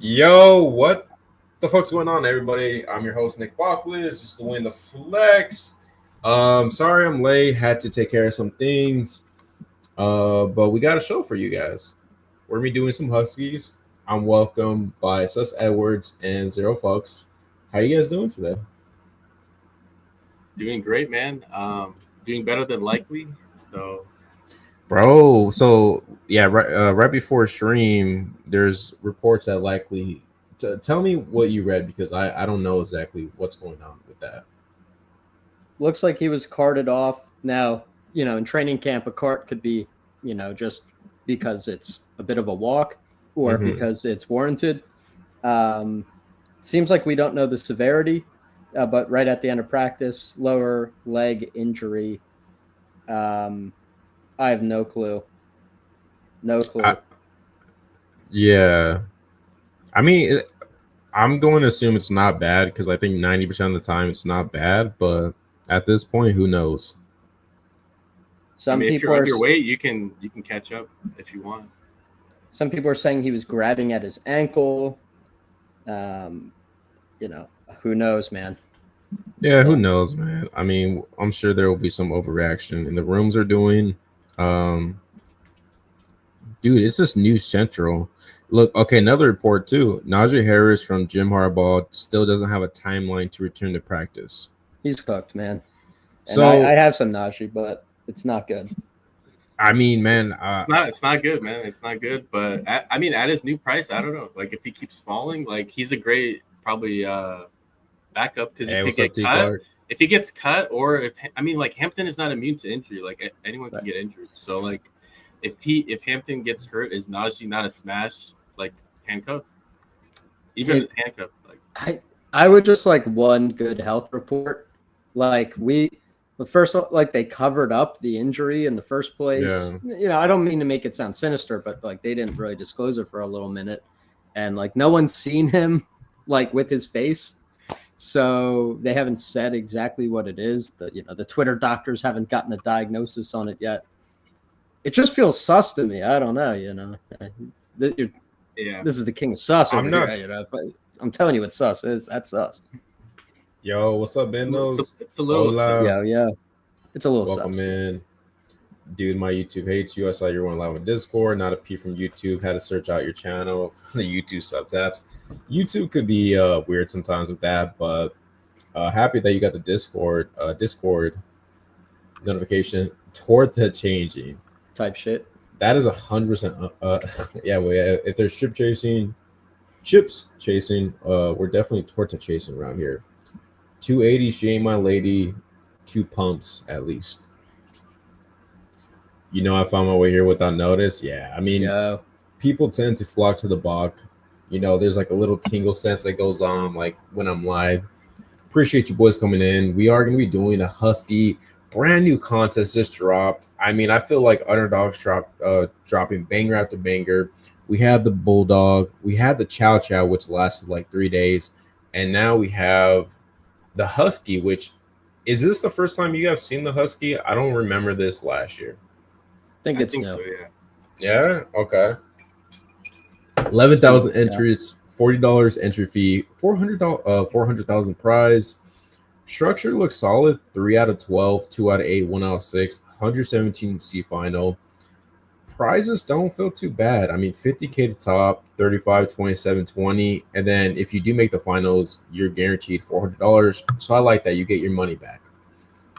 Yo, what the fuck's going on, everybody? I'm your host, Nick Bockley. It's just the win the flex. Sorry I'm late. Had to take care of some things. But we got a show for you guys. We're gonna be doing some Huskies. I'm welcomed by Sus Edwards and Zero Fox. How you guys doing today? Doing great, man. Doing better than likely. So Bro, so yeah, right before stream, there's reports that likely. Tell me what you read because I don't know exactly what's going on with that. Looks like he was carted off. Now, in training camp, a cart could be, just because it's a bit of a walk or Mm-hmm. because it's warranted. Um, Seems like we don't know the severity, but right at the end of practice, lower leg injury. Um, I have no clue. No I, clue. yeah, I mean, I'm going to assume it's not bad because I think 90% of the time it's not bad, but at this point, who knows? I Some mean, if people you're are underweight, you can catch up if you want. some people are saying he was grabbing at his ankle. Um, you know, who knows, man? Yeah, who Yeah. knows, man? I mean, I'm sure there will be some overreaction, and the rooms are doing. Um, Dude, it's just News Central. Look, okay, another report too. Najee Harris from Jim Harbaugh still doesn't have a timeline to return to practice. He's cooked, man. And I So, have some nausea, but it's not good. I mean, It's man, it's not good, man. It's not good. But I mean, at his new price, I don't know. Like if he keeps falling, like he's a great probably backup because he hey, could what's up, get T cut. Clark? If he gets cut, or if I mean, like Hampton is not immune to injury. Like anyone can Right. get injured. So like if Hampton gets hurt, is Najee not a smash like handcuff? Even It, handcuff, like I would just like one good health report. Like the first, like they covered up the injury in the first place. Yeah, I don't mean to make it sound sinister, but like they didn't really disclose it for a little minute, and like no one's seen him like with his face, so they haven't said exactly what it is. The Twitter doctors haven't gotten a diagnosis on it yet. It just feels sus to me. I don't know. This yeah. is the king of sus I'm over here. not. I'm telling you what sus is. That's sus. Yo, what's up, Bendos? It's a little sus. Hola, Yeah. It's a little welcome sus. in. Dude, my YouTube hates you. I saw you were live on Discord. Not a P from YouTube. Had to search out your channel for the YouTube subtabs. YouTube could be weird sometimes with that, but happy that you got the Discord notification toward the changing. Type shit. That is 100%. Yeah, well, yeah. If there's chips chasing, we're definitely torta chasing around here. 280, she ain't my lady. 2 pumps at least. I found my way here without notice. Yeah, I mean, Yo. people tend to flock to the Bach. There's like a little tingle sense that goes on like when I'm live. Appreciate you boys coming in. We are going to be doing a Husky brand new contest just dropped. I mean, I feel like underdogs dropping banger after banger. We had the Bulldog, we had the Chow Chow, which lasted like 3 days, and now we have the Husky. Which is this the first time you guys seen the Husky? I don't remember this last year. I think I it's think no. so. Yeah. Yeah, okay. 11,000 Yeah. entries, $40 entry fee, 400,000 prize. Structure looks solid. 3 out of 12, 2 out of 8, 1 out of 6, 117 C final. Prizes don't feel too bad. I mean, 50K to top, 35, 27, 20. And then if you do make the finals, you're guaranteed $400. So I like that. You get your money back.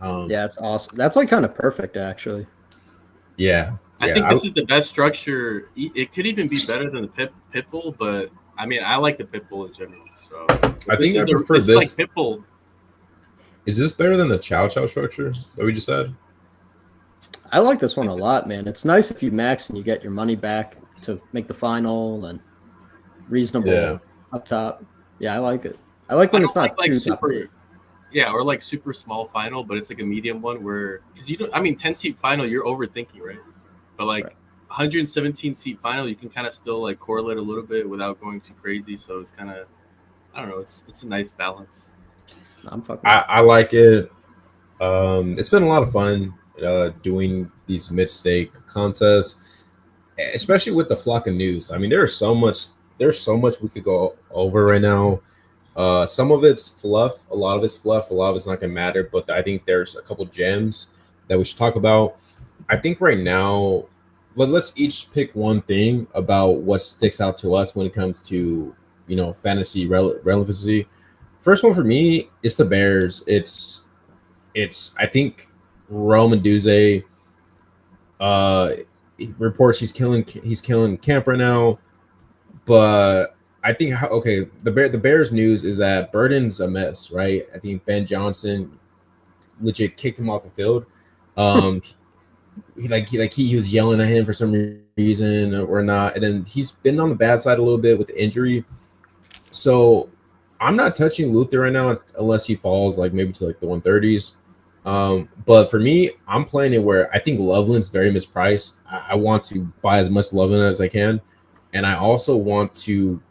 Yeah, it's awesome. That's like kind of perfect, actually. Yeah. I think this is the best structure. It could even be better than the Pitbull, but I mean, I like the Pitbull in general. So I think I prefer this. this. Is like Pitbull. Is this better than the Chow Chow structure that we just said? I like this one a lot, man. It's nice if you max and you get your money back to make the final and reasonable up top. Yeah, I like it. I like when it's not like too super. top. Yeah, or like super small final, but it's like a medium one where because you don't. I mean, 10-seat final, you're overthinking, right? But like 117-seat final, you can kind of still like correlate a little bit without going too crazy. So it's kind of, I don't know. It's a nice balance. I like it. It's been a lot of fun doing these mid-stake contests. especially with the flock of news. I mean, there's so much we could go over right now. Some of it's fluff, a lot of it's fluff, a lot of it's not gonna matter. But I think there's a couple gems that we should talk about. I think right now, let's each pick one thing about what sticks out to us when it comes to fantasy relevancy. First one for me is the Bears. It's I think Rome and Duze he reports he's killing camp right now, but I think okay the Bears news is that Burden's a mess, right? I think Ben Johnson legit kicked him off the field. Um, he was yelling at him for some reason or not, and then he's been on the bad side a little bit with the injury. So I'm not touching Luther right now unless he falls like maybe to like the 130s. But for me, I'm playing it where I think Loveland's very mispriced. I want to buy as much Loveland as I can, and I also want to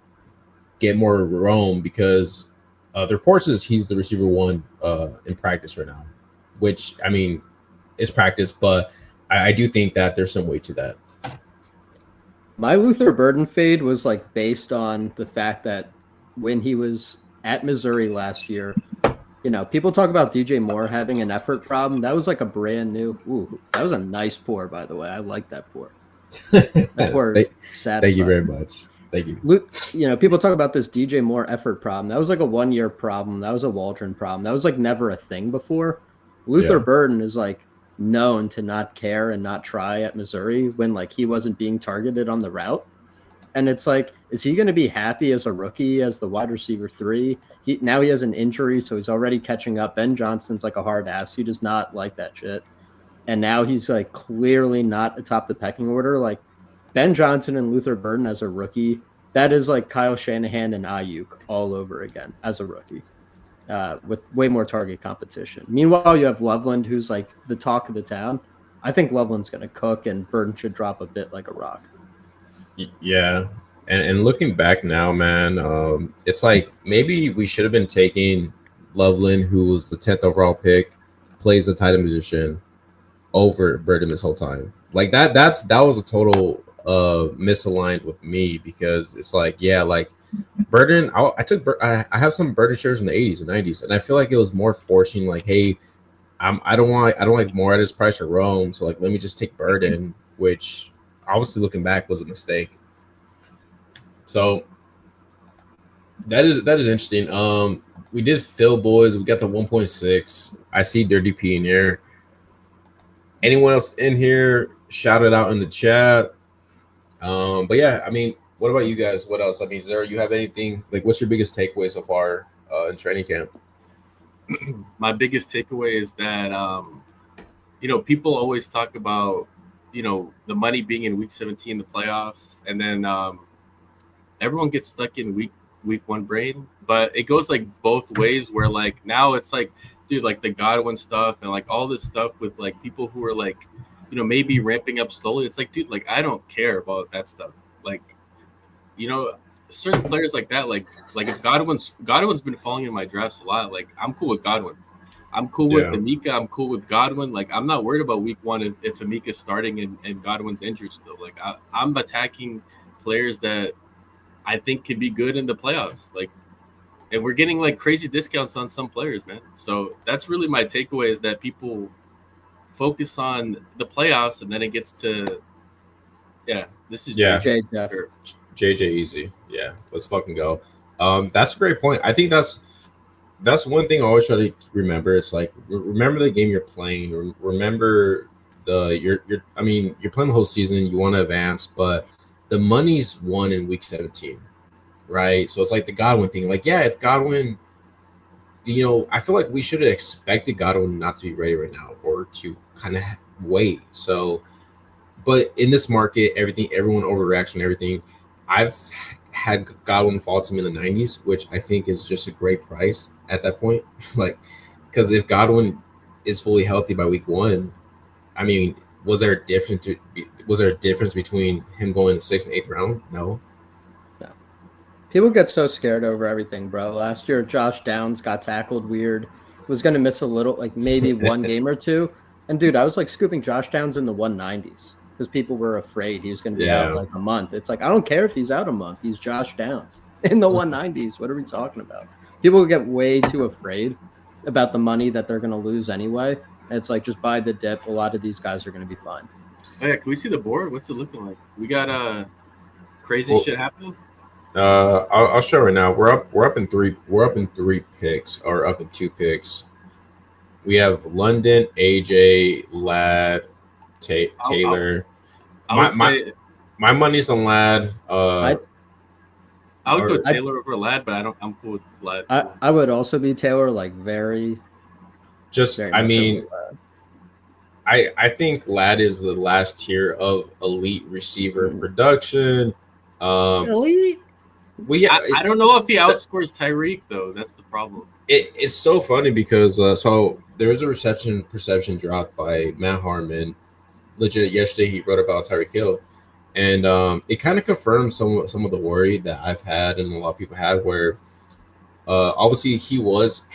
get more Rome because the reports is he's the receiver one in practice right now, which I mean is practice, but I do think that there's some weight to that. My Luther Burden fade was like based on the fact that when he was at Missouri last year, people talk about DJ Moore having an effort problem. That was like a brand new. Ooh, that was a nice pour, by the way. I like that pour. That pour Thank you very much. Thank you. People talk about this DJ Moore effort problem. That was like a 1 year problem. That was a Waldron problem. That was like never a thing before. Luther Burden is like known to not care and not try at Missouri when like he wasn't being targeted on the route. And it's like, is he going to be happy as a rookie as the wide receiver 3? Now he has an injury, so he's already catching up. Ben Johnson's like a hard ass. He does not like that shit. And now he's like clearly not atop the pecking order. Like Ben Johnson and Luther Burden as a rookie, that is like Kyle Shanahan and Ayuk all over again as a rookie, with way more target competition. Meanwhile, you have Loveland, who's like the talk of the town. I think Loveland's going to cook, and Burden should drop a bit like a rock. Yeah, and looking back now, man, it's like maybe we should have been taking Loveland, who was the 10th overall pick, plays the tight end position, over Burden this whole time. Like that was a total misaligned with me because it's like like Burden. I have some Burden shares in the 80s and 90s, and I feel like it was more forcing like, hey, I don't like more at his price or Rome, so like let me just take Burden, which obviously looking back was a mistake. So that is interesting. We did Phil boys. We got the 1.6. I see Dirty P in here. Anyone else in here? Shout it out in the chat. But yeah, I mean, what about you guys? What else? I mean, Zara, you have anything like? What's your biggest takeaway so far in training camp? My biggest takeaway is that people always talk about the money being in week 17, the playoffs, and then everyone gets stuck in week 1 brain, but it goes like both ways where like now it's like, dude, like the Godwin stuff and like all this stuff with like people who are like maybe ramping up slowly. It's like, dude, like I don't care about that stuff. Like certain players like that, like if Godwin's been falling in my drafts a lot, like I'm cool with Godwin. I'm cool with Amika. I'm cool with Godwin. Like, I'm not worried about week 1 if Amika's starting and Godwin's injured still. Like, I'm attacking players that I think can be good in the playoffs. Like, and we're getting, like, crazy discounts on some players, man. So that's really my takeaway is that people focus on the playoffs and then it gets to, this is JJ. JJ easy. Yeah, let's fucking go. That's a great point. I think that's one thing I always try to remember. It's like remember the game you're playing. Remember you're playing the whole season. You want to advance, but the money's won in week 17, right? So it's like the Godwin thing. Like, if Godwin, I feel like we should have expected Godwin not to be ready right now or to kind of wait. So, but in this market, everyone overreaction, everything. I've had Godwin fall to me in the 90s, which I think is just a great price at that point. Like, because if Godwin is fully healthy by week 1, I mean, was there a difference between him going the 6th and 8th round? No. People get so scared over everything, bro. Last year, Josh Downs got tackled weird. Was going to miss a little, like maybe one game or two. And dude, I was like scooping Josh Downs in the 190s. because people were afraid he was going to be out like a month. It's like, I don't care if he's out a month. He's Josh Downs in the 190s. What are we talking about? People get way too afraid about the money that they're going to lose anyway. It's like, just buy the dip. A lot of these guys are going to be fine. Oh, yeah, can we see the board? What's it looking like? We got crazy shit happening. I'll show right now. We're up in three picks, or up in 2 picks. We have London, AJ, Ladd, Taylor. My money's on Ladd. I would go Taylor over Ladd, but I'm cool with Ladd. I would also be Taylor, like very. I mean, I think Ladd is the last tier of elite receiver production. Elite. I don't know if he outscores Tyreek though. That's the problem. It's so funny because so there was a perception drop by Matt Harmon. Legit, yesterday he wrote about Tyreek Hill, and it kind of confirmed some of the worry that I've had and a lot of people had. Where obviously he was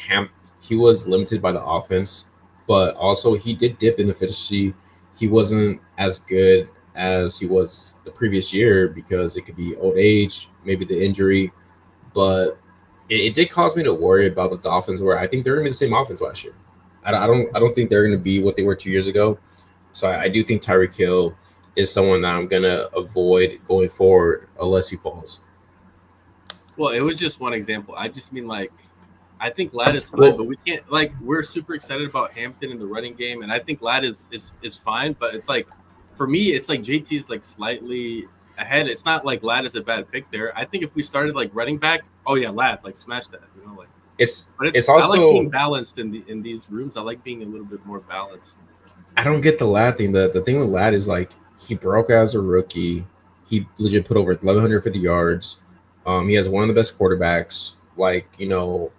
limited by the offense, but also he did dip in efficiency. He wasn't as good as he was the previous year because it could be old age, maybe the injury, but it did cause me to worry about the Dolphins, where I think they're going to be the same offense last year. I don't think they're going to be what they were 2 years ago. So I do think Tyreek Hill is someone that I'm going to avoid going forward unless he falls. Well, it was just one example. I just mean, like, I think Ladd is fine, but we can't, like, we're super excited about Hampton in the running game, and I think Ladd is fine, but it's like, for me, it's like JT is like slightly ahead. It's not like Ladd is a bad pick there. I think if we started like running back, oh yeah, Ladd, like smash that, you know, like it's also, I like being balanced in these rooms. I like being a little bit more balanced. I don't get the Ladd thing. The thing with Ladd is, like, he broke as a rookie. He legit put over 1,150 yards. He has one of the best quarterbacks. Like, you know,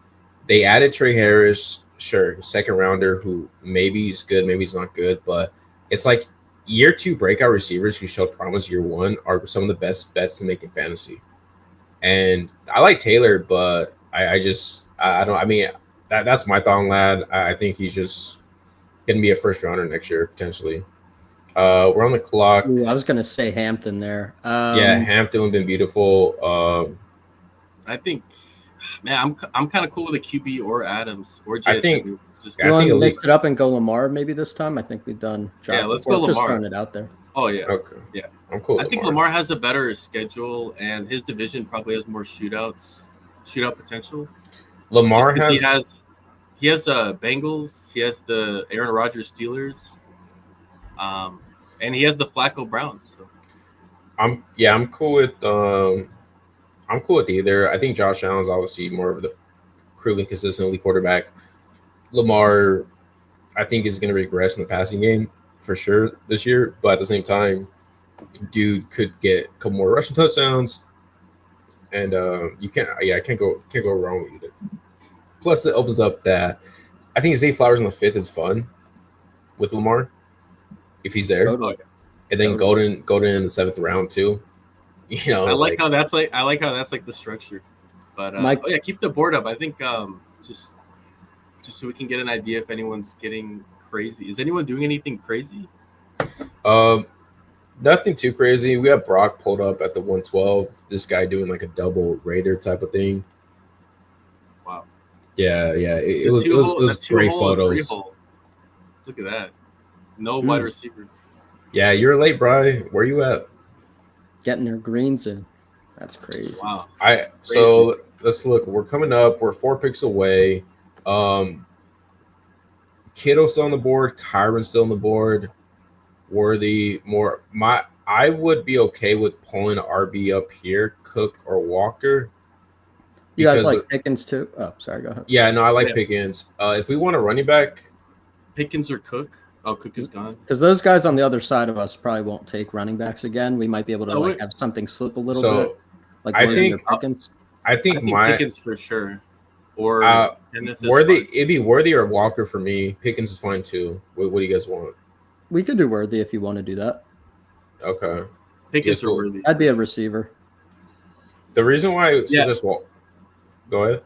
they added Trey Harris, sure, second rounder, who maybe he's good, maybe he's not good, but it's like year 2 breakout receivers who showed promise year 1 are some of the best bets to make in fantasy. And I like Taylor, but that's my thought on Ladd. I think he's just gonna be a first rounder next year potentially. We're on the clock. Ooh, I was gonna say Hampton there. Hampton would have been beautiful. I think, man, I'm kind of cool with a QB or Adams or JSW. I think you want to mix it up and go Lamar maybe this time. I think we've done. Yeah, let's go Lamar. Just throwing it out there. Oh yeah. Okay. Yeah, I'm cool. I think Lamar has a better schedule, and his division probably has more shootout potential. Lamar he has Bengals. He has the Aaron Rodgers Steelers. And he has the Flacco Browns. So. I'm cool with either. I think Josh Allen's obviously more of the proven consistently quarterback. Lamar, I think, is going to regress in the passing game for sure this year, but at the same time, dude could get a couple more rushing touchdowns, and I can't go wrong with either. Plus, it opens up that I think Zay Flowers in the 5th is fun with Lamar if he's there, Totally. and then Golden in the 7th round too. You know, I like how that's like the structure. But keep the board up. I think just so we can get an idea if anyone's getting crazy. Is anyone doing anything crazy? Nothing too crazy. We have Brock pulled up at the 112. This guy doing like a double Raider type of thing. Wow. Yeah. It was great photos. Look at that. No wide receiver. Yeah, you're late, Bri. Where you at? Getting their greens in. That's crazy. Wow. So let's look. We're coming up. We're 4 picks away. Kittle's still on the board. Kyron's still on the board. Worthy more. I would be okay with pulling an RB up here, Cook or Walker. You guys like Pickens too? Oh, sorry. Go ahead. Yeah, no, I like Pickens. If we want a running back, Pickens or Cook. Oh, Cook is gone. Because those guys on the other side of us probably won't take running backs again. We might be able to have something slip a little bit. Like I think Pickens for sure. Or Worthy. It'd be Worthy or Walker for me. Pickens is fine too. What do you guys want? We could do Worthy if you want to do that. Okay. Pickens or Worthy. I'd be a receiver. The reason why go ahead.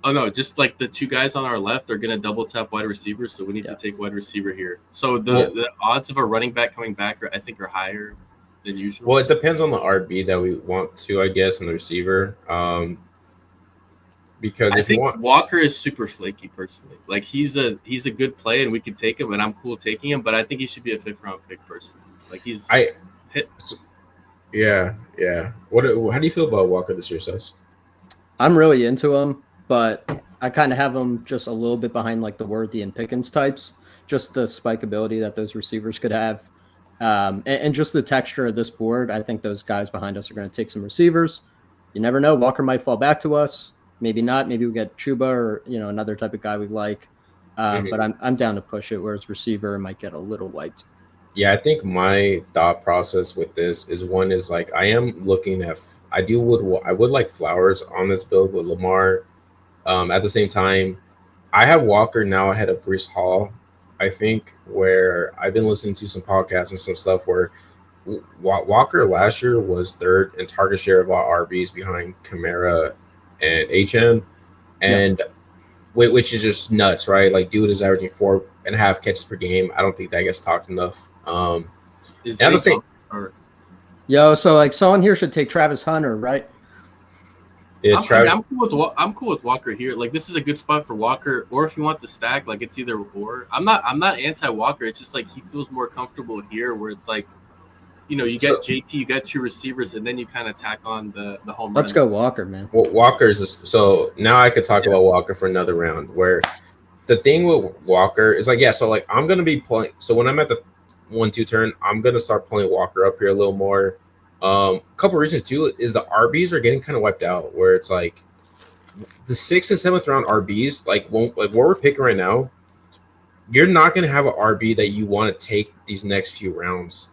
Oh no, just like the two guys on our left are gonna double tap wide receiver, so we need to take wide receiver here. So the odds of a running back coming back I think are higher than usual. Well, it depends on the RB that we want to, I guess, and the receiver. Because I if you think want Walker is super flaky personally. Like he's a good play and we could take him and I'm cool taking him, but I think he should be a 5th round pick personally. Like he's hit. Yeah. What? How do you feel about Walker this year, Sess? I'm really into him, but I kind of have him just a little bit behind like the Worthy and Pickens types, just the spike ability that those receivers could have. And just the texture of this board. I think those guys behind us are going to take some receivers. You never know. Walker might fall back to us. Maybe not. Maybe we get Chuba or another type of guy we like. But I'm down to push it. Whereas receiver might get a little wiped. Yeah, I think my thought process with this is like I am looking at I would like Flowers on this build with Lamar. At the same time, I have Walker now ahead of Breece Hall. I think where I've been listening to some podcasts and some stuff where Walker last year was 3rd in target share of all RBs behind Kamara and HM, and which is just nuts, right? Like, dude is averaging 4.5 catches per game. I don't think that gets talked enough. So like someone here should take Travis Hunter, right? Yeah, I'm cool with Walker here. Like this is a good spot for Walker, or if you want the stack, like it's either or. I'm not anti Walker. It's just like he feels more comfortable here, where it's like, you get JT, you got 2 receivers, and then you kind of tack on the home run. Let's go Walker, man. Well, so now I could talk about Walker for another round. Where the thing with Walker is like, so like I'm gonna be playing. So when I'm at the 1-2 turn, I'm gonna start pulling Walker up here a little more. A couple reasons too is the RBs are getting kind of wiped out, where it's like the 6th and 7th round RBs, like what we're picking right now, you're not gonna have an RB that you want to take these next few rounds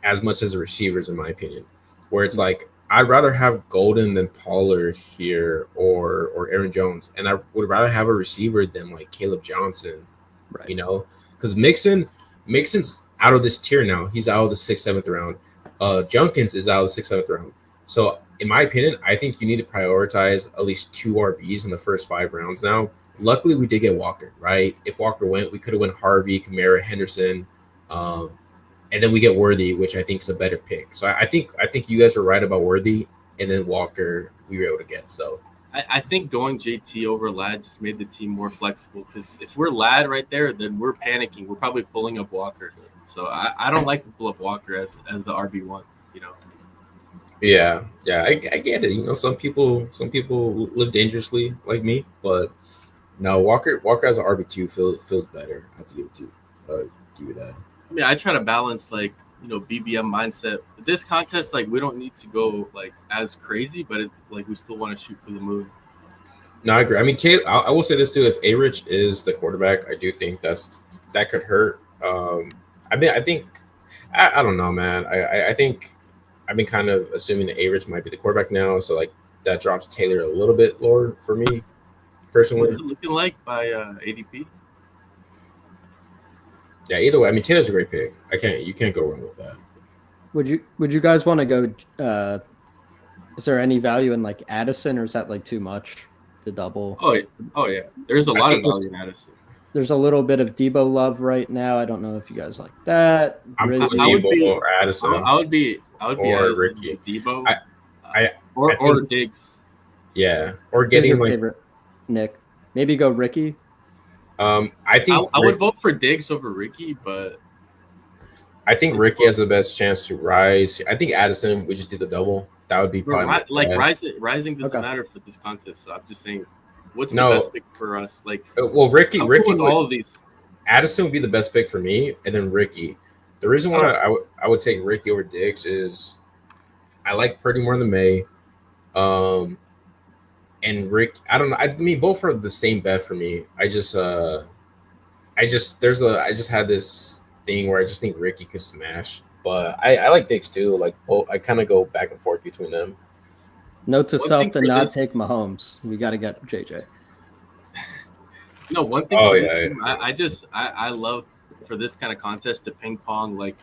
as much as the receivers, in my opinion. Where it's like I'd rather have Golden than Pollard here or Aaron Jones, and I would rather have a receiver than like Caleb Johnson, right? Because Mixon's out of this tier now. He's out of the 6th, 7th round. Junkins is out of the 6th, 7th round. So, in my opinion, I think you need to prioritize at least 2 RBs in the first 5 rounds now. Luckily, we did get Walker, right? If Walker went, we could have went Harvey, Kamara, Henderson, and then we get Worthy, which I think is a better pick. So, I think you guys are right about Worthy, and then Walker we were able to get. So, I think going JT over Lad just made the team more flexible, because if we're Lad right there, then we're panicking. We're probably pulling up Walker. So I don't like to pull up Walker as the RB1, Yeah, I get it. Some people live dangerously like me, but no, Walker as an RB2 feels better. I have to give it to do that. I mean, I try to balance like BBM mindset. But this contest, like we don't need to go like as crazy, but we still want to shoot for the moon. No, I agree. I mean, Taylor, I will say this too: if A-Rich is the quarterback, I do think that could hurt. I don't know, man. I think I've been kind of assuming that A-Rich might be the quarterback now, so like that drops Taylor a little bit lower for me personally. What's it looking like by ADP? Yeah, either way, I mean Taylor's a great pick. You can't go wrong with that. Would you guys want to go? Is there any value in like Addison, or is that like too much to double? Oh yeah. There's a lot of value in Addison. There's a little bit of Debo love right now. I don't know if you guys like that. I would be or Addison. I would be or Addison, Ricky. Debo. Or Diggs. Yeah, or getting your favorite, Nick. Maybe go Ricky. I think I would vote for Diggs over Ricky, but I think Ricky has the best chance to rise. I think Addison would just do the double. That would be probably rising doesn't matter for this contest. So I'm just saying. What's the best pick for us? Like, well, Ricky, all of these. Addison would be the best pick for me, and then Ricky. The reason why I would take Ricky over Diggs is I like Purdy more than May, and Rick. I don't know. I mean, both are the same bet for me. I just had this thing where I just think Ricky could smash, but I like Diggs too. Like both, I kind of go back and forth between them. Note to self to not take Mahomes. We got to get JJ. No, one thing. I love for this kind of contest to ping pong like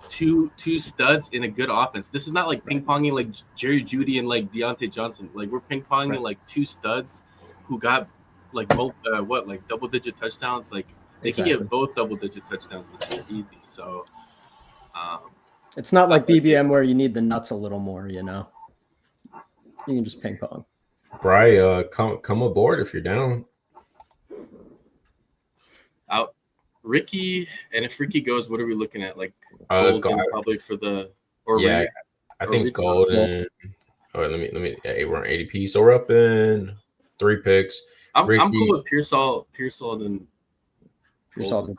two studs in a good offense. This is not like ping ponging like Jerry Jeudy and like Deontay Johnson. Like we're ping ponging like 2 studs who got like both like double-digit touchdowns. Like they can get both double-digit touchdowns this year easy. So it's not like BBM where you need the nuts a little more. You know, you can just ping pong. Bri, come aboard if you're down. Out Ricky, and if Ricky goes, what are we looking at? Like gold probably for the I think golden. All right, let me. Yeah, we're on ADP, so we're up in 3 picks. I'm cool with Pearsall and Pearsall.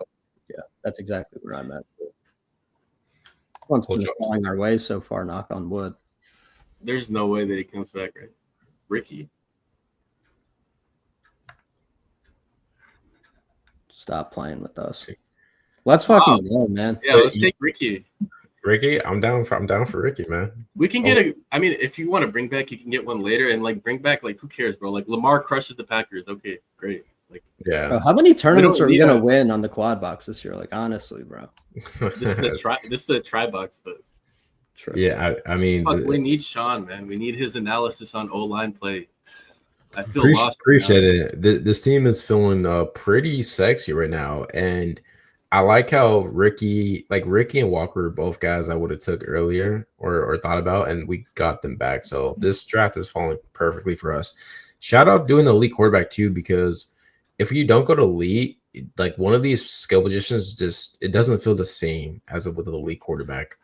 Yeah, that's exactly where I'm at. Once we're falling our way so far, knock on wood. There's no way that he comes back, right? Ricky. Stop playing with us. Let's fucking go, man. Yeah, let's take Ricky. Ricky, I'm down for Ricky, man. We can get I mean, if you want to bring back, you can get one later and like bring back like who cares, bro? Like Lamar crushes the Packers. Okay, great. Like yeah. Bro, how many tournaments are we gonna win on the quad box this year? Like honestly, bro. This is a try box, but true. Yeah, I mean we need Sean, man. We need his analysis on O-line play. I feel lost. Appreciate it. This team is feeling pretty sexy right now, and I like how Ricky and Walker are both guys I would have took earlier or thought about, and we got them back. So this draft is falling perfectly for us. Shout out doing the elite quarterback too, because if you don't go to elite, like one of these skill positions, it doesn't feel the same as with an elite quarterback.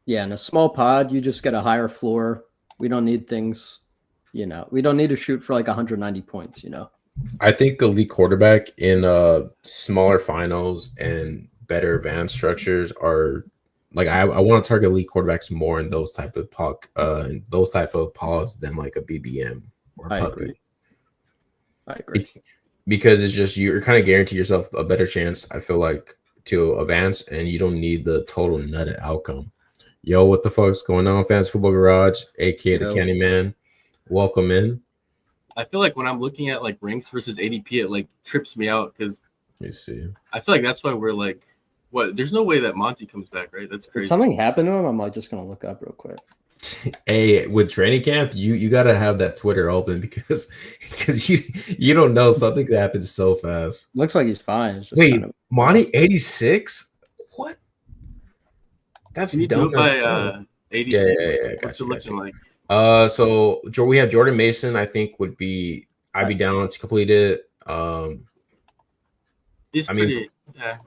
Yeah, in a small pod, you just get a higher floor. We don't need things. You know, we don't need to shoot for like 190 points, you know. I think elite quarterback in smaller finals and better advanced structures are like I want to target elite quarterbacks more in those type of pods than like a BBM or I puppy. agree. Because it's just you're kind of guarantee yourself a better chance, I feel like, to advance, and you don't need the total nutted outcome. Yo, what the fuck's going on, Fans Football Garage, aka the Candyman? Welcome in. I feel like when I'm looking at like ranks versus ADP, it like trips me out because you see. I feel like that's why we're like, what? There's no way that Monty comes back, right? That's crazy. Did something happened to him? I'm like just gonna look up real quick. Hey, with training camp, you gotta have that Twitter open because you don't know, something could happen so fast. Looks like he's fine. It's just Wait, Monty 86? What? That's dumb. By ADP. Yeah. What's it looking like? So we have Jordan Mason. I think I'd be down to complete it. He's pretty. Yeah.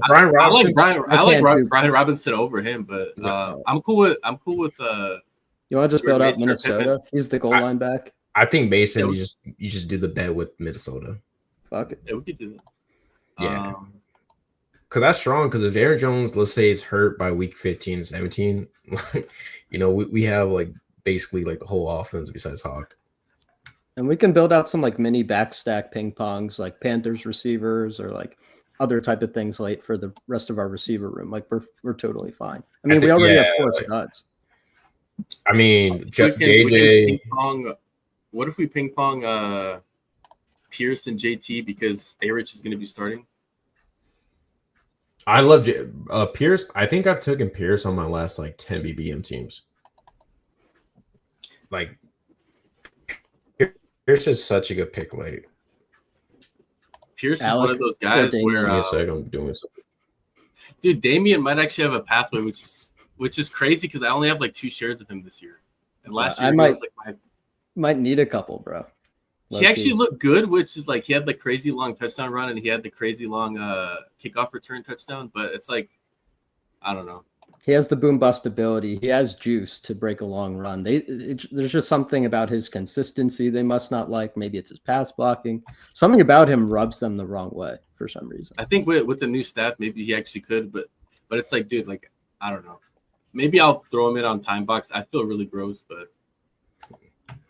Brian Robinson. I like Brian Robinson over him, but I'm cool with. You want to just build up Minnesota? He's the goal line back. I think Mason. You just do the bet with Minnesota. Fuck it. Yeah, we could do that. Yeah. Because that's strong. Because if Aaron Jones, let's say, is hurt by week 15 and 17, you know, we have like basically like the whole offense besides Hawk. And we can build out some like mini backstack ping pongs, like Panthers receivers or like other type of things late for the rest of our receiver room. Like we're totally fine. I mean, we already have 4 studs. I mean, JJ. What if we ping pong Pierce and JT because A-Rich is going to be starting? I love Pierce. I think I've taken Pierce on my last like 10 BBM teams. Like Pierce is such a good pick late. Pierce is one of those guys where I'm doing something. Dude, Damian might actually have a pathway, which is crazy because I only have like 2 shares of him this year. And last year I might need a couple, bro. He actually looked good, which is like he had the crazy long touchdown run and he had the crazy long kickoff return touchdown. But it's like, I don't know. He has the boom bust ability. He has juice to break a long run. There's just something about his consistency they must not like. Maybe it's his pass blocking. Something about him rubs them the wrong way for some reason. I think with the new staff, maybe he actually could. But it's like, dude, like, I don't know. Maybe I'll throw him in on time box. I feel really gross, but.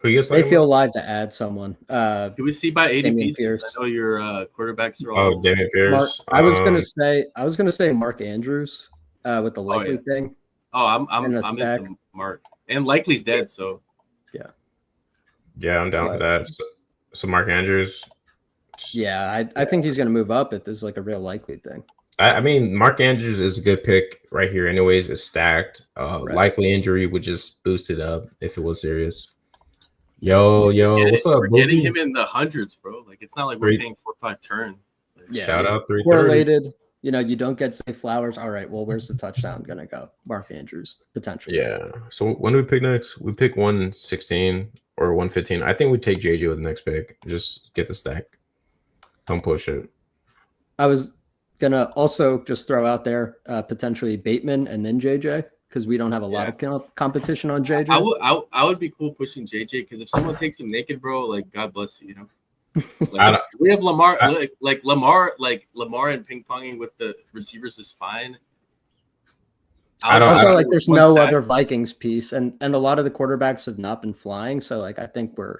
They feel live to add someone. Do we see by ADP? I know your quarterbacks are all. Oh, Damian Pierce. I was gonna say Mark Andrews with the likely thing. Oh, I'm into Mark, and likely's dead. So yeah, I'm down for that. So Mark Andrews. Yeah, I think he's gonna move up if there's like a real likely thing. I mean, Mark Andrews is a good pick right here. Anyways, it's stacked. Likely injury would just boost it up if it was serious. Yo, what's up, We're getting him Boogie? in the hundreds, bro. Like it's not like we're Three, paying 4 or 5 turn. Yeah, shout out 330. correlated. You know, you don't get Zay Flowers. All right, well, where's the touchdown gonna go? Mark Andrews potentially. Yeah. So when do we pick next? We pick 116 or 115. I think we take JJ with the next pick. Just get the stack. Don't push it. I was gonna also just throw out there potentially Bateman and then JJ because we don't have a lot of competition on JJ. I would be cool pushing JJ because if someone takes him naked, bro, like God bless you, you know. Like, we have Lamar, Lamar and ping ponging with the receivers is fine. Like there's no other Vikings piece, and a lot of the quarterbacks have not been flying, so like I think we're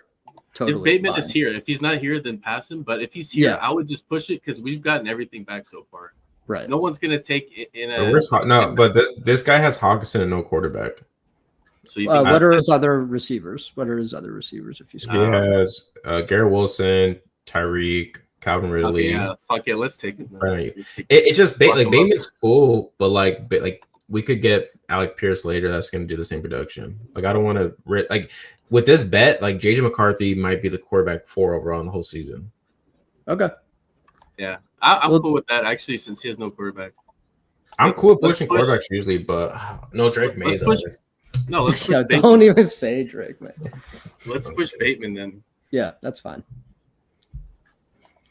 totally. If Bateman fine. is here, if he's not here, then pass him. But if he's here, I would just push it because we've gotten everything back so far. Right. No one's gonna take it in a. This guy has Hawkinson and no quarterback. So what are his other receivers? What are his other receivers? If you he has Garrett Wilson, Tyreek, Calvin Ridley. Okay, yeah, fuck it, let's take it. It's just Bateman's cool, but like we could get Alec Pierce later. That's going to do the same production. Like I don't want to like with this bet. Like JJ McCarthy might be the quarterback 4 overall in the whole season. Okay. Yeah, I'm cool with that actually, since he has no quarterback. I'm cool with pushing quarterbacks usually, but no Drake May though. Let's push Bateman. Don't even say Drake May. Let's push Bateman then. Yeah, that's fine.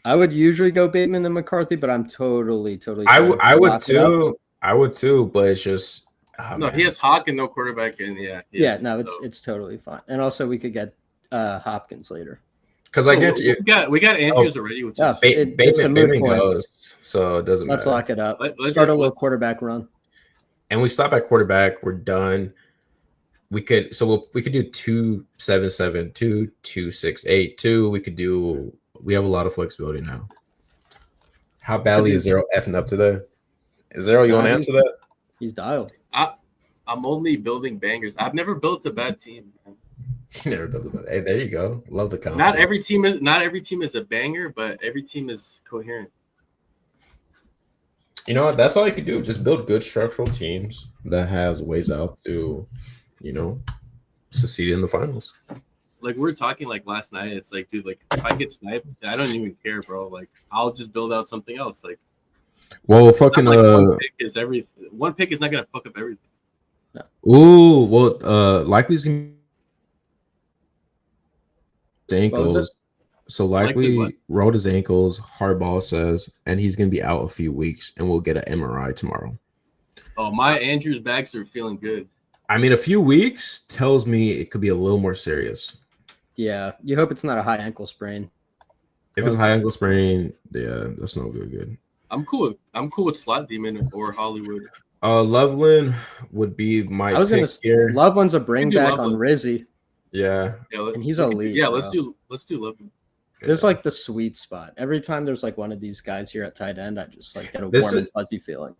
I would usually go Bateman and McCarthy, but I'm totally. I would too. I would too, but it's just he has Hawk and no quarterback, and it's totally fine. And also we could get Hopkins later. Because I get you. We got Andrews already, which is Bateman goes, so it doesn't matter. Let's lock it up. Let's start a little quarterback run. And we stop at quarterback. We're done. We could do 2-7-7, 2-2-6-8, 2. We have a lot of flexibility now. How badly is Zero effing up today? Zero, you want to answer that? He's dialed. I'm only building bangers. I've never built a bad team. Never built a bad. Hey, there you go. Love the confidence. Not every team is a banger, but every team is coherent. You know what? That's all you can do. Just build good structural teams that has ways out to, succeed in the finals. Like we were talking like last night. It's like, dude, like if I get sniped, I don't even care, bro. Like I'll just build out something else. Like, well, fucking one pick is everything. One pick is not gonna fuck up everything. No. Ooh, well, likely is gonna be ankles. So likely rolled his ankles. Hardball says, and he's gonna be out a few weeks, and we'll get an MRI tomorrow. Oh, my Andrews backs are feeling good. I mean, a few weeks tells me it could be a little more serious. Yeah, you hope it's not a high ankle sprain. If it's a high ankle sprain, yeah, that's no good. I'm cool with Slot Demon or Hollywood. Loveland would be my pick here. Loveland's a bring back on Rizzy. Yeah, and he's elite. Yeah, let's do Loveland. There's like the sweet spot. Every time there's like one of these guys here at tight end, I just like get a warm and fuzzy feeling.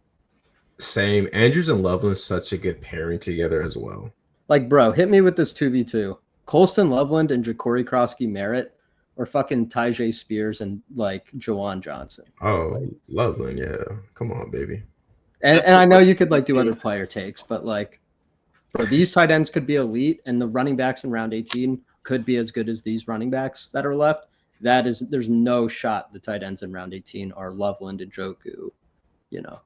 Same. Andrews and Loveland such a good pairing together as well. Like, bro, hit me with this 2v2. Colston Loveland and Ja'Cory Krosky Merritt, or fucking Tyjae Spears and like Jawan Johnson. Oh, Loveland, yeah. Come on, baby. And I know you could like do other player takes, but like, bro, these tight ends could be elite, and the running backs in round 18 could be as good as these running backs that are left. There's no shot the tight ends in round 18 are Loveland and Njoku, No.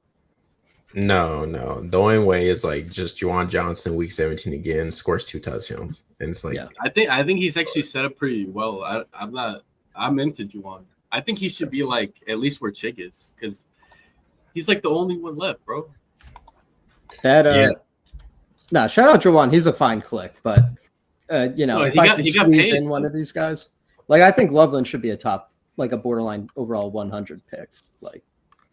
The only way is like just Juwan Johnson week 17 again, scores 2 touchdowns. And it's like, yeah. I think he's actually set up pretty well. I'm into Juwan. I think he should be like at least where Chig is, because he's like the only one left, bro. Shout out Juwan. He's a fine click, but he got paid in one of these guys. Like, I think Loveland should be a top, like a borderline overall 100 pick. Like,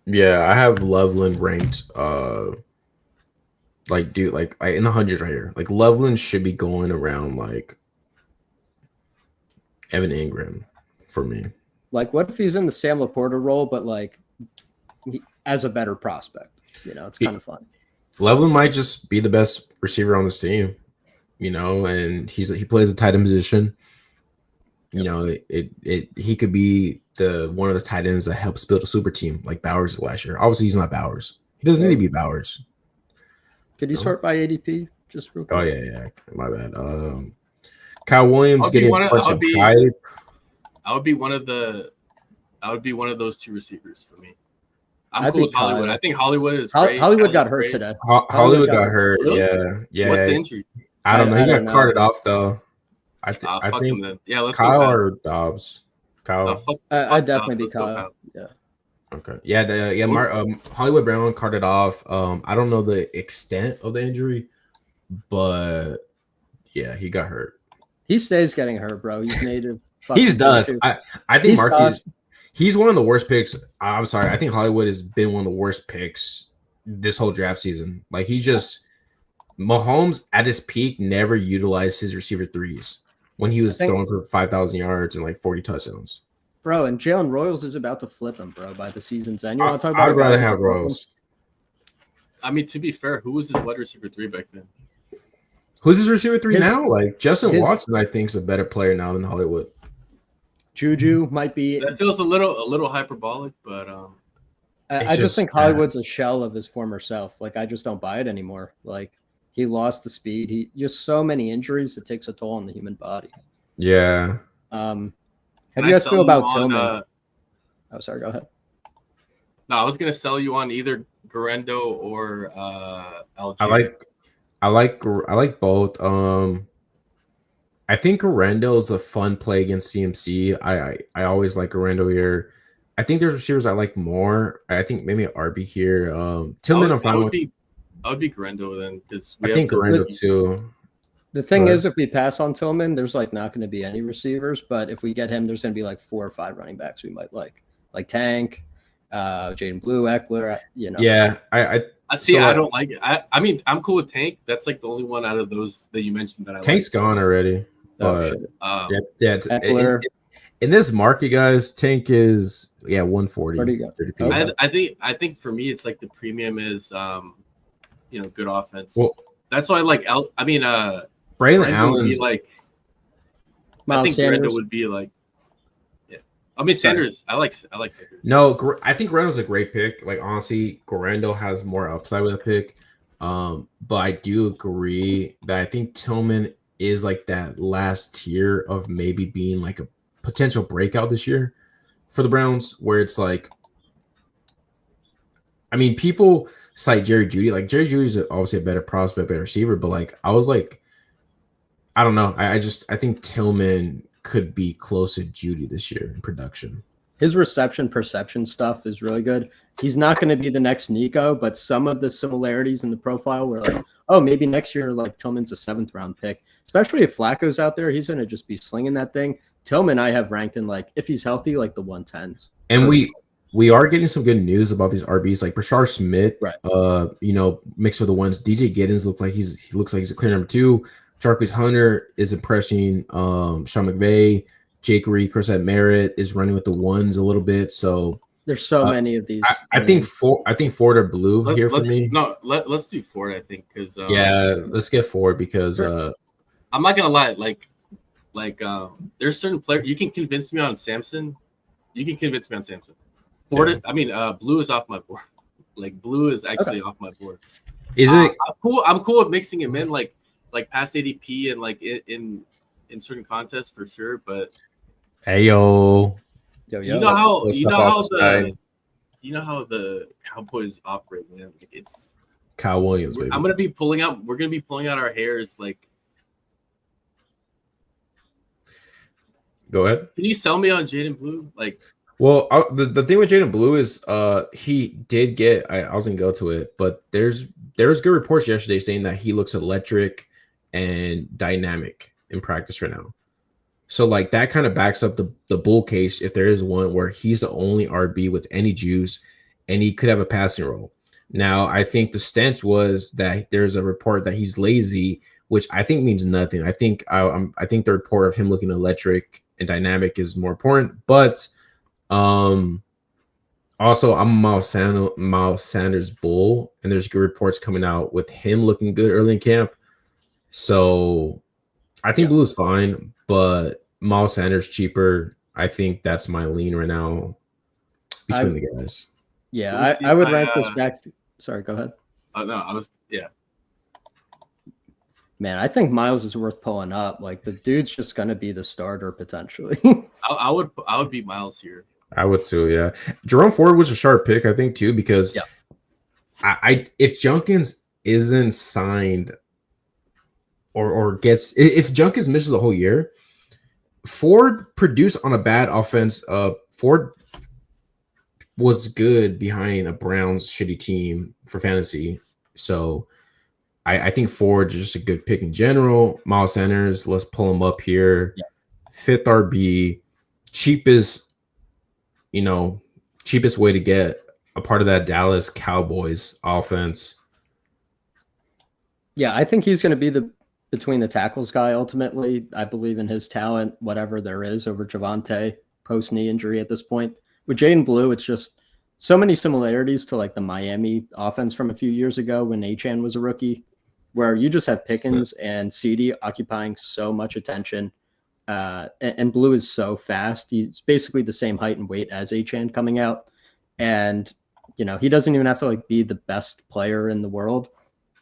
yeah, I have Loveland ranked in the hundreds right here. Like Loveland should be going around like Evan Ingram for me. Like, what if he's in the Sam Laporta role, but like as a better prospect? It's kind of fun. Loveland might just be the best receiver on this team, and he plays a tight end position. He could be one of the tight ends that helps build a super team like Bowers last year. Obviously, he's not Bowers. He doesn't need to be Bowers. Could you sort by ADP just real quick? Oh yeah, my bad. Kyle Williams getting a bunch of hype. I would be one of those two receivers for me. I'm cool with Hollywood. I think Hollywood is great. Hollywood got hurt today. Hollywood got hurt. Really? Yeah. What's the injury? I don't know. He got carted off though. I think then. Yeah, let's Kyle go or Dobbs. Kyle. I'd definitely be Kyle. Yeah. Okay. Yeah. Hollywood Brown carted off. I don't know the extent of the injury, but yeah, he got hurt. He stays getting hurt, bro. He's native. He does. I think Marquise. He's one of the worst picks. I'm sorry. I think Hollywood has been one of the worst picks this whole draft season. Like he's just Mahomes at his peak never utilized his receiver threes when he was throwing for 5,000 yards and like 40 touchdowns. Bro, and Jalen Royals is about to flip him, bro, by the season's end. You want to talk about? I'd rather have Royals. I mean, to be fair, who was his wide receiver 3 back then? Who's his receiver 3 now? Like Justin Watson, I think, is a better player now than Hollywood. Juju might be. That feels a little hyperbolic, but I just think Hollywood's a shell of his former self. Like I just don't buy it anymore. Like he lost the speed. He just so many injuries. It takes a toll on the human body. Yeah. How do you guys feel about Tillman? Oh, sorry. Go ahead. No, I was gonna sell you on either Garendo or LG. I like both. I think Garendo is a fun play against CMC. I always like Garendo here. I think there's receivers I like more. I think maybe an RB here. Tillman, I'm fine with. I would be Garendo then because I think Garendo too. The thing is, if we pass on Tillman, there's like not going to be any receivers. But if we get him, there's going to be like 4 or 5 running backs we might like Tank, Jaden Blue, Eckler. You know. Yeah, I see. I don't like it. I mean, I'm cool with Tank. That's like the only one out of those that you mentioned that I Tank's gone already. Eckler. In this market, guys, Tank is 140. Where do you go? I think for me, it's like the premium is good offense. Well, that's why I like Braylon Allen's like. Miles I think Sanders. Brenda would be like. Yeah, I mean Sanders. I like Sanders. No, I think Garendo's a great pick. Like honestly, Garendo has more upside with a pick. But I do agree that I think Tillman is like that last tier of maybe being like a potential breakout this year for the Browns, where it's like, I mean, people cite Jerry Jeudy. Like Jerry Jeudy is obviously a better prospect, better receiver, but like I was like, I don't know. I think Tillman could be close to Jeudy this year in production. His reception perception stuff is really good. He's not going to be the next Nico, but some of the similarities in the profile were like, oh, maybe next year, like Tillman's a 7th round pick, especially if Flacco's out there. He's going to just be slinging that thing. Tillman, I have ranked in like, if he's healthy, like the 110s. And we are getting some good news about these RBs, like Brashard Smith, right. Mixed with the ones. DJ Giddens looks like he's a clear number 2. Jarquez Hunter is impressing. Sean McVay, Jake Reed, Chris Merritt is running with the ones a little bit. So there's so many of these. I think Ford or Blue here for me. No, let's do Ford. I think because let's get Ford because I'm not gonna lie. Like there's certain players you can convince me on Samson. Ford. Yeah. Blue is off my board. Like Blue is actually off my board. Is it? I'm cool with mixing him in like past ADP and like in certain contests for sure. But hey yo. You know how the Cowboys operate, man. Like it's Kyle Williams. Baby. We're gonna be pulling out our hairs. Like, go ahead. Can you sell me on Jaden Blue? Like, well, the thing with Jaden Blue is he did get. I was gonna go to it, but there was good reports yesterday saying that he looks electric and dynamic in practice right now. So like that kind of backs up the bull case if there is one where he's the only RB with any juice and he could have a passing role. Now, I think the stench was that there's a report that he's lazy, which I think means nothing. I think the report of him looking electric and dynamic is more important. But also I'm a Miles Sanders bull, and there's good reports coming out with him looking good early in camp. So I think Blue is fine, but Miles Sanders cheaper. I think that's my lean right now between the guys. Yeah, I would rank this back. Sorry, go ahead. No, I was Man, I think Miles is worth pulling up. Like the dude's just gonna be the starter potentially. I would beat Miles here. I would too, yeah. Jerome Ford was a sharp pick, I think, too, because Yeah. I if Junkins isn't signed or gets if Junkins misses the whole year, Ford produced on a bad offense. Ford was good behind a Browns shitty team for fantasy. So I think Ford is just a good pick in general. Miles Sanders, let's pull him up here. Yeah. Fifth RB, cheapest, cheapest way to get a part of that Dallas Cowboys offense. Yeah, I think he's going to be the between the tackles guy ultimately. I believe in his talent, whatever there is, over Javonte post knee injury at this point. With Jaden Blue, it's just so many similarities to like the Miami offense from a few years ago when Achane was a rookie, where you just have Pickens and CD occupying so much attention. And Blue is so fast. He's basically the same height and weight as Achane coming out. And, he doesn't even have to like be the best player in the world.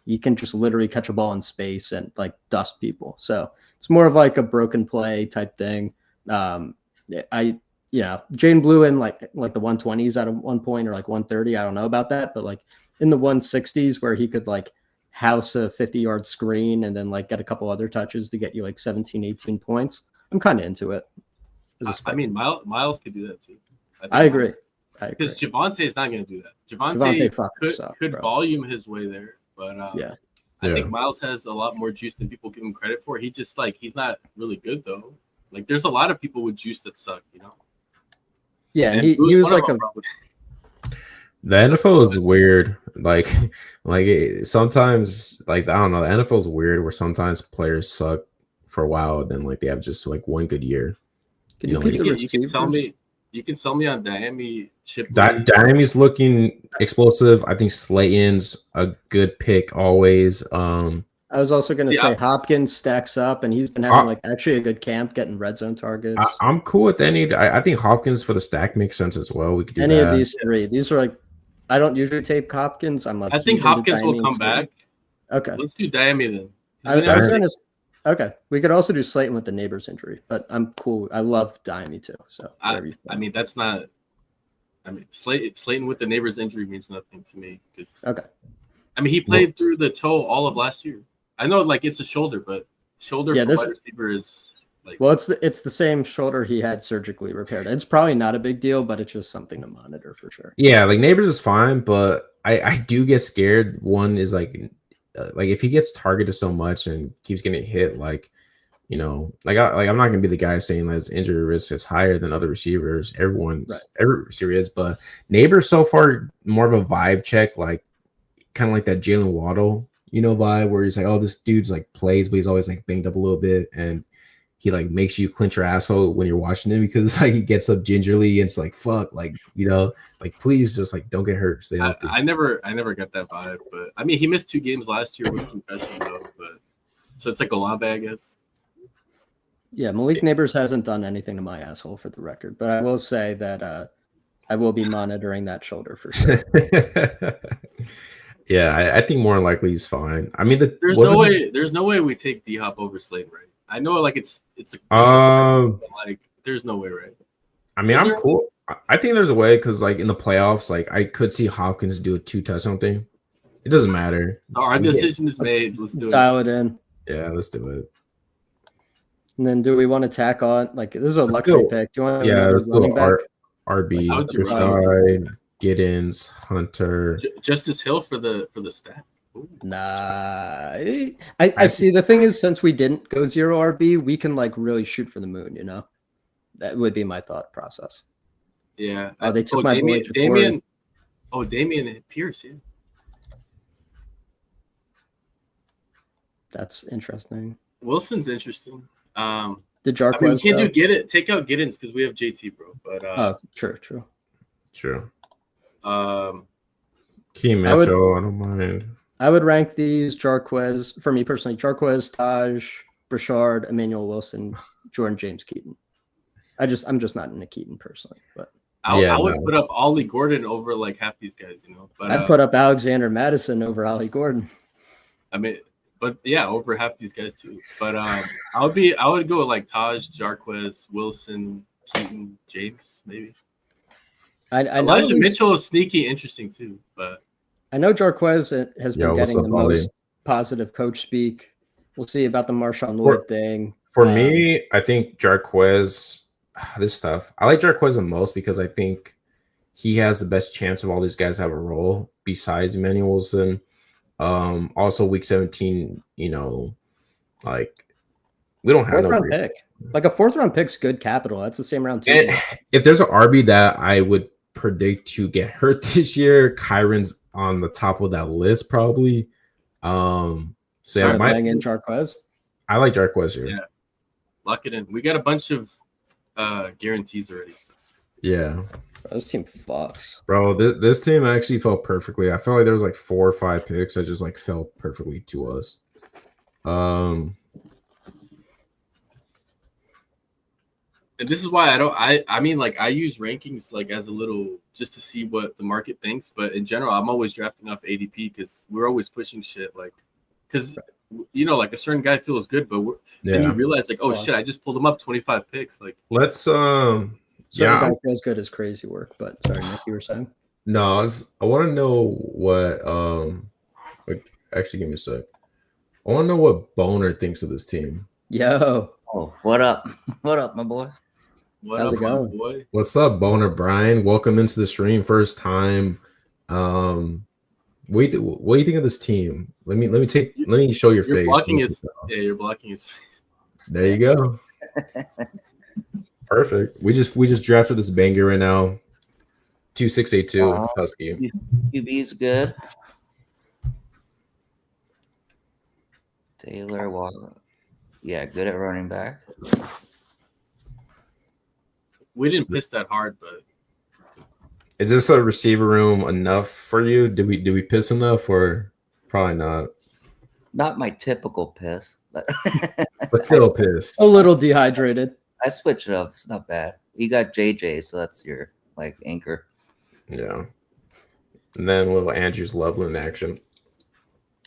He can just literally catch a ball in space and like dust people. So it's more of like a broken play type thing. Jane Blue in like the 120s at one point or like 130. I don't know about that, but like in the 160s where he could like house a 50-yard screen and then like get a couple other touches to get you like 17, 18 points. I'm kind of into it. I mean, Miles could do that too. I agree. Because Javonte is not going to do that. Javonte could bro. Volume his way there, but I think Miles has a lot more juice than people give him credit for. He just he's not really good though. Like there's a lot of people with juice that suck, Yeah, and he was like the NFL is weird. Like sometimes, I don't know. The NFL is weird where sometimes players suck for a while, then like they have just like one good year. You can sell me on Diami. Diami's looking explosive. I think Slayton's a good pick always. I was also going to say Hopkins stacks up, and he's been having actually a good camp, getting red zone targets. I'm cool with any. I think Hopkins for the stack makes sense as well. We could do any that. Of these three. These are like I don't usually tape Hopkins. I think Hopkins will come back. Okay, let's do Diami then. I was going to. Okay, we could also do Slayton with the neighbor's injury, but I'm cool. I love Diami too. So that's not. Slayton with the neighbor's injury means nothing to me because. Okay. He played through the toe all of last year. I know, it's a shoulder, but shoulder for wide receiver is like. Well, it's the same shoulder he had surgically repaired. It's probably not a big deal, but it's just something to monitor for sure. Yeah, neighbors is fine, but I do get scared. One is if he gets targeted so much and keeps getting hit, I'm not gonna be the guy saying that his injury risk is higher than other receivers. Every receiver is, but neighbors so far more of a vibe check, kind of like that Jalen Waddle, vibe where he's like, oh, this dude's plays, but he's always banged up a little bit, and he makes you clench your asshole when you're watching him because he gets up gingerly and it's fuck, please just don't get hurt. Stay healthy. I never got that vibe, but he missed 2 games last year with concussion though, but so it's Olave, I guess. Yeah, Malik Neighbors hasn't done anything to my asshole for the record, but I will say that I will be monitoring that shoulder for sure. Yeah, I think more likely he's fine. There's no way we take D-Hop over Slayton, right? I know it's there's no way, right? I'm cool. I think there's a way because in the playoffs, I could see Hopkins do a 2-touchdown thing. It doesn't matter. So our decision is made. Let's do it. Dial it in. Yeah, let's do it. And then do we want to tack on this is a luxury pick? Do you want let's running back? RB, Rashad, Giddens, Hunter, Justice Hill for the stack. Ooh. Nah, I see. The thing is, since we didn't go 0 RB, we can really shoot for the moon. That would be my thought process. Yeah. Oh, they took my Damian. Oh, Damian Pierce. Yeah. That's interesting. Wilson's interesting. Did Jarquez? We can't take out Giddens because we have JT, bro. But true. Key Metro, I don't mind. I would rank these Jarquez, for me personally, Jarquez, Taj, Brashard, Emmanuel Wilson, Jordan James Keaton. I'm just not into Keaton personally, but I would put up Ollie Gordon over half these guys, But I'd put up Alexander Madison over Ollie Gordon. But But yeah, over half these guys too. But I would go with like Taj, Jarquez, Wilson, Keaton, James, maybe. I know Elijah Mitchell is sneaky interesting too, but I know Jarquez has been what's getting up, the Ollie? most positive coach speak. We'll see about the Marshawn Lloyd thing. For me, I think Jarquez. This stuff. I like Jarquez the most because I think he has the best chance of all these guys to have a role besides Emmanuel Wilson. Also, week 17, like we don't have fourth round pick. Like a fourth round pick's good capital. That's the same round too. If there's an RB that I would predict to get hurt this year, Kyron's on the top of that list probably. So yeah, bang in Jarquez. I like Jarquez here. Yeah, lock it in. We got a bunch of guarantees already. So. Yeah. This team fucks. Bro, this team actually fell perfectly. I felt like there was like 4 or 5 picks that just like fell perfectly to us. And this is why I mean like I use rankings like as a little just to see what the market thinks, but in general I'm always drafting off ADP because we're always pushing shit like because like a certain guy feels good, but then you realize like, oh shit, I just pulled him up 25 picks. Like let's guy feels good is crazy work, but sorry, Nick, you were saying? No, I want to know what actually give me a sec. I want to know what Boner thinks of this team. Yo. Oh, what up? What up, my boy? How's it going? Boy? What's up, Boner Brian? Welcome into the stream, first time. What do you think of this team? Let me show your face. You're blocking his face. There you go. Perfect. We just drafted this banger right now. 2682 Husky. QB's good. Taylor Walker. Yeah, good at running back. We didn't piss that hard, but is this a receiver room enough for you? Did we piss enough or probably not? Not my typical piss, but still piss. A little dehydrated. I switch it up. It's not bad. You got JJ, so that's your like anchor. Yeah. And then a little Andrews Loveland action.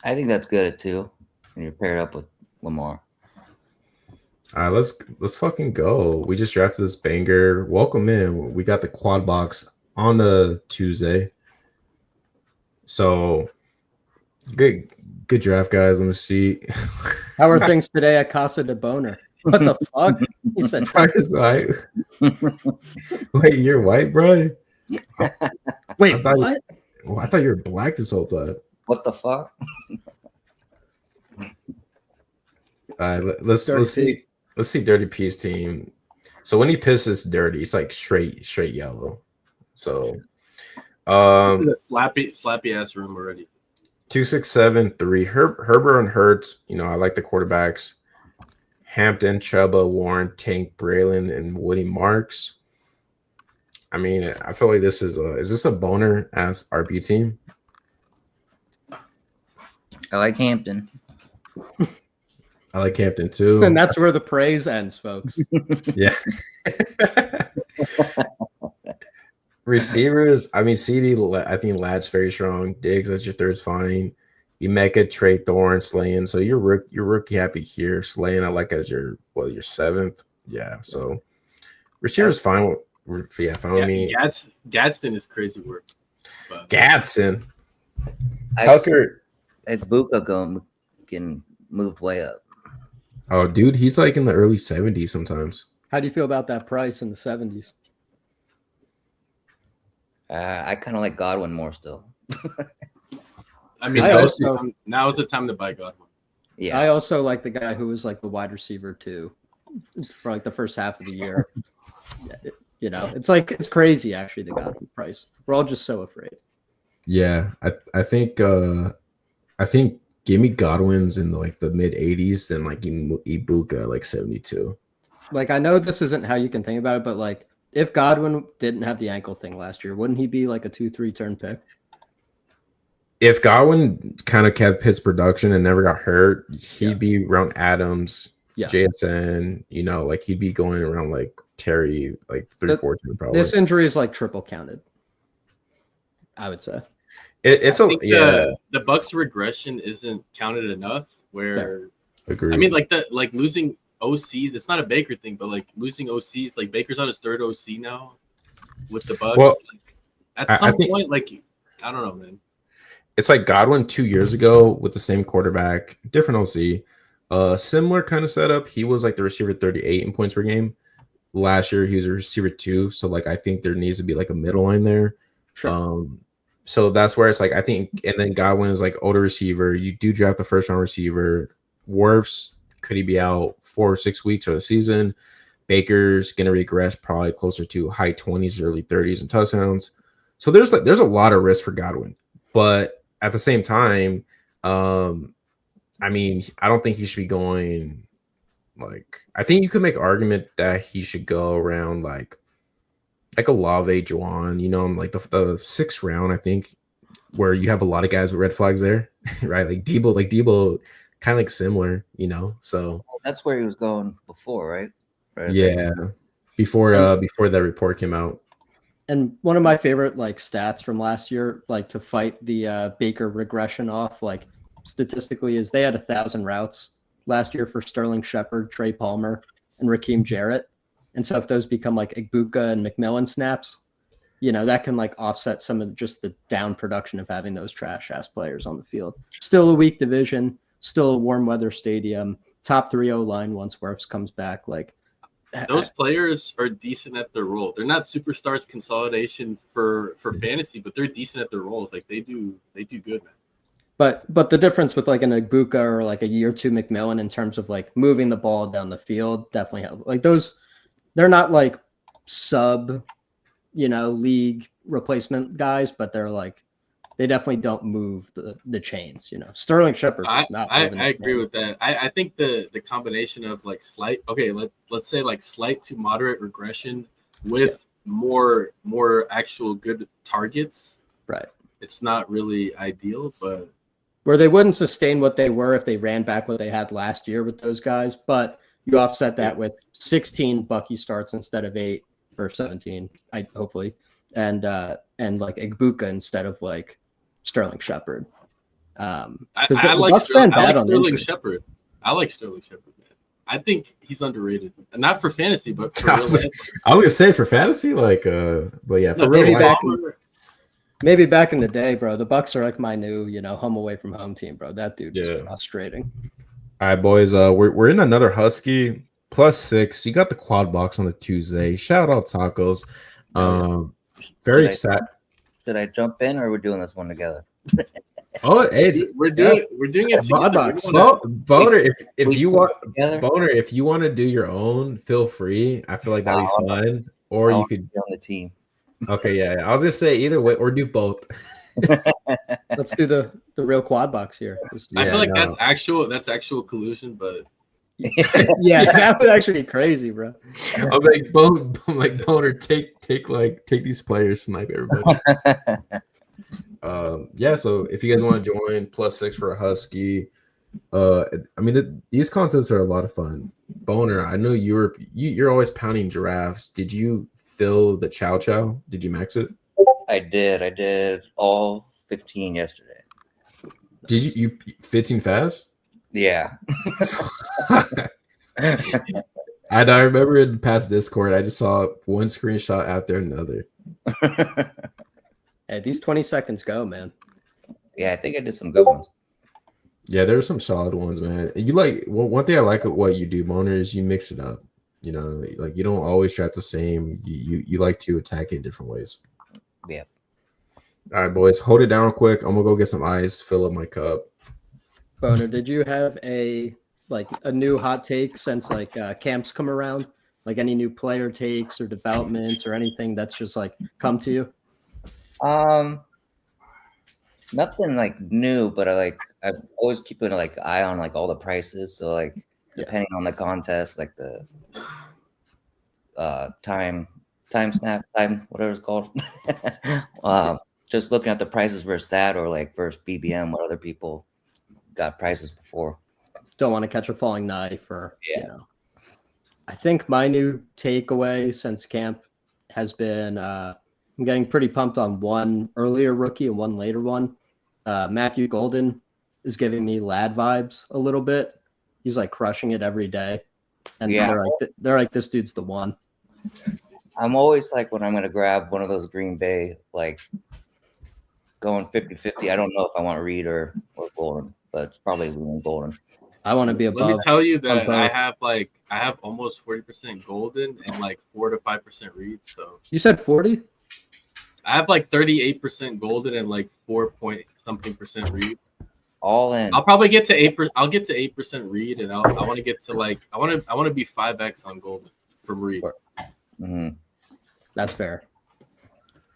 I think that's good at 2. And you're paired up with Lamar. All right, let's fucking go. We just drafted this banger. Welcome in. We got the quad box on a Tuesday. So good draft, guys. Let me see. How are things today at Casa de Boner? What the fuck? He said Brian's white. Wait, you're white, bro? Wait, what? I thought you were black this whole time. What the fuck? All right, let's see Dirty P's team. So when he pisses dirty, it's like straight yellow. So slappy ass room already. 2673. Herbert and Hurts. I like the quarterbacks. Hampton, Chuba, Warren, Tank, Braylon, and Woody Marks. I mean, I feel like this is this a boner ass RB team? I like Hampton. I like Hampton too. And that's where the praise ends, folks. Yeah. Receivers, I mean, CD, I think Ladd's very strong. Diggs, that's your third's fine. Emeka, Trey, Thorne, Slayin. So you're rookie happy here. Slayin, I like as your 7th. Yeah. So receivers fine. Fine with me. Gadsden is crazy work. But. Gadsden. Tucker. Buka getting moved way up. Oh, dude, he's like in the early 70s sometimes. How do you feel about that price in the 70s? I kind of like Godwin more still. I mean, now is the time to buy Godwin. Yeah. I also like the guy who was like the wide receiver too for like the first half of the year. It's crazy actually, the Godwin price. We're all just so afraid. Yeah, I think give me Godwin's in like the mid 80s, then like Ibuka like 72. Like I know this isn't how you can think about it, but like if Godwin didn't have the ankle thing last year, wouldn't he be like a 2-3 turn pick? If Godwin kind of kept his production and never got hurt, he'd be around Adams, JSN, like he'd be going around like Terry, like 3-4 probably. This injury is like triple counted, I would say. It's I a think the Bucks regression isn't counted enough. Where agree. I mean, like losing OCs. It's not a Baker thing, but like losing OCs. Like Baker's on his third OC now with the Bucks. Well, Like, at I some think point, like I don't know, man. it's like Godwin 2 years ago with the same quarterback, different OC, similar kind of setup. He was like the receiver 38 in points per game. Last year he was a receiver 2, so like I think there needs to be like a middle line there. Sure. So that's where it's like I think, and then Godwin is like older receiver. You do draft the first round receiver. Wirfs, could he be out 4 or 6 weeks of the season? Baker's gonna regress probably closer to high 20s, early 30s in touchdowns. So there's a lot of risk for Godwin, but at the same time, I mean, I don't think he should be going. Like, I think you could make argument that he should go around like Olave, Juwan, like the 6th round, I think, where you have a lot of guys with red flags there, right? Like Debo, kind of like similar, So That's where he was going before, right? yeah, before that report came out. And one of my favorite like stats from last year, like to fight the Baker regression off, like statistically, is they had 1,000 routes last year for Sterling Shepard, Trey Palmer, and Raheem Jarrett. And so if those become like Igbuka and McMillan snaps, that can like offset some of just the down production of having those trash ass players on the field. Still a weak division, still a warm weather stadium, top 3 O-line once Wirfs comes back. Like those players are decent at their role. They're not superstars consolidation for fantasy, but they're decent at their roles. Like they do good, man. But the difference with like an Igbuka or like a year 2 McMillan in terms of like moving the ball down the field definitely help. Like those, they're not like sub, league replacement guys, but they're like they definitely don't move the chains. Sterling Shepard does not. I agree with that. I think the combination of like slight, let's say like slight to moderate regression with more actual good targets. Right. It's not really ideal, but where they wouldn't sustain what they were if they ran back what they had last year with those guys, but you offset that with 16 Bucky starts instead of 8 or 17, hopefully, and like Igbuka instead of like Sterling Shepard. I like Sterling Shepard. I like Sterling Shepard, man. I think he's underrated, not for fantasy, but for real life. I was gonna say for fantasy, but yeah, for real life. Maybe back in the day, bro, the Bucks are like my new, home away from home team, bro. That dude is frustrating. All right, boys. We're in another Husky +6. You got the quad box on the Tuesday. Shout out tacos. Very excited. Should I jump in, or are we doing this one together? Oh, hey, we're doing it together. Boner, if you want to do your own, feel free. I feel like that'd be fun. Or you could be on the team. Okay, yeah. I was gonna say either way, or do both. Let's do the real quad box here. I feel like that's actual collusion, but yeah, that would actually be crazy, bro. I'm like Boner, take these players, snipe everybody. Yeah. So if you guys want to join +6 for a Husky, I mean these contests are a lot of fun. Boner, I know you're always pounding giraffes. Did you fill the chow chow? Did you max it? I did all 15 yesterday. Did you 15 fast? Yeah. I remember in Pat's Discord, I just saw one screenshot after another. Hey, these 20 seconds go, man. Yeah, I think I did some good ones. Yeah, there were some solid ones, man. One thing I like what you do, Boner, is you mix it up. Like you don't always try the same. You like to attack it in different ways. Yeah. All right, boys, hold it down real quick. I'm gonna go get some ice, fill up my cup. Boner, did you have a new hot take since camps come around? Like any new player takes or developments or anything that's just like come to you? Nothing like new, but I'm always keeping like eye on like all the prices. So like depending on the contest, like the time whatever it's called. Just looking at the prices versus that, or like versus BBM, what other people got prices before. Don't want to catch a falling knife, or I think my new takeaway since camp has been I'm getting pretty pumped on one earlier rookie and one later one. Matthew Golden is giving me lad vibes a little bit. He's like crushing it every day, and they're like this dude's the one. I'm always like when I'm gonna grab one of those Green Bay, like going 50-50. I don't know if I want Reed or Golden, but it's probably leaning Golden. I want to be above. Let me tell you that I have almost 40% Golden and like 4 to 5% Reed. So you said 40? I have like 38% Golden and like 4-point-something% Reed. All in. I'll probably get to 8%. I'll get to 8% Reed, and I want to get to like I want to be 5x on Golden from Reed. Mm-hmm. That's fair.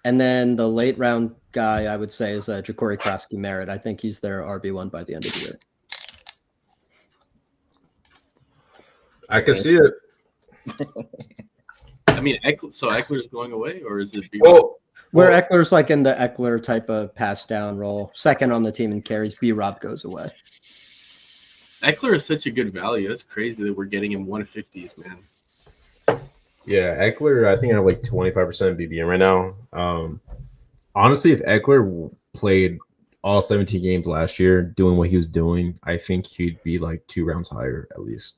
And then the late round guy I would say is Ja'Cory Krosky-Merritt. I think he's their RB1 by the end of the year. I can see it. I mean, Eckler's going away, or is it? Where Eckler's like in the Eckler type of pass down role, second on the team in carries, B-Rob goes away. Eckler is such a good value. That's crazy that we're getting him 150s, man. Yeah, Eckler, I think I have like 25% BBM right now. Honestly, if Eckler played all 17 games last year doing what he was doing, I think he'd be like 2 rounds higher at least.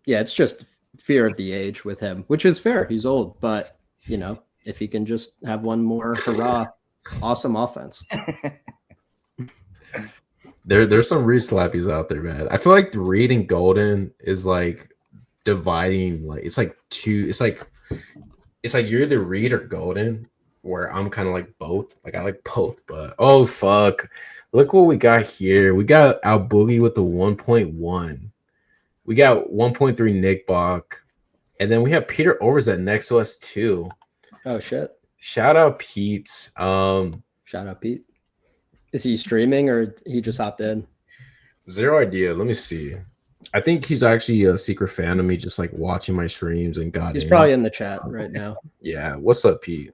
Yeah, it's just fear of the age with him, which is fair. He's old, but, you know, if he can just have one more hurrah, awesome offense. There's some Reed slappies out there, man. I feel like Reed and Golden is like dividing, like it's like you're either Reed or Golden, where I'm kind of like both. Like I like both, but oh fuck. Look what we got here. We got Al Boogie with the 1.1. We got 1.3 Nick Bach. And then we have Peter Overzet next to us too. Oh shit. Shout out Pete. Shout out Pete. Is he streaming or he just hopped in? Zero idea. Let me see. I think he's actually a secret fan of me, just like watching my streams and got He's probably in the chat right now. Yeah. What's up, Pete?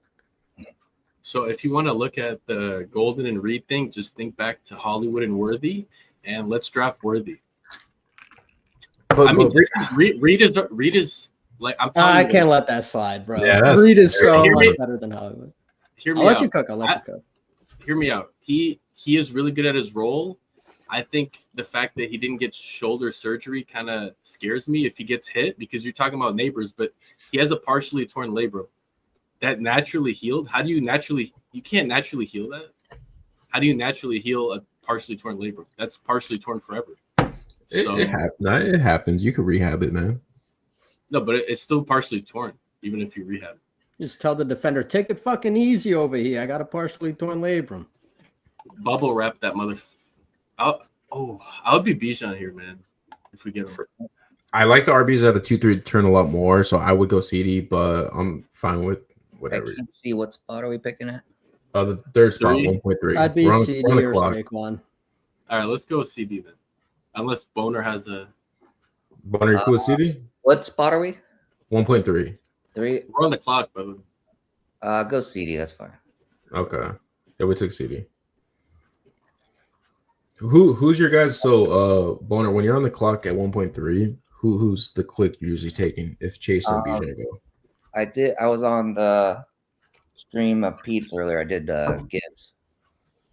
So if you want to look at the Golden and Reed thing, just think back to Hollywood and Worthy, and let's draft Worthy. Reed is like I'm telling you. I can't let that slide, bro. Yeah, Reed is so much better than Hollywood. I'll let you cook. I'll let you cook. Hear me out. He is really good at his role. I think the fact that he didn't get shoulder surgery kind of scares me if he gets hit, because you're talking about neighbors, but he has a partially torn labrum that naturally healed. How do you can't naturally heal that? How do you naturally heal a partially torn labrum? That's partially torn forever. It happens. You can rehab it, man. No, but it's still partially torn, even if you rehab it. Just tell the defender, take it fucking easy over here. I got a partially torn labrum. Bubble wrap that mother. I would be Bijan here, man. If we get him. I like the RBs at the 2-3 turn a lot more, so I would go CD, but I'm fine with whatever. I can't see what spot are we picking at? The third spot, 1.3. I'd be CD or Saquon. All right, let's go with CD then. Unless Boner has a. Boner, cool with CD? What spot are we? 1.3. 3. We're on the clock, brother. Go CD. That's fine. Okay. Yeah, we took CD. Who's your guys? So, Boner, when you're on the clock at 1.3, who's the click you're usually taking if Chase and BJ go? I was on the stream of Pete's earlier. I did Gibbs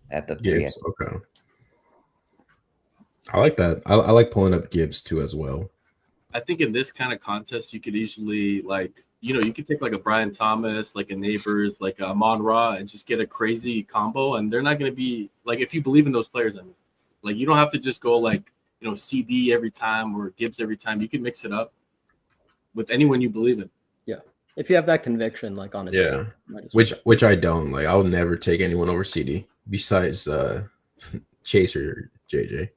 at the 3. Gibbs. Okay. I like that. I like pulling up Gibbs too as well. I think in this kind of contest, you could easily you could take like a Brian Thomas, like a Neighbors, like a Amon Ra, and just get a crazy combo. And they're not going to be like, if you believe in those players, I mean, like you don't have to just go like, CD every time or Gibbs every time. You can mix it up with anyone you believe in. Yeah. If you have that conviction, like on a team, which I don't. Like I'll never take anyone over CD besides Chase or JJ.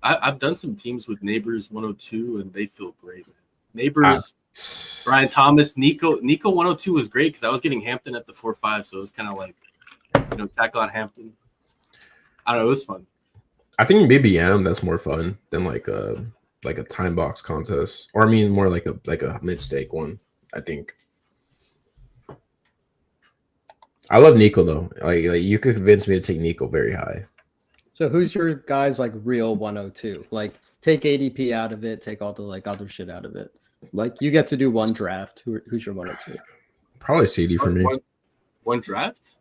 I've done some teams with Neighbors 102 and they feel great, man. Neighbors, Brian Thomas, Nico 102 was great because I was getting Hampton at the 4-5, so it was kind of like, tack on Hampton. I don't know, it was fun. I think BBM that's more fun than like a time box contest, or I mean more like a mid stake one. I think. I love Nico though. Like you could convince me to take Nico very high. So who's your guys like real 102? Like take ADP out of it, take all the like other shit out of it. Like you get to do one draft. Who's your 102? Probably CD for me. One draft?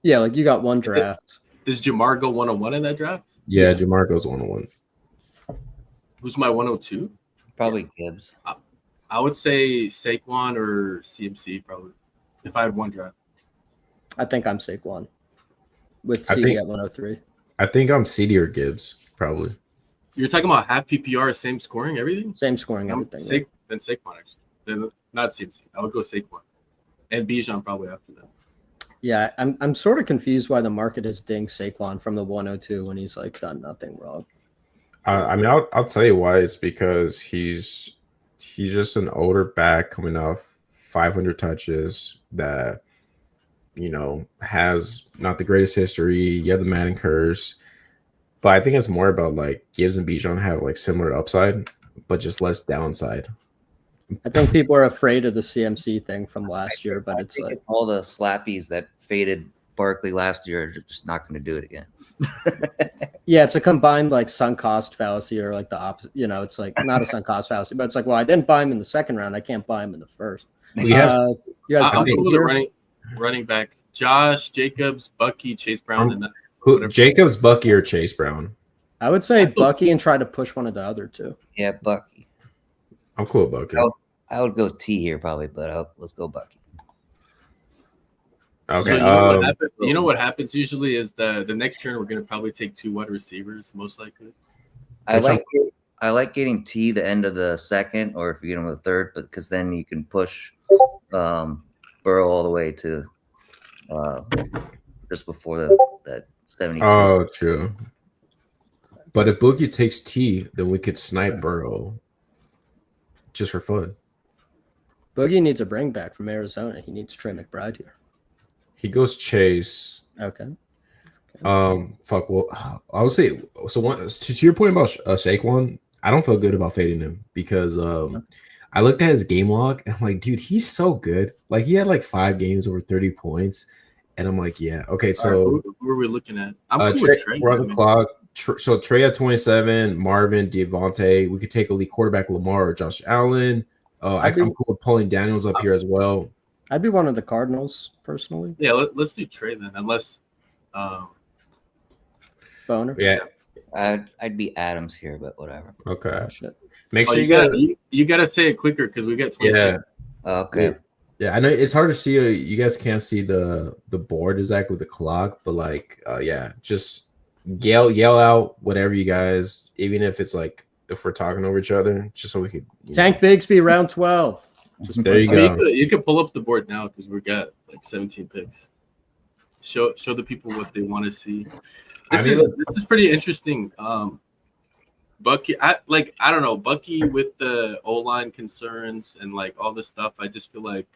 Yeah, like you got one draft. Does Jamar go 101 in that draft? Yeah, Jamar goes 101. Who's my 102? Probably Gibbs. I would say Saquon or CMC probably. If I had one draft. I think I'm Saquon with CD at 103. I think I'm CD or Gibbs, probably. You're talking about half PPR, same scoring, everything? Same scoring, everything. Then Saquon, actually. Then not CMC. I would go Saquon. And Bijan probably after that. Yeah, I'm sort of confused why the market is dinged Saquon from the 102 when he's like done nothing wrong. I mean, I'll tell you why. It's because he's just an older back coming off 500 touches that, you know, has not the greatest history. You have the Madden curse, but I think it's more about like Gibbs and Bijan have like similar upside, but just less downside. I think people are afraid of the CMC thing from last year, but it's like all the slappies that faded Barkley last year are just not going to do it again. Yeah, it's a combined like sunk cost fallacy or like the opposite. You know, it's like not a sunk cost fallacy, but it's like, well, I didn't buy him in the second round. I can't buy him in the first. We have you guys I'm cool with running back. Josh, Jacobs, Bucky, Chase Brown, and who? Jacobs, Bucky, or Chase Brown? I would say Bucky and try to push one of the other two. Yeah, Bucky. I'm cool with Bucky. I would go T here probably, but let's go Bucky. Okay. So you know what happens usually is the next turn we're gonna probably take 2 wide receivers most likely. I like getting T the end of the second, or if you get him the third, but because then you can push Burrow all the way to just before that 72. Oh, true. But if Boogie takes T, then we could snipe Burrow just for fun. Boogie needs a bring back from Arizona. He needs Trey McBride here. He goes Chase. Okay. Fuck. Well, I would say so. To your point about Saquon, I don't feel good about fading him because I looked at his game log and I'm like, dude, he's so good. Like he had like 5 games over 30 points, and I'm like, yeah, okay. So right, who are we looking at? I'm cool with Trey. We're on the clock. So Trey at 27, Marvin, Devontae. We could take a lead quarterback, Lamar or Josh Allen. I'm cool with pulling Daniels up here as well. I'd be one of the Cardinals personally. Yeah, let's do Trey then, unless Boner. Yeah, I'd be Adams here, but whatever. Okay. Oh, shit. Make sure you gotta say it quicker because we got 20 seconds. Okay. Yeah, I know it's hard to see. You guys can't see the board exactly with the clock, but like, yeah, just yell out whatever you guys, even if it's like if we're talking over each other, just so we could. Tank Bigsby round 12. There you go. You can pull up the board now because we got like 17 picks. Show the people what they want to see. This is pretty interesting. Bucky, I don't know, Bucky with the O-line concerns and like all this stuff. I just feel like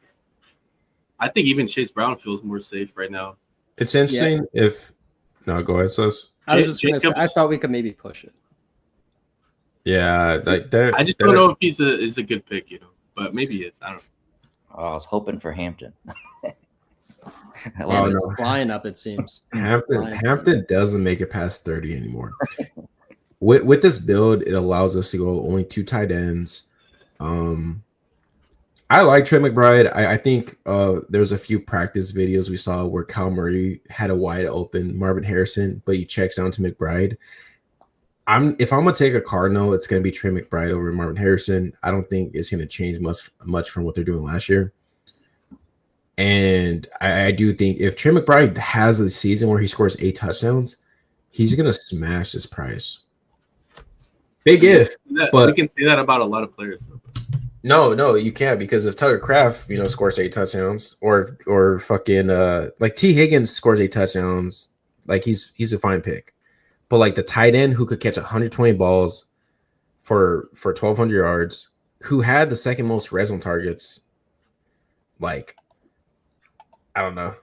I think even Chase Brown feels more safe right now. It's interesting if no, go ahead, Sus. I was just gonna say, I thought we could maybe push it. Yeah, like I just don't know if he's a good pick, you know, but maybe he is. I don't know. Oh, I was hoping for Hampton. It's flying up, it seems. Hampton doesn't make it past 30 anymore. With this build, it allows us to go only 2 tight ends. I like Trey McBride. I think there's a few practice videos we saw where Kyle Murray had a wide open Marvin Harrison, but he checks down to McBride. If I'm gonna take a Cardinal, it's gonna be Trey McBride over Marvin Harrison. I don't think it's gonna change much from what they're doing last year. And I do think if Trey McBride has a season where he scores 8 touchdowns, he's gonna smash this price. Big if, but we can say that about a lot of players. No, you can't, because if Tucker Kraft, scores 8 touchdowns, or fucking like T Higgins scores 8 touchdowns, like he's a fine pick. But like the tight end who could catch 120 balls for 1,200 yards, who had the second most red zone targets, like I don't know.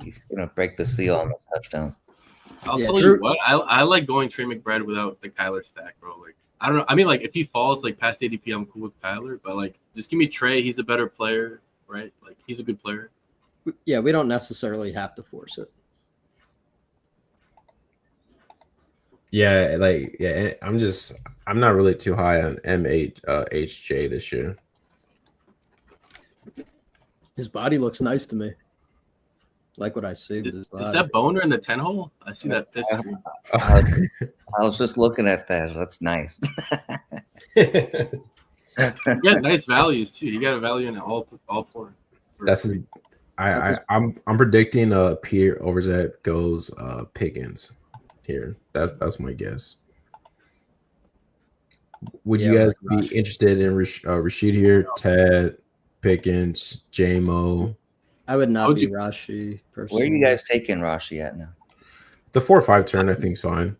He's gonna break the seal on this touchdown. I'll tell you what, I like going Trey McBride without the Kyler stack, bro. Like I don't know. I mean, like if he falls like past ADP, I'm cool with Kyler, but like just give me Trey. He's a better player, right? Like he's a good player. Yeah, we don't necessarily have to force it. Yeah, I'm not really too high on HJ this year. His body looks nice to me. Like what I see with his body. Is that boner in the 10 hole? I see that piss screen. I was just looking at that. That's nice. He got nice values too. He got a value in all four. I'm predicting Pierre Overzet goes Pickens here. That's my guess. Would you guys be interested in Rashid here? Ted, Pickens, J-Mo? I would not be Rashi personally. Where are you guys taking Rashi at now? The 4 or 5 turn, I think, is fine.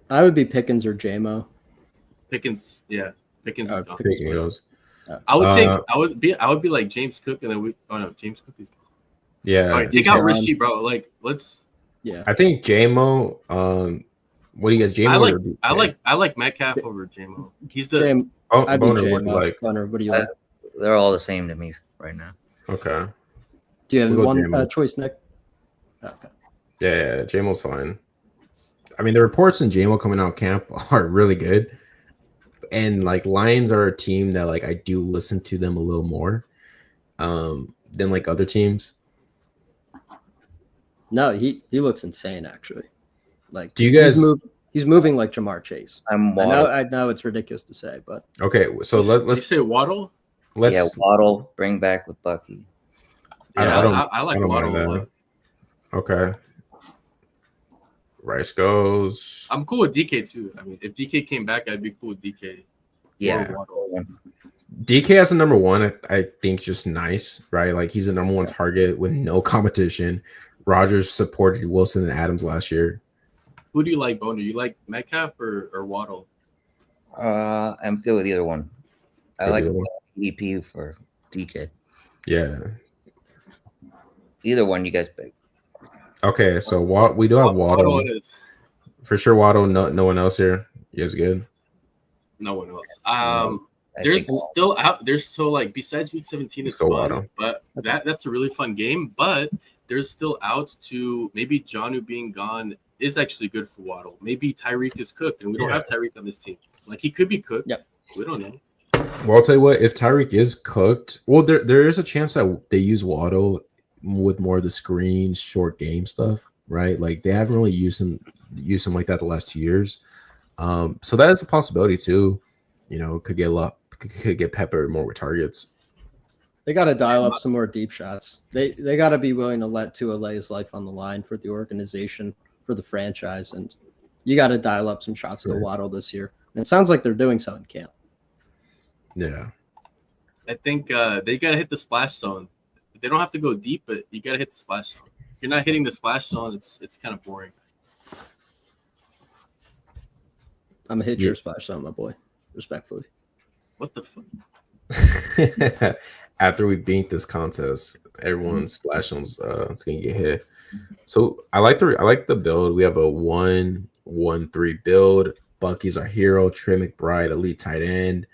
I would be Pickens or J-Mo. Pickens, yeah. Pickens is gone. Pickens goes. I would be like James Cook, and then James Cook is gone. Yeah. All right, take out Rashid, bro. Like, let's. Yeah. I think J-Mo. What do you guys? J-Mo. I like Metcalf over J-Mo. He's the. I'd be Boner, J-Mo. like. Boner, what do you like? They're all the same to me right now. Okay. Do you have We'll one choice, Nick? Okay. Yeah, J-Mo's fine. I mean, the reports in J-Mo coming out camp are really good. And like Lions are a team that like I do listen to them a little more than like other teams. No, he looks insane actually. Like, do you guys? He's moving like Jamar Chase. I know it's ridiculous to say, but okay. So let's say Waddle. Waddle, bring back with Bucky. Yeah, I like Waddle a lot. Okay. Rice goes. I'm cool with DK too. I mean, if DK came back, I'd be cool with DK. Yeah. DK as a number one, I think just nice, right? Like he's a number one target with no competition. Rodgers supported Wilson and Adams last year. Who do you like, Boner? You like Metcalf or Waddle? I'm good with either one. I like EP for DK. Yeah. Either one you guys pick. Okay, so we do have Waddle. For sure, Waddle. No one else here. You guys good? No one else. There's still like besides week 17 is fun, Waddle. But that's a really fun game. But there's still outs to maybe Jonnu being gone is actually good for Waddle. Maybe Tyreek is cooked, and we don't have Tyreek on this team. Like he could be cooked. Yep. We don't know. Well, I'll tell you what. If Tyreek is cooked, well, there is a chance that they use Waddle with more of the screen, short game stuff, right? Like they haven't really used him like that the last 2 years. So that is a possibility too. You know, could get peppered more with targets. They got to dial up some more deep shots. They got to be willing to let Tua lay his life on the line for the organization, for the franchise, and you got to dial up some shots to Waddle this year. And it sounds like they're doing so in camp. Yeah, I think they got to hit the splash zone. They don't have to go deep, but you got to hit the splash zone. If you're not hitting the splash zone, it's kind of boring. I'm gonna hit your splash zone, my boy. Respectfully. What the fuck? After we beat this contest, everyone's splash zones it's gonna get hit. So I like the build. We have a 1-1-3 build. Bucky's our hero. Trey McBride, elite tight end.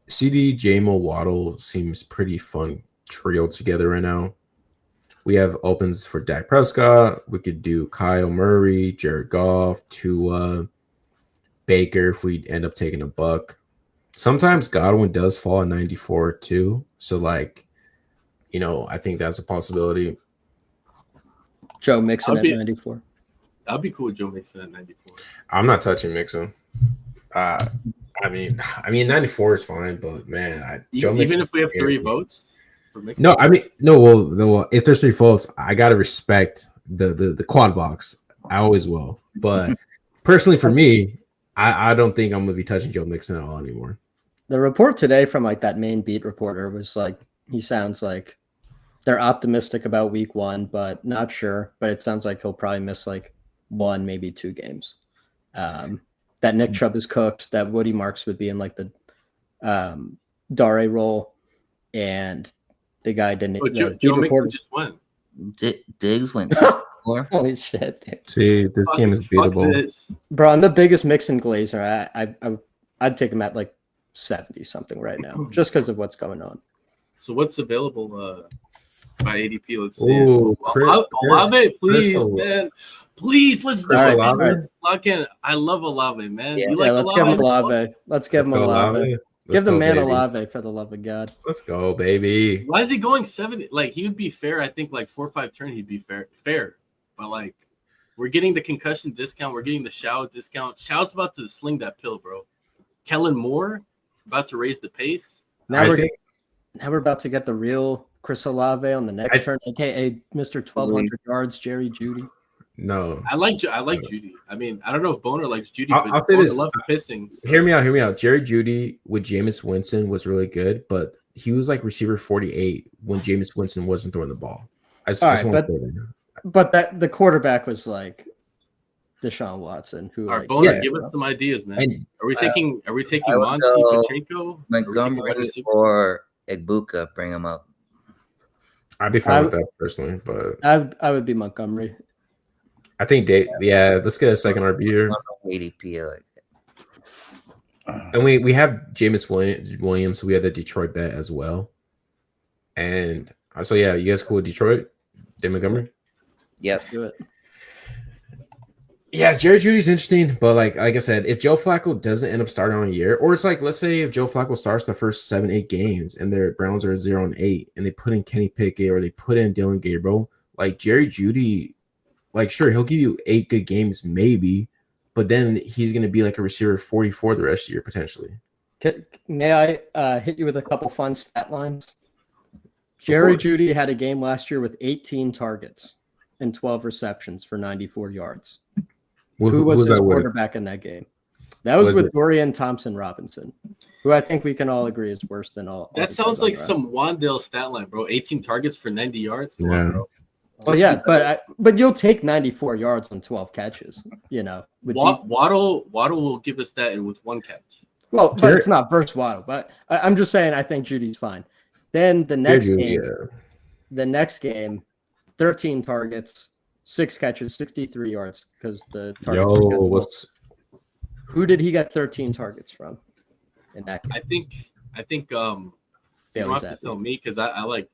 CD, J-Mo, Waddle seems pretty fun trio together right now. We have opens for Dak Prescott. We could do Kyle Murray, Jared Goff, Tua, Baker if we end up taking a buck. Sometimes Godwin does fall at 94 too. So like, you know, I think that's a possibility. Joe Mixon at 94. I'll be cool with Joe Mixon at 94. I'm not touching Mixon. I mean 94 is fine, but man, even if we have 3 votes for Mixon. No, I mean well, if there's 3 votes, I gotta respect the quad box. I always will. But personally, for me, I don't think I'm gonna be touching Joe Mixon at all anymore. The report today from like that main beat reporter was like he sounds like they're optimistic about week 1, but not sure. But it sounds like he'll probably miss like 1, maybe 2 games. That Nick Chubb is cooked, that Woody Marks would be in like the Dare role, and the guy didn't. Joe Mixon just won. Diggs went 64. Holy shit, dude. See, this game is beatable. Bro, I'm the biggest Mixon glazer. I'd take him at like 70 something right now, just because of what's going on. So what's available by ADP? Let's see. Ooh, Olave, please, man. Please, let's do it. Olave. Lock in. I love Olave, man. Yeah, you like let's Olave? give him Olave. Let's give him Olave. Give the go, man baby. Olave for the love of God. Let's go, baby. Why is he going 7? Like he would be fair. I think like 4 or 5 turn he'd be fair. But like we're getting the concussion discount. We're getting the Shao discount. Shao's about to sling that pill, bro. Kellen Moore about to raise the pace. Now we're about to get the real Chris Olave on the next turn, aka Mr. 1200 yards, Jerry Judy. No, I like Judy. I mean, I don't know if Boner likes Judy, I'll but say Boner this. loves pissing. So. Hear me out. Jerry Judy with Jameis Winston was really good, but he was like receiver 48 when Jameis Winston wasn't throwing the ball. I just want to say that. But the quarterback was like Deshaun Watson, who All right, like, Boner, give us some ideas, man. And, Are we taking Monty Pacheco? Montgomery or Egbuka? Bring him up. I'd be fine with that personally, but I would be Montgomery. I think let's get a second RB here. ADP like that. And we have Jameis Williams, so we have the Detroit bet as well. And so you guys cool with Detroit? Dave Montgomery? Yep. Let's do it. Yeah, Jerry Judy's interesting, but like I said, if Joe Flacco doesn't end up starting on a year, or it's like let's say if Joe Flacco starts the first 7-8 games and their Browns are 0-8, and they put in Kenny Pickett or they put in Dylan Gabriel, like Jerry Judy, like sure he'll give you 8 good games maybe, but then he's gonna be like a receiver 44 the rest of the year potentially. May I hit you with a couple fun stat lines? Jerry Judy had a game last year with 18 targets and 12 receptions for 94 yards. Who was his quarterback in that game? That was with Dorian Thompson-Robinson, who I think we can all agree is worse than all. That sounds like some Wandale stat line, bro. 18 targets for 90 yards. Come on, bro. Well, yeah, but you'll take 94 yards on 12 catches. You know, Waddle will give us that with 1 catch. Well, but it's not versus Waddle. But I'm just saying, I think Judy's fine. Then the next game, 13 targets, 6 catches, 63 yards because the targets. Who did he get 13 targets from in that game? I think you don't have to tell me because I like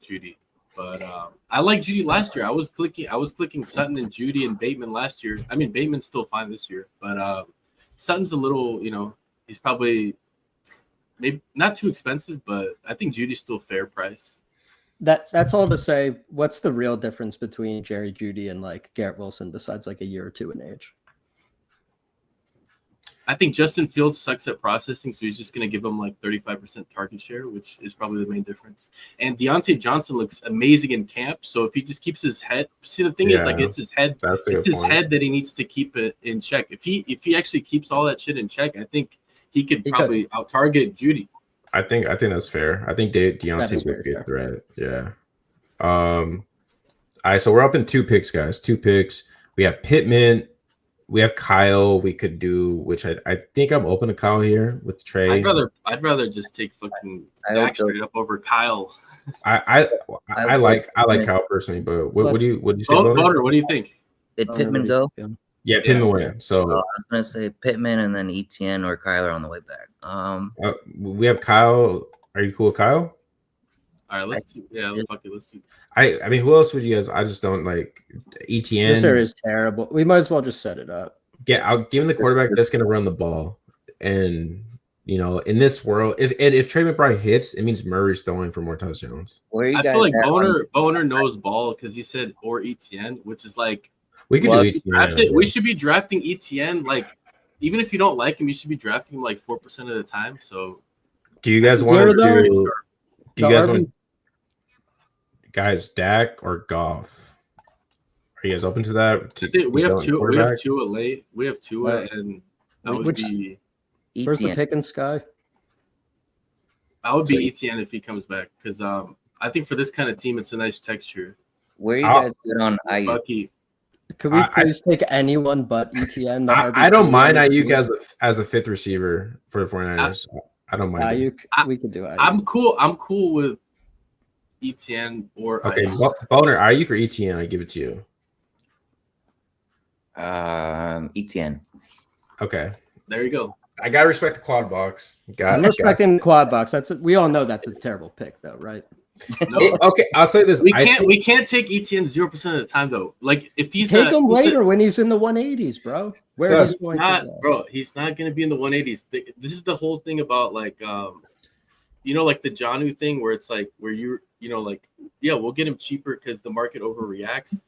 Judy, but I like Judy last year. I was clicking Sutton and Judy and Bateman last year. I mean Bateman's still fine this year, but Sutton's a little, he's probably maybe not too expensive, but I think Judy's still fair price. That's all to say. What's the real difference between Jerry Judy and like Garrett Wilson besides like a year or two in age? I think Justin Fields sucks at processing, so he's just going to give him like 35% target share, which is probably the main difference. And Deontay Johnson looks amazing in camp, so if he just keeps his head, see the thing is like it's his head, head that he needs to keep it in check. If he actually keeps all that shit in check, I think he could probably out target Judy. I think that's fair. I think Deontay would be a threat. Yeah. All right, so we're up in 2 picks, guys. 2 picks. We have Pittman. We have Kyle. We could do, which I think I'm open to Kyle here with Trey. I'd rather just take fucking Dak straight up over Kyle. I like Kyle personally, but what do you say? Boner, what do you think? Did Pittman go? Yeah, Pittman went. So I was gonna say Pittman and then Etienne or Kyler on the way back. We have Kyle. Are you cool with Kyle? All right, let's do. I mean, who else would you guys? I just don't like Etienne. This area is terrible. We might as well just set it up. I'll give him the quarterback that's going to run the ball, and in this world, if Trey McBride hits, it means Murray's throwing for more touchdowns. I feel like Boner knows ball because he said or Etienne, which is like we could do Etienne. We should be drafting Etienne like even if you don't like him, you should be drafting him like 4% of the time. So, do you guys want to do? Do you guys want? Guys, Dak or Goff? Are you guys open to that? We have Tua late. We have Tua, and that would be. Where's the pick in Sky? I would be Etienne if he comes back because I think for this kind of team, it's a nice texture. Where you guys get on Ayuk? Bucky. Could we please take anyone but Etienne? I don't mind Ayuk as a 5th receiver for the 49ers. I don't mind Ayuk. We could do Ayuk. I'm cool with Etienne or Ayuk. Boner, Ayuk or Etienne? I give it to you. Etienne. Okay. There you go. I gotta respect the quad box. I'm respecting the quad box. We all know that's a terrible pick, though, right? No, Okay, I'll say this. we can't take ETN 0% of the time though. Like if he's Take him later when he's in the 180s, bro. Where So he's going to go. bro, he's not going to be in the 180s. This is the whole thing about like you know, like the Janu thing where it's like where you know, like, yeah, we'll get him cheaper because the market overreacts.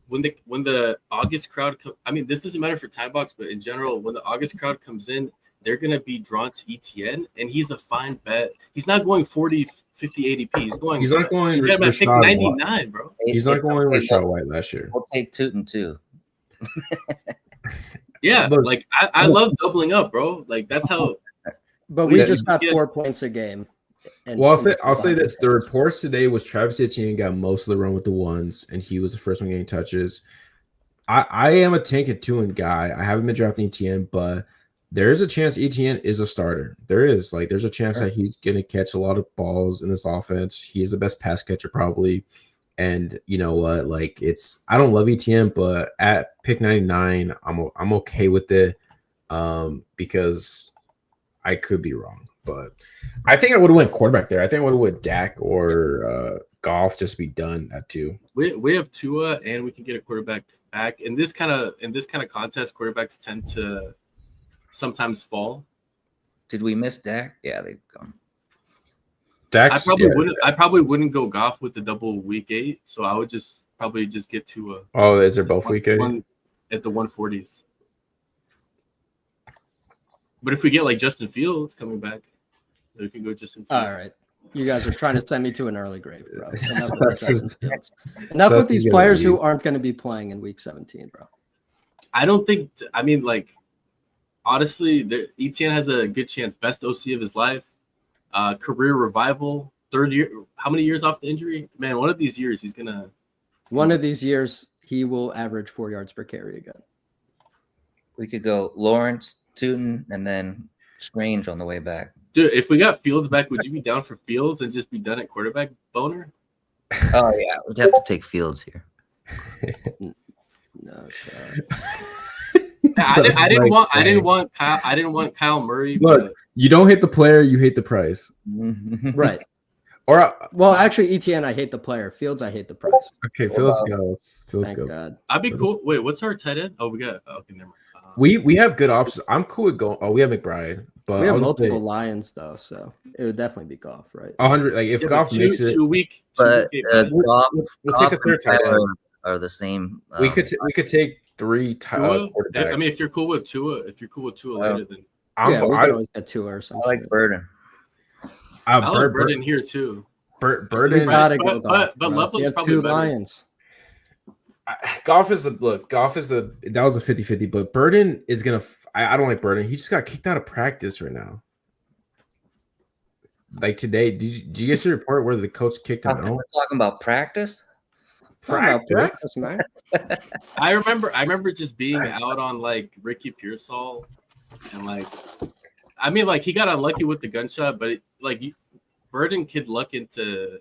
When the August crowd I mean, this doesn't matter for time box, but in general, when the August crowd comes in, they're gonna be drawn to ETN, and he's a fine bet. He's not going 40, 50 ADP. He's not going pick Rashad 99, bro. He's not going Rashad White last year. We'll take Tootin too. Yeah, Look, like I love doubling up, bro. Like that's how. But we just got 4 points a game. And Well, I'll say this: the reports today was Travis Etienne got most of the run with the ones, and he was the first one getting touches. I am a tank at 2 and guy. I haven't been drafting Etienne, but there is a chance Etienne is a starter. There's a chance that he's going to catch a lot of balls in this offense. He is the best pass catcher probably. And you know what? Like I don't love Etienne, but at pick 99, I'm okay with it because I could be wrong. But I think I would have went quarterback there. I think I would have went Dak or Goff just to be done at 2. We have Tua, and we can get a quarterback back. In this kind of contest, quarterbacks tend to sometimes fall. Did we miss Dak? Yeah, they've gone. Dax, I probably wouldn't go Goff with the double week 8, so I would probably just get Tua. Oh, is there both week 8? At the 140s. But if we get like Justin Fields coming back, we can go Justin Fields. All right. You guys are trying to send me to an early grave, bro. Enough with these players who aren't going to be playing in week 17, bro. I don't think – I mean, like, honestly, Etienne has a good chance. Best OC of his life. Career revival. 3rd year. How many years off the injury? Man, one of these years he's going to – One of these years he will average 4 yards per carry again. We could go Lawrence, Tootin, and then Strange on the way back. Dude, if we got Fields back, would you be down for Fields and just be done at quarterback, Boner? Oh yeah, we'd have to take Fields here. No, I didn't want Kyle Murray. Look, you don't hate the player, you hate the price. right. Or well, actually, ETN, I hate the player. Fields, I hate the price. Okay, Fields goes. Thank God. I'd be cool. Wait, what's our tight end? Oh, we got. Okay, never mind. We have good options. I'm cool with going. Oh, we have McBride, but we have multiple Lions though, so it would definitely be Goff, right? 100. Like if Goff makes it, 2 week. But we'll take a third tight end. Are the same. We could take 3 quarterbacks. I mean, if you're cool with Tua, later, then we can always get Tua or something. I like Burden. I like Burden here too. Burden, but Loveland's probably 2 better. Lions. Goff is that was a 50-50, but Burden is gonna. I don't like Burden. He just got kicked out of practice right now. Like today, did you guys see a report where the coach kicked him out? We're talking about practice. Practice, man. I remember just being out on like Ricky Pearsall, and like, I mean, like he got unlucky with the gunshot, but Burden could luck into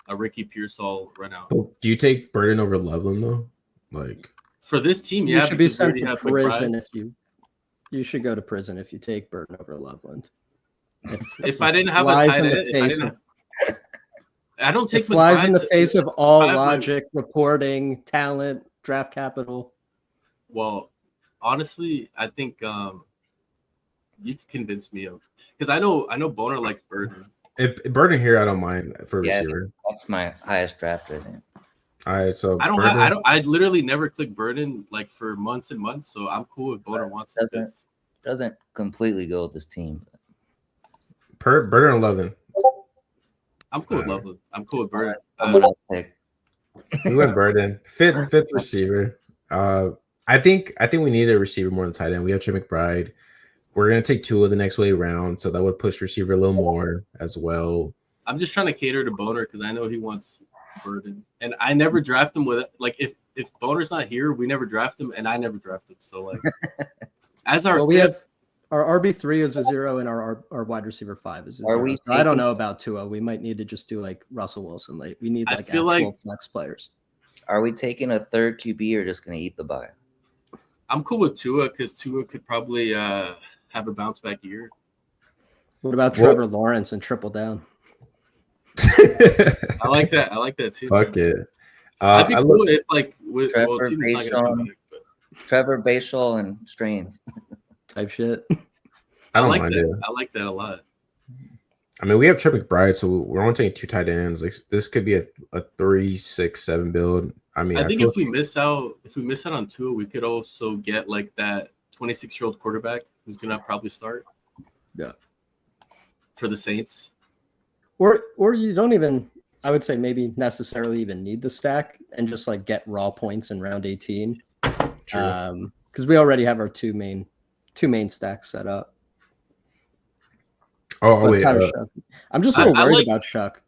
a Ricky Pearsall run out. Do you take Burden over Loveland though? Like for this team, you should be sent to prison if you should go to prison if you take Burden over Loveland. If I didn't have a tight end, I don't take McBride. Flies in the face of all logic, reporting, talent, draft capital. Well, honestly, I think you can convince me of because I know Boner likes Burden. If Burden here, I don't mind for receiver. That's my highest draft, I think. All right, so I literally never clicked Burden like for months and months, so I'm cool with Boner wants doesn't completely go with this team. Burden 11. I'm cool with Loveland. I'm cool with Burden. We went Burden. Fifth receiver. I think we need a receiver more than tight end. We have Trey McBride. We're gonna take Tua the next way around, so that would push receiver a little more as well. I'm just trying to cater to Boner because I know he wants Burden, and I never draft him with like if Boner's not here, we never draft him, and I never draft him. So like, as our we have our RB3 is a 0, and our wide receiver 5 is a 0. I don't know about Tua. We might need to just do like Russell Wilson. Like we need actual flex players. Are we taking a third QB or just gonna eat the bye? I'm cool with Tua because Tua could probably have a bounce back year. What about Trevor Lawrence and triple down? I like that. I like that too. Fuck man. it. That'd be I cool look, if like with well, Trevor Tuba's not gonna come Bayshall, back, but Trevor Bayshall, and Strain. Type shit. I I don't like mind that. it. I like that a lot. I mean, we have Trey McBride, so we're only taking 2 tight ends. Like this could be a 3-6-7 build. I mean, I think feel if we miss out on Tua, we could also get like that 26-year-old quarterback who's gonna probably start. Yeah. For the Saints. Or you don't even, I would say, maybe necessarily even need the stack and just like get raw points in round 18. True. Because we already have our two main stacks set up. Oh But wait, Shuck. I'm just a little worried about Shuck.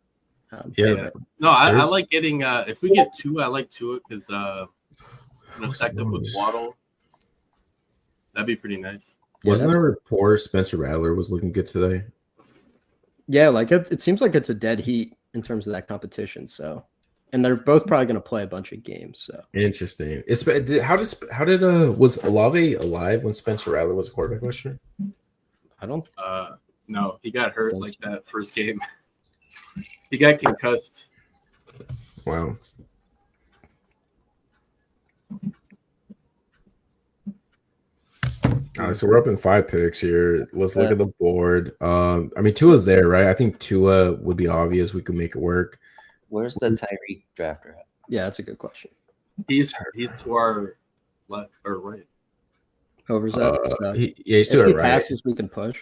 yeah. No, I like getting if we get Tua, I like Tua because stacked up with Waddle. That'd be pretty nice. Wasn't there a report Spencer Rattler was looking good today? Yeah, like it seems like it's a dead heat in terms of that competition. So, and they're both probably going to play a bunch of games. So interesting. Was Olave alive when Spencer Rattler was a quarterback last year? I don't. No, he got hurt like that first game. He got concussed. Wow. All right, so we're up in 5 picks here. Let's look at the board. I mean, Tua's there, right? I think Tua would be obvious. We could make it work. Where's the Tyreek drafter at? Yeah, that's a good question. He's to our left or right. Over's that? He's to our right. Passes, we can push.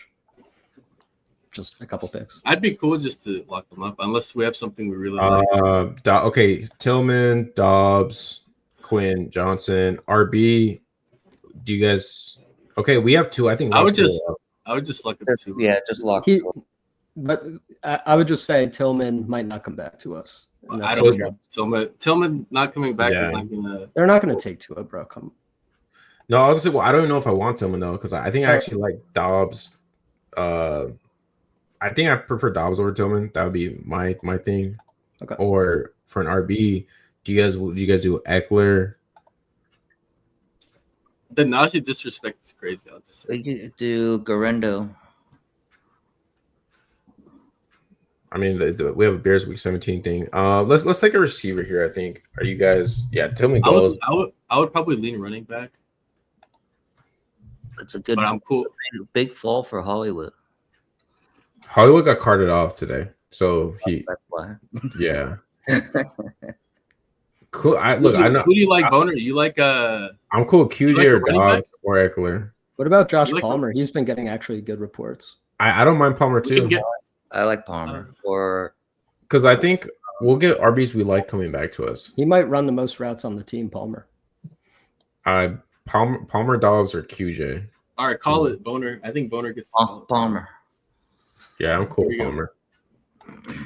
Just a couple picks. I'd be cool just to lock them up, unless we have something we really like. Okay, Tillman, Dobbs, Quinn, Johnson, RB. Do you guys? Okay, we have 2. I think I would just lock up 2. Yeah, just lock. But I would just say Tillman might not come back to us. I don't know. Tillman not coming back is not gonna. They're not gonna take Tua, bro. Come. No, I was gonna say. Well, I don't even know if I want Tillman though, because I think I actually like Dobbs. I think I prefer Dobbs over Tillman. That would be my thing. Okay. Or for an RB, do you guys do Eckler? The Najee disrespect is crazy. I'll just say. We could do Garendo. I mean, we have a Bears Week 17 thing. Let's take a receiver here. I think. Are you guys? Yeah, Tillman goes. I would probably lean running back. It's a good. But I'm cool. Big fall for Hollywood. Hollywood got carted off today, so That's why. Yeah. Cool. I know. Who do you like, Boner? You like I'm cool with QJ or Dobbs or Eckler. What about Josh Palmer? He's been getting actually good reports. I don't mind Palmer too. I like Palmer because I think we'll get RBs we like coming back to us. He might run the most routes on the team, Palmer. Palmer, Dobbs, or QJ. All right, call it Boner. I think Boner gets Palmer. Yeah, I'm cool with Palmer.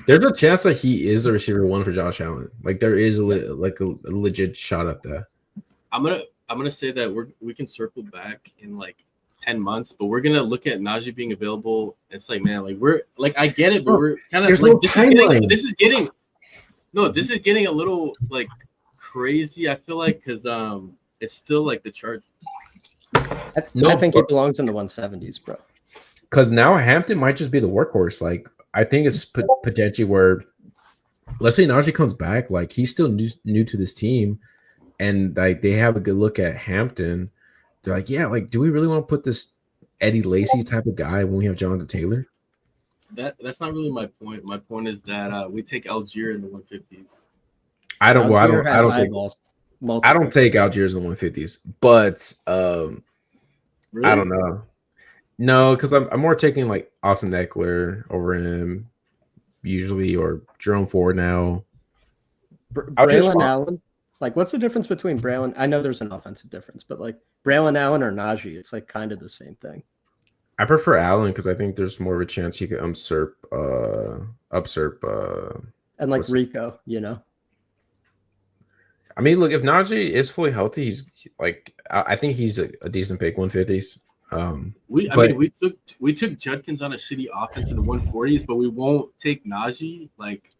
There's a chance that he is the receiver 1 for Josh Allen. Like there is a legit shot at that. I'm gonna say that we can circle back in like 10 months, but we're gonna look at Najee being available. It's like, man, like we're like I get it, but we're kind of like this is getting a little like crazy. I feel like because it's still like the Chargers. I think he belongs in the 170s, bro. Because now Hampton might just be the workhorse. Like I think it's potentially where, let's say Najee comes back, like he's still new to this team, and like they have a good look at Hampton. They're like, yeah, like do we really want to put this Eddie Lacy type of guy when we have Jonathan Taylor? That's not really my point. My point is that we take Algier in the 150s. I don't take Algiers in the 150s, but really? I don't know. No, because I'm more taking like Austin Eckler over him usually, or Jerome Ford now. Braylon Allen. Like, what's the difference between Braylon? I know there's an offensive difference, but like Braylon Allen or Najee, it's like kind of the same thing. I prefer Allen because I think there's more of a chance he could usurp and like Rico, you know. I mean, look, if Najee is fully healthy, he's like I think he's a decent pick, 150s. We took Judkins on a shitty offense in the 140s, but we won't take Najee. Like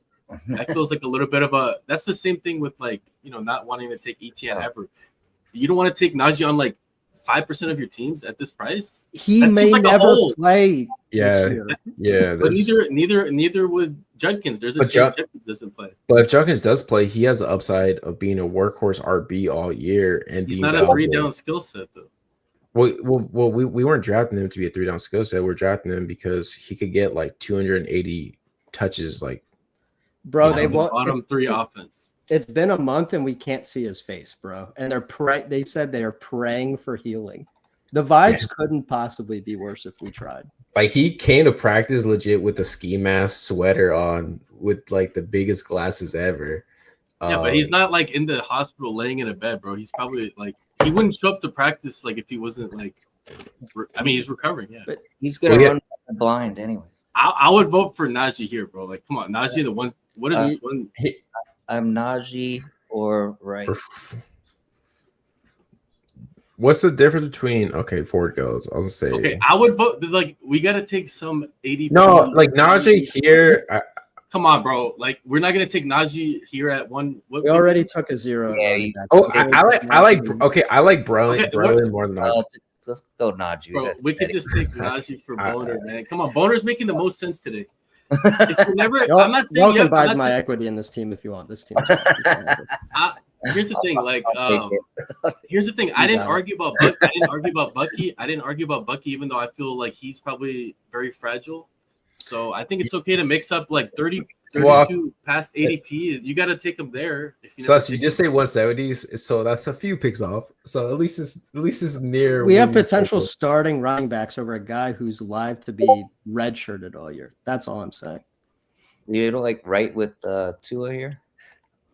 that feels like a little bit of a. That's the same thing with like not wanting to take ETN ever. You don't want to take Najee on like 5% of your teams at this price? He That may seems like a never hole. play Yeah, this year. yeah. But there's- neither would Judkins. There's a But chance Judkins doesn't play. But if Judkins does play, he has the upside of being a workhorse RB all year and He's being not a valuable. 3-down skill set though. Well, we weren't drafting him to be a 3-down skill set. We're drafting him because he could get like 280 touches. Like, Bro, Yeah, they the want Bottom 3 offense. It's been a month and we can't see his face, bro. And they said they are praying for healing. The vibes couldn't possibly be worse if we tried. like he came to practice legit with a ski mask sweater on, with like the biggest glasses ever. Yeah, but he's not like in the hospital laying in a bed, bro. He's probably like he wouldn't show up to practice like if he wasn't like. I mean, he's recovering. Yeah, But He's gonna Well, yeah. run blind anyway. I would vote for Najee here, bro. Like, come on, Najee, the one. What is this one? I'm Najee or Wright. What's the difference between Ford goes? I'll say Okay, I would vote. But like, we gotta take some 80. no, like Najee here. Come on, bro. Like, we're not gonna take Najee here at one. What, we already took a 0. Yeah, running you- back. I like Brolin Okay, what- Brolin more than Najee. Let's go Najee. Bro, That's we could steady. just take Najee for Boner, man. Come on, Boner's making the most sense today. If you never, Y'all, I'm not saying y'all yeah, can buy I'm not my saying- equity in this team if you want. This team. Here's the thing, like, I'll take here's the thing. I You didn't got it. argue about Bucky. I didn't argue about Bucky. I didn't argue about Bucky, even though I feel like he's probably very fragile. So I think it's okay to mix up like 30, 32 past ADP. You got to take him there. If So never you take just say 170s, so that's a few picks off. So at least it's near. We have where you- potential starting running backs over a guy who's live to be redshirted all year. That's all I'm saying. You don't like Wright with Tua here?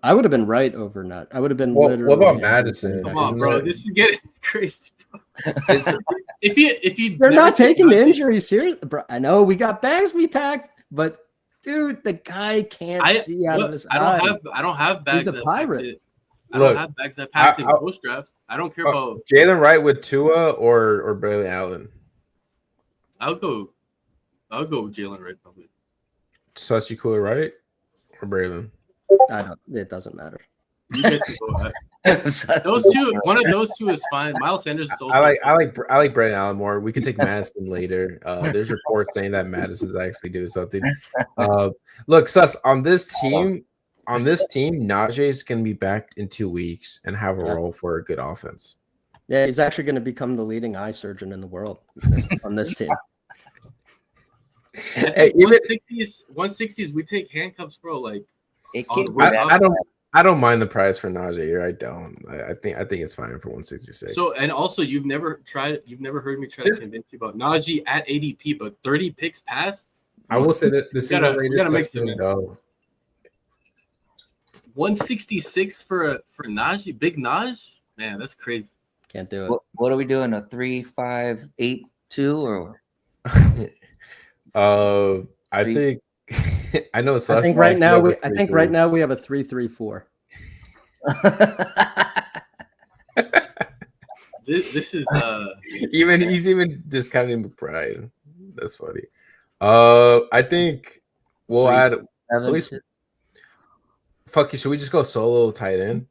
I would have been right over nut. I would have been What literally. about Madison? Come on, Isn't bro. that- This is getting crazy. Bro. Is- If you They're never not take taking the Najee- injury serious, bro. I know we got bags we packed, but dude, the guy can't see out of his I eye. don't have bags. He's a that pirate. packed it. I Look, don't have bags that packed in I- post draft. I don't care about. Jalen Wright with Tua or Bailey Allen? I'll go with Jalen Wright probably. Sus, you cool, right? Or Braylon? I don't. It doesn't matter. You guys can go ahead. Those two, one of those two is fine. Miles Sanders is also. I like Brandon Allen more. We can take Madison later. There's reports saying that Madison is actually doing something. Look, Sus, on this team, Najee is going to be back in 2 weeks and have a role for a good offense. Yeah, he's actually going to become the leading eye surgeon in the world on this team. Hey, even 160s, we take handcuffs, bro. Like, It on can't the be way that out. I don't mind the price for Najee here. I don't. I think it's fine for 166. So, and also, you've never heard me try to convince you about Najee at ADP, but 30 picks past. I will say that this We is gotta- the we latest gotta mix I've it seen in. it go. 166 for Najee, big Naj, man, that's crazy. Can't do it. What are we doing? A 3-5-8-2 or I think I know. I think right now we have a 3-3-4. This is he's even discounting McBride. That's funny. I think we'll add at least. Fuck you. Should we just go solo tight end?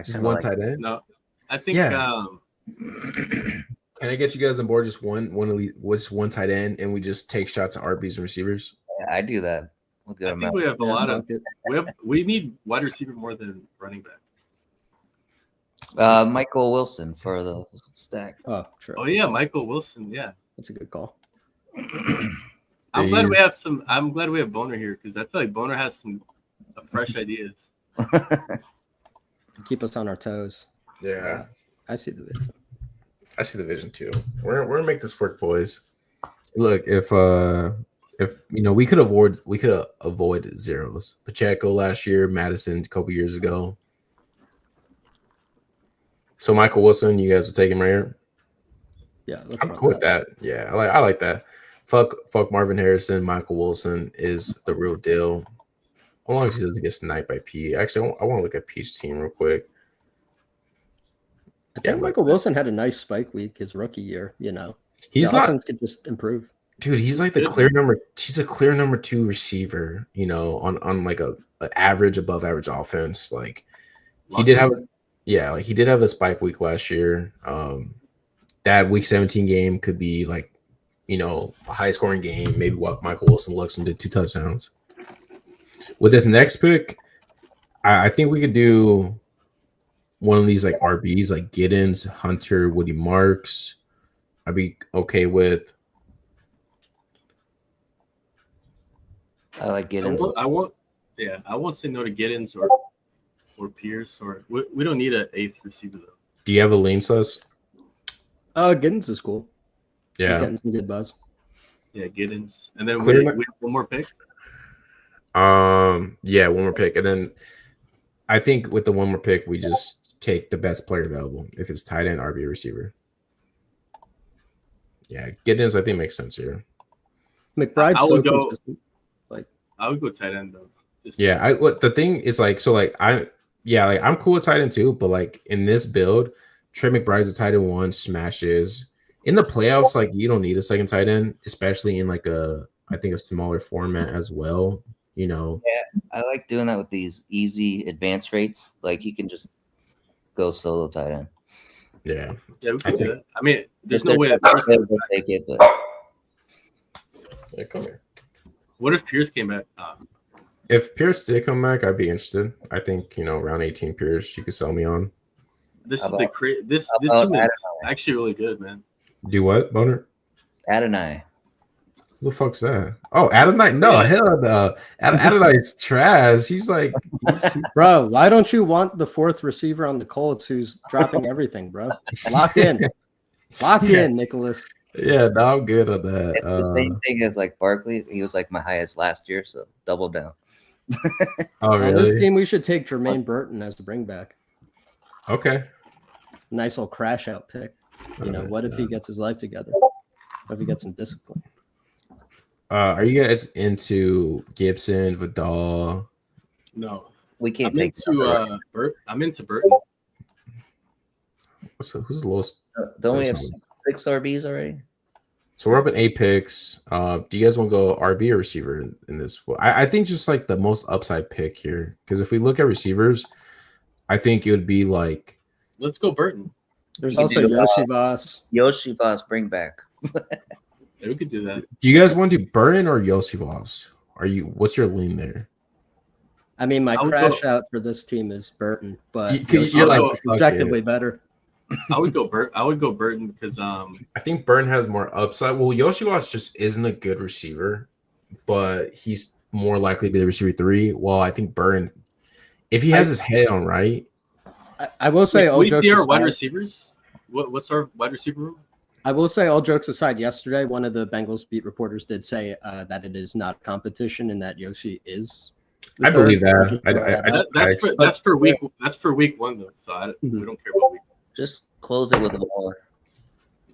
Just one tight end. no. I think Can I get you guys on board? Just one elite, just one tight end, and we just take shots at RBs and receivers. Yeah, I do that. We'll I go think we have a lot of It. we need wide receiver more than running back. Michael Wilson for the stack. Oh, true. Oh yeah, Michael Wilson. Yeah, That's a good call. I'm glad we have Boner here because I feel like Boner has some fresh ideas. Keep us on our toes. Yeah, I see the vision. I see the vision too. We're gonna make this work, boys. Look, if we could avoid zeros. Pacheco last year, Madison a couple years ago. So Michael Wilson, you guys will take him right here. Yeah, let's I'm run cool with that. Yeah, I like that. Fuck Marvin Harrison. Michael Wilson is the real deal. As long as he doesn't get sniped by P. Actually, I want to look at P's team real quick. I think Michael Wilson had a nice spike week his rookie year. He's the not, offense could just improve. dude. He's like the clear number. He's a clear number 2 receiver. On like a average, above average offense. Like he did have a spike week last year. that Week 17 game could be like, a high scoring game. Maybe what Michael Wilson looks and did 2 touchdowns. With this next pick, I think we could do one of these like RBs, like Giddens, Hunter, Woody Marks. I'd be okay with. I like Giddens. I won't say no to Giddens or Pierce or we don't need an 8th receiver though. Do you have a lean, Sus? Giddens is cool. Yeah. He's getting some good buzz. Yeah, Giddens. And then Clear we have one more pick. Yeah, one more pick. And then I think with the one more pick, we just take the best player available. If it's tight end, RB, receiver. Yeah, Giddens, I think makes sense here. McBride's so consistent. I would go tight end though. The thing is I'm cool with tight end too, but like in this build, Trey McBride's a tight end 1, smashes. In the playoffs, like you don't need a second tight end, especially in like a smaller format as well. Yeah, I like doing that with these easy advance rates. Like you can just go solo tight end. Yeah, we can do that. I mean, there's no If way that Pierce Pierce will take it, but yeah, come here. What if Pierce came back? If Pierce did come back, I'd be interested. I think around 18 Pierce, you could sell me on. This How is this team is actually really good, man. Do what, Boner? Adonai. Who the fuck's that? Oh, Adonai? No, hell no. Adonai's trash. He's like, bro. Why don't you want the 4th receiver on the Colts who's dropping everything, bro? Lock in, Nicholas. Yeah, no, I'm good on that. It's the same thing as like Barkley. He was like my highest last year, so double down. Oh, really? On this team, we should take Jermaine Burton as the bring back. Okay. Nice little crash out pick. What if he gets his life together? What if he gets some discipline? Are you guys into Gibson, Vidal? No, we can't I'm take into I'm into Burton. So who's the lowest? Don't we have 6 RBs already? So we're up in 8 picks. Do you guys want to go RB or receiver in this? I think just like the most upside pick here, because if we look at receivers, I think it would be like. Let's go Burton. There's also Yoshi Voss. Yoshi Voss, bring back. Yeah, we could do that. Do you guys want to do Burton or Yoshi Voss? What's your lean there? I mean, my crash out for this team is Burton, but you're like objectively better. I would go Burton because I think Burton has more upside. Well, Yoshi Voss just isn't a good receiver, but he's more likely to be the receiver 3. Well, I think Burton, if he has his head on right. I will say, we see our wide receivers. What's our wide receiver room? I will say, all jokes aside, yesterday one of the Bengals beat reporters did say that it is not competition and that Yoshi is. I believe that. That's for week 1 though. So we don't care about week. Just close it with a Waller.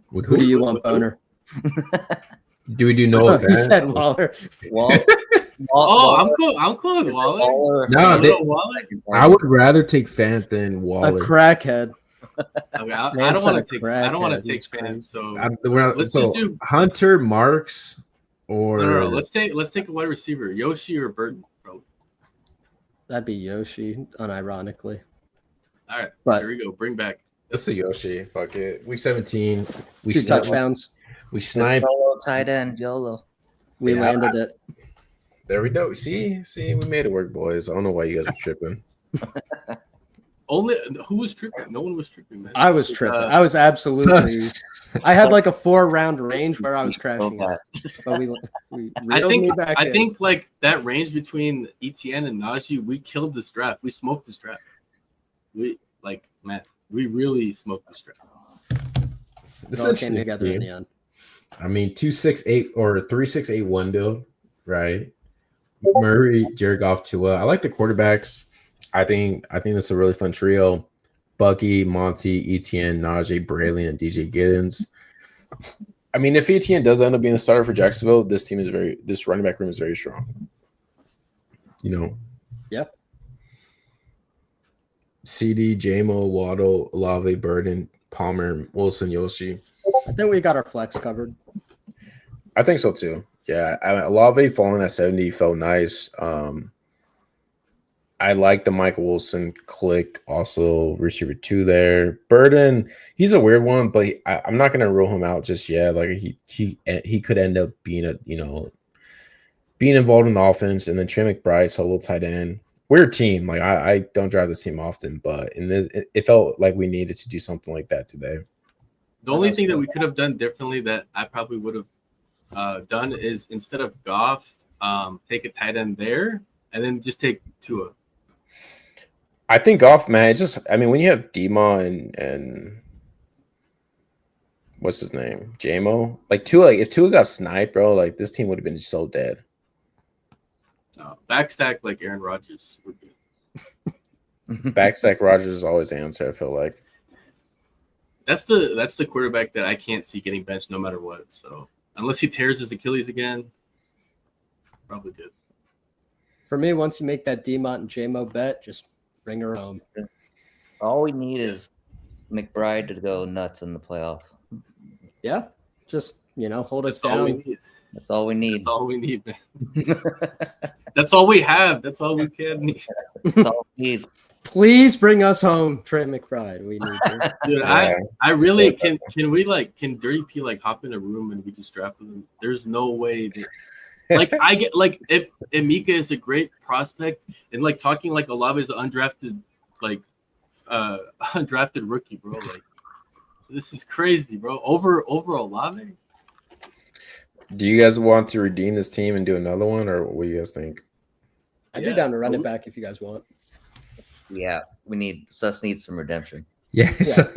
Who do you want, Boner? Do we do Noah? He said Waller. I'm cool with Waller. No, I would rather take Fant than Waller. A crackhead. Okay, I don't want to take Fant. So let's just do Hunter, Marks, or no. Let's take a wide receiver, Yoshi or Burton, bro. That'd be Yoshi, unironically. All right, but here we go. Bring back. Let's say Yoshi. Fuck it. Week 17. 2 touchdowns. We sniped. Tight end, YOLO. We landed it. There we go. See, we made it work, boys. I don't know why you guys were tripping. Who was tripping? No one was tripping, man. I was tripping. I was absolutely. I had like a 4-round range where I was crashing out. But we I think like that range between ETN and Najee, we killed this draft. We smoked this draft. We really smoked this draft. This all came together in the end. I mean, 2-6-8 or 3-6-8-1 build, right? Murray, Jared Goff, Tua. I like the quarterbacks. I think that's a really fun trio. Bucky, Monty, ETN, Najee, Braylon, and DJ Giddens. I mean, if ETN does end up being the starter for Jacksonville, this running back room is very strong. Yep. CD, JMO, Waddle, Olave, Burden, Palmer, Wilson, Yoshi. I think we got our flex covered. I think so too. Yeah, Olave falling at 70 felt nice. I like the Michael Wilson click, also receiver 2 there. Burden, he's a weird one, but I'm not gonna rule him out just yet. Like he could end up being being involved in the offense, and then Trey McBride's a little tight end. Weird team. Like I don't drive this team often, but in this, it felt like we needed to do something like that today. The only thing that we could have done differently that I probably would have done is instead of Goff, take a tight end there and then just take Tua. I think Goff, man, it's just when you have Dima and what's his name? JMO. Like Tua, if Tua got sniped, bro, like this team would have been so dead. Backstack like Aaron Rodgers would be. Backstack Rodgers is always the answer, I feel like. That's the quarterback that I can't see getting benched no matter what. So unless he tears his Achilles again, probably good. For me, once you make that D-Mont and J-Mo bet, just bring her home. All we need is McBride to go nuts in the playoffs. Yeah, just hold us That's all we down. need. That's all we need. That's all we need, man. That's all we have. That's all we can need. That's all we need. Please bring us home, Trent McBride. We need you. Dude, Yeah. I really can we can Dirty P haop in a room and we just draft with him? There's no way that I get if Emeka is a great prospect and talking like Olave is an undrafted undrafted rookie, bro. Like this is crazy, bro. Over Olave. Do you guys want to redeem this team and do another one, or what do you guys think? I'd be down to run it back if you guys want. Yeah, Sus needs some redemption. Yeah. Yeah. So,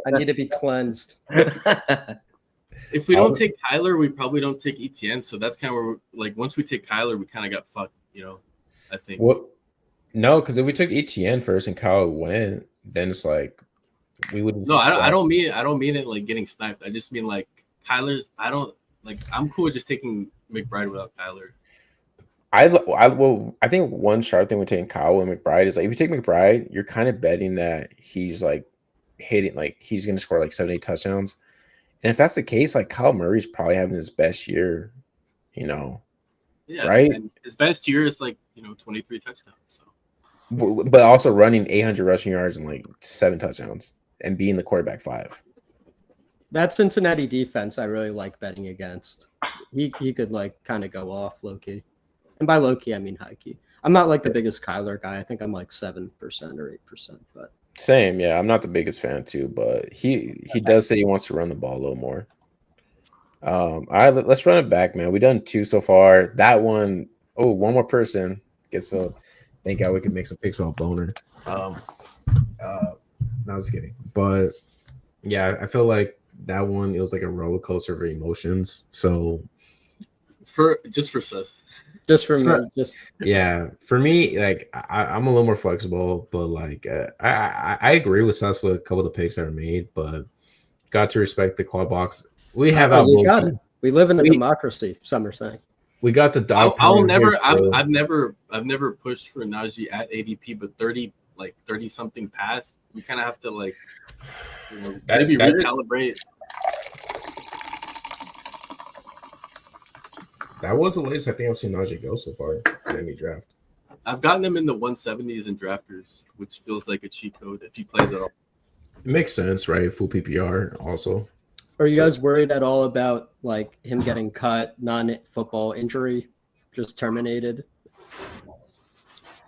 I need to be cleansed. If we don't take Kyler, we probably don't take ETN. So that's kind of where once we take Kyler, we kind of got fucked, I think. what? No, because if we took ETN first and Kyle went, then it's like we would. No, I don't mean it like getting sniped. I just mean Kyler's. I'm cool with just taking McBride without Kyler. I think one sharp thing with taking Kyle and McBride is if you take McBride, you're kind of betting that he's hitting he's going to score 70 touchdowns, and if that's the case, Kyle Murray's probably having his best year, Yeah, right? And his best year is 23 touchdowns. So, but also running 800 rushing yards and 7 touchdowns and being the quarterback 5. That Cincinnati defense, I really like betting against. He could kind of go off low key. And by low key, I mean high key. I'm not the biggest Kyler guy. I think I'm 7% or 8%. But Same, yeah. I'm not the biggest fan too, but he does say he wants to run the ball a little more. All right, let's run it back, man. We done 2 so far. That one, one more person gets filled. Thank God we could make some picks without boner. No, I was kidding, but yeah, I feel like that one it was a roller coaster of emotions. So for sus. Just for me, yeah, for me, I'm a little more flexible, but I agree with Sus with a couple of the picks that are made, but got to respect the quad box. We have you got it. We live in a democracy. Some are saying we got the dog. I'll never. I've never pushed for Najee at ADP, but 30 something past. We kind of have to maybe recalibrate. That was the latest I think I've seen Najee go so far in any draft. I've gotten him in the 170s in drafters, which feels like a cheat code if he plays at all. It makes sense, right? Full PPR also. Are you guys worried at all about him getting cut, non-football injury, just terminated?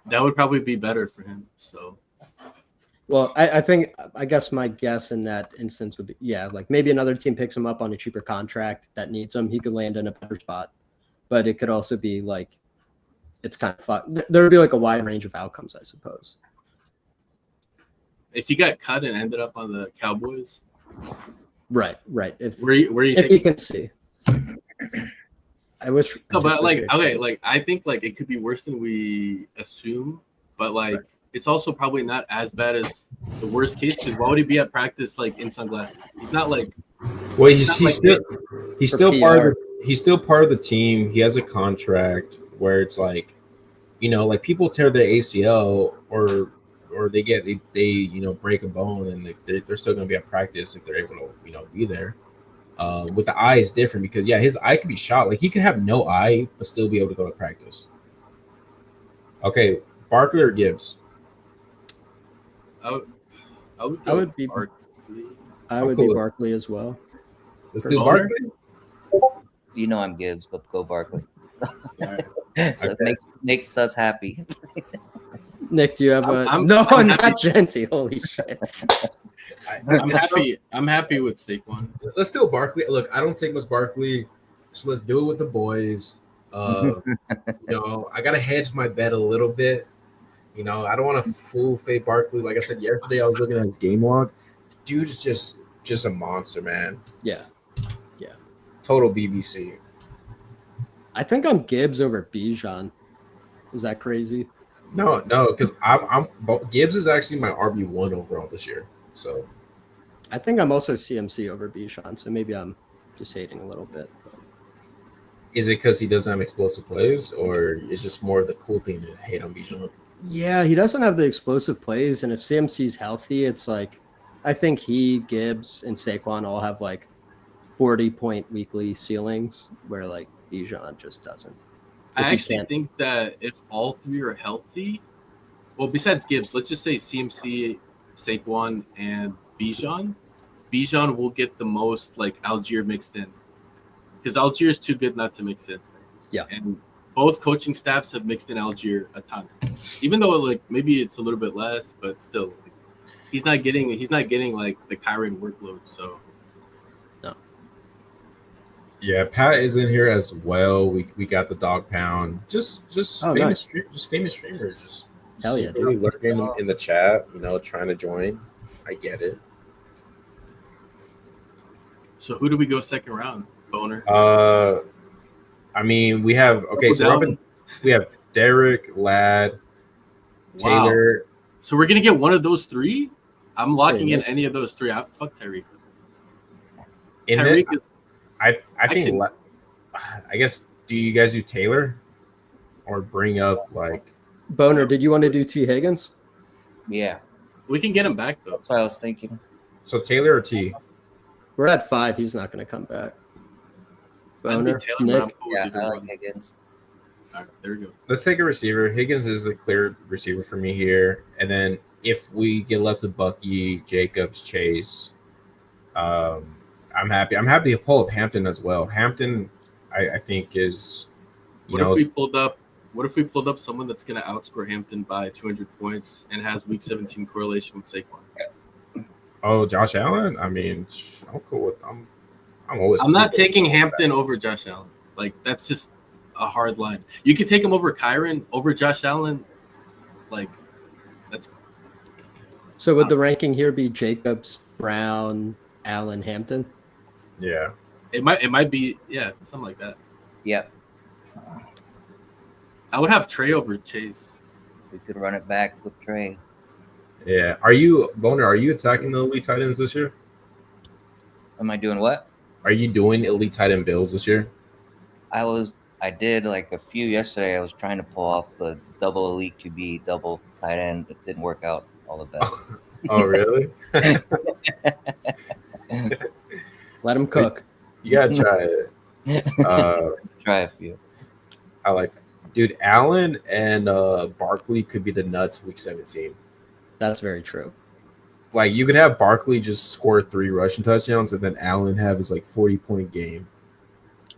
That would probably be better for him. So, well, I guess my guess in that instance would be maybe another team picks him up on a cheaper contract that needs him. He could land in a better spot, but it could also be it's kind of fun. There would be a wide range of outcomes, I suppose. If he got cut and ended up on the Cowboys. Right. If if you can see, I wish. No, but I think it could be worse than we assume, but right. It's also probably not as bad as the worst case because why would he be at practice in sunglasses? He's not Well, he's still part of the team. He has a contract where it's people tear their ACL or they break a bone and they're still going to be at practice if they're able to be there. With the eye is different because his eye could be shot. He could have no eye but still be able to go to practice. Okay, Barkley or Gibbs? I would, I would I go would be- Barkley. I I'm would cool be with- Barkley as well. Let's do Boner? Barkley. You know I'm Gibbs, but go Barkley. Alright. So it makes us happy. Nick, do you have a I'm no? happy. Not Genty. Holy shit! I'm happy with Saquon. Let's do Barkley. Look, I don't take much Barkley, so let's do it with the boys. I gotta hedge my bet a little bit. I don't want to fool Faye Barkley. Like I said yesterday, I was looking at his game log. Dude is just a monster, man. Yeah, Total BBC. I think I'm Gibbs over Bijan. Is that crazy? No, because Gibbs is actually my RB1 overall this year. So I think I'm also CMC over Bijan. So maybe I'm just hating a little bit. is it because he doesn't have explosive plays, or is just more of the cool thing to hate on Bijan? Yeah, he doesn't have the explosive plays, and if CMC's healthy, it's like I think he, Gibbs, and Saquon all have like 40-point weekly ceilings, where like Bijan just doesn't. I If he actually can't- think that if all three are healthy, well, besides Gibbs, let's just say CMC, Saquon, and Bijan. Bijan will get the most like Algier mixed in, because Algier is too good not to mix in. Yeah. And both coaching staffs have mixed in Algier a ton, even though like maybe it's a little bit less, but still, he's not getting like the Kyron workload. So Yeah, Pat is in here as well. We got the dog pound. Just Oh, famous nice. just famous streamers. Just Hell yeah, secretly lurking in the chat, trying to join. I get it. So who do we go second round? Boner. I mean, we have so Robin, we have Derek, Ladd, Wow. Taylor. So we're gonna get one of those three. I'm locking in nice. any of those three. Fuck Tyreek. And then Tyreek is I think Actually- I guess, do you guys do Taylor or bring up like Boner, did you want to do T Higgins? Yeah, we can get him back though. that's what I was thinking. so Taylor or T? We're at 5. He's not going to come back. I'd be Boner, Taylor, but Nick. I'm cool with Yeah, either I like one. Higgins. All right, there we go. Let's take a receiver. Higgins is the clear receiver for me here. And then if we get left with Bucky, Jacobs, Chase, I'm happy. I'm happy to pull up Hampton as well. Hampton, I think is, What if we pulled up someone that's gonna outscore Hampton by 200 points and has week 17 correlation with Saquon? Josh Allen. I mean, I'm cool with. I'm always. I'm not cool with taking that. Hampton over Josh Allen. Like that's just a hard line. You could take him over Kyron over Josh Allen. Like that's So would the ranking here be Jacobs, Brown, Allen, Hampton? Yeah. it might be something like that. Yep, I would have Trey over Chase. we could run it back with Trey. Yeah. Are you Boner? Are you attacking the elite tight ends this year? Am I doing what? Are you doing elite tight end builds this year? I did like a few yesterday. I was trying to pull off the double elite QB, double tight end, but didn't work out all the best. Oh, really? Let him cook. You gotta try it. Try a few. I like that. Dude, Allen and Barkley could be the nuts week 17. That's very true. Like, you could have Barkley just score 3 rushing touchdowns and then Allen have his like 40-point game.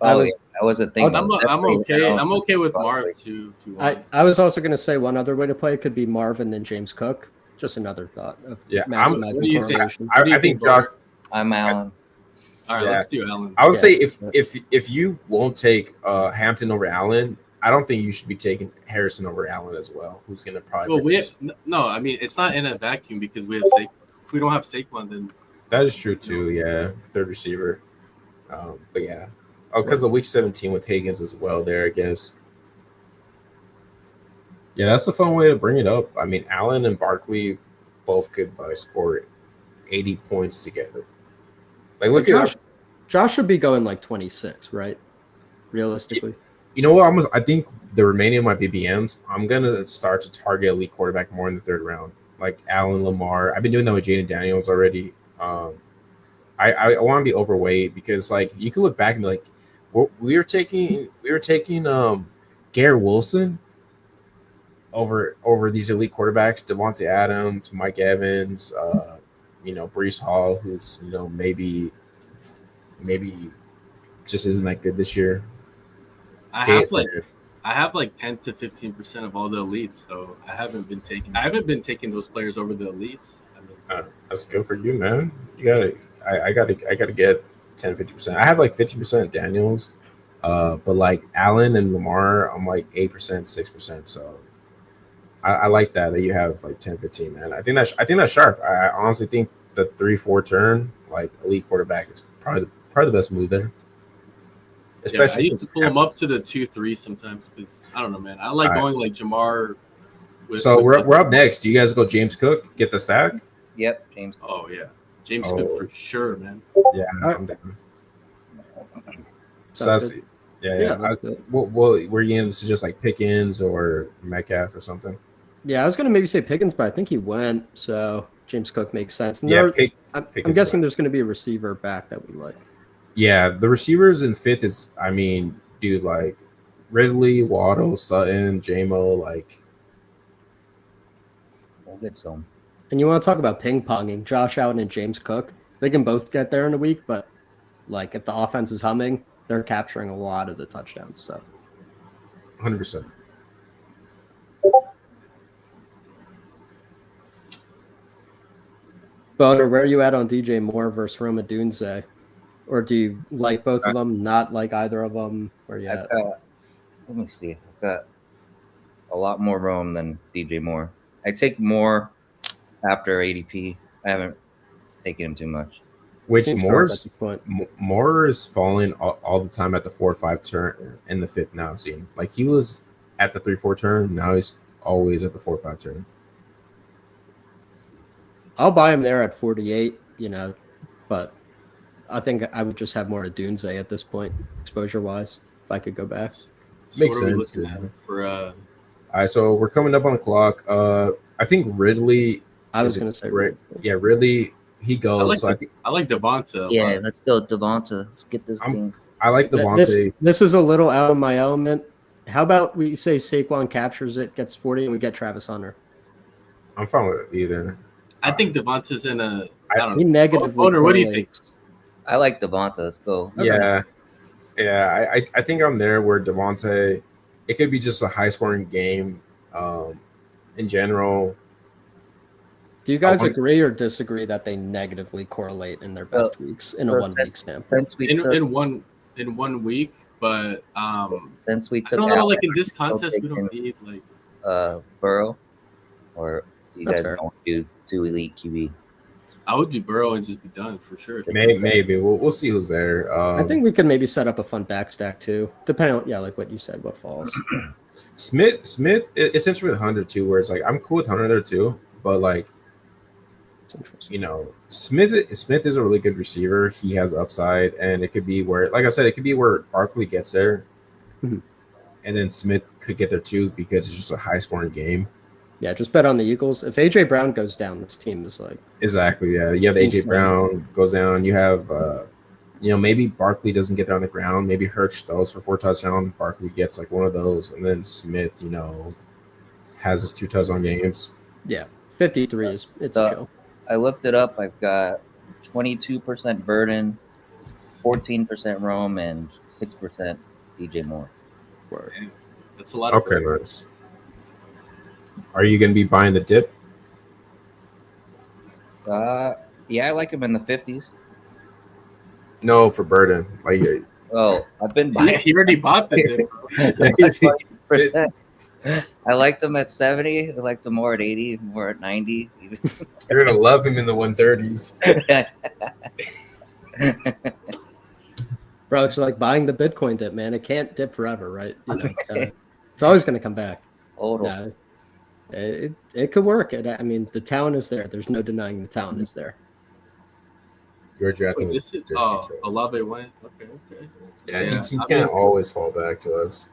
I wasn't thinking. I'm okay. I'm okay with Marv too. If you want. I was also going to say one other way to play could be Marvin than James Cook. Just another thought of Yeah, maximizing what do you think? correlation. What do you I think think, Boner? Josh. I'm Allen. All right, Yeah. let's do Allen. I would Yeah. say if you won't take Hampton over Allen, I don't think you should be taking Harrison over Allen as well. Who's gonna probably? Well, produce- no. I mean, it's not in a vacuum because we have if we don't have Saquon, then That is true too. Yeah, third receiver. But yeah, because of week 17 with Higgins as well. There, I guess. Yeah, that's a fun way to bring it up. I mean, Allen and Barkley both could score 80 points together. Like, look at Josh should be going like 26, right? Realistically. you know what? I think the remaining of my BBMs, I'm gonna start to target elite quarterback more in the 3rd round, like Allen, Lamar. I've been doing that with Jaden Daniels already. I want to be overweight because like you can look back and be like, we were taking Garrett Wilson. over these elite quarterbacks, Devontae Adams, Mike Evans, Brees Hall, who's maybe just isn't that good this year. I have like 10 to 15% of all the elites, so I haven't been taking those players over the elites. I mean, that's good for you, man. I gotta get 10-50%. I have like 50% Daniels, but like Allen and Lamar, I'm like 8%, 6%. So I like that you have like 10-15, man. I think that's sharp. I honestly think the 3-4 turn, like elite quarterback, is probably the best move there. Especially I used to pull them up to the 2-3 sometimes because I don't know, man. I like going like Jamar. We're up next. Do you guys go James Cook, get the stack? Yep, James. Oh yeah, James Cook for sure, man. Yeah, I'm down. So Sounds that's good. yeah. That's good. What were you going to suggest like Pickens or Metcalf or something? Yeah, I was gonna maybe say Pickens, but I think he went, so James Cook makes sense. And Yeah, I'm guessing there's gonna be a receiver back that we like. Yeah, the receivers in fifth is, I mean, dude, like Ridley, Waddle, Sutton, JMO, like. We'll get some. And you want to talk about ping ponging? Josh Allen and James Cook, they can both get there in a week, but like if the offense is humming, they're capturing a lot of the touchdowns. So, 100%. Boner, where are you at on DJ Moore versus Roma Dunze? Or do you like both of them? Not like either of them? Where you at? Let me see. I've got a lot more Rome than DJ Moore. I take Moore after ADP. I haven't taken him too much. Which Moore is falling all the time at the 4-5 turn in the fifth now. Seeing like he was at the 3-4 turn, now he's always at the 4-5 turn. I'll buy him there at 48, but I think I would just have more of Dunze at this point, exposure-wise, if I could go back. Makes sense. All right, so we're coming up on the clock. I think Ridley. I was going to say Ridley. Yeah, Ridley. He goes. I like Devonta. Yeah, let's go Devonta. Let's get this game. I like Devonta. This is a little out of my element. How about we say Saquon captures it, gets 40, and we get Travis Hunter? I'm fine with it either. I think Devonta's in a. I don't know. He negatively. What do you think? I like Devonta. Let's go. Okay. Yeah. I think I'm there where Devonta. It could be just a high scoring game, in general. Do you guys agree or disagree that they negatively correlate in their best weeks in a 1 week standpoint? In 1 week, but since we took, I don't know, like in this contest, we don't need like Burrow, or you guys don't do 2 elite QB. I would do Burrow and just be done for sure. Maybe we'll see who's there. I think we can maybe set up a fun back stack too, depending on like what you said, what falls. Smith, it's interesting with Hunter too, where it's like I'm cool with Hunter there too, but like, Smith is a really good receiver. He has upside, and it could be where, like I said, it could be where Barkley gets there, and then Smith could get there too because it's just a high scoring game. Yeah, just bet on the Eagles. If AJ Brown goes down, this team is like exactly. Yeah, you have AJ Brown goes down. You have, maybe Barkley doesn't get there on the ground. Maybe Hurts throws for 4 touchdowns. Barkley gets like one of those, and then Smith, has his 2 touchdown games. Yeah, 53 is chill. I looked it up. I've got 22% Burden, 14% Rome, and 6% DJ Moore. Word. That's a lot. Of nice. Are you going to be buying the dip? Yeah, I like him in the 50s. No, for Burden. I've been buying. He already bought the dip. 20%. I liked him at 70. I liked him more at 80, more at 90. You're going to love him in the 130s. Bro, it's like buying the Bitcoin dip, man. It can't dip forever, right? It's always going to come back. It could work. The talent is there. There's no denying the talent is there. You're drafting. Olave went. Okay. Yeah, he can't always fall back to us.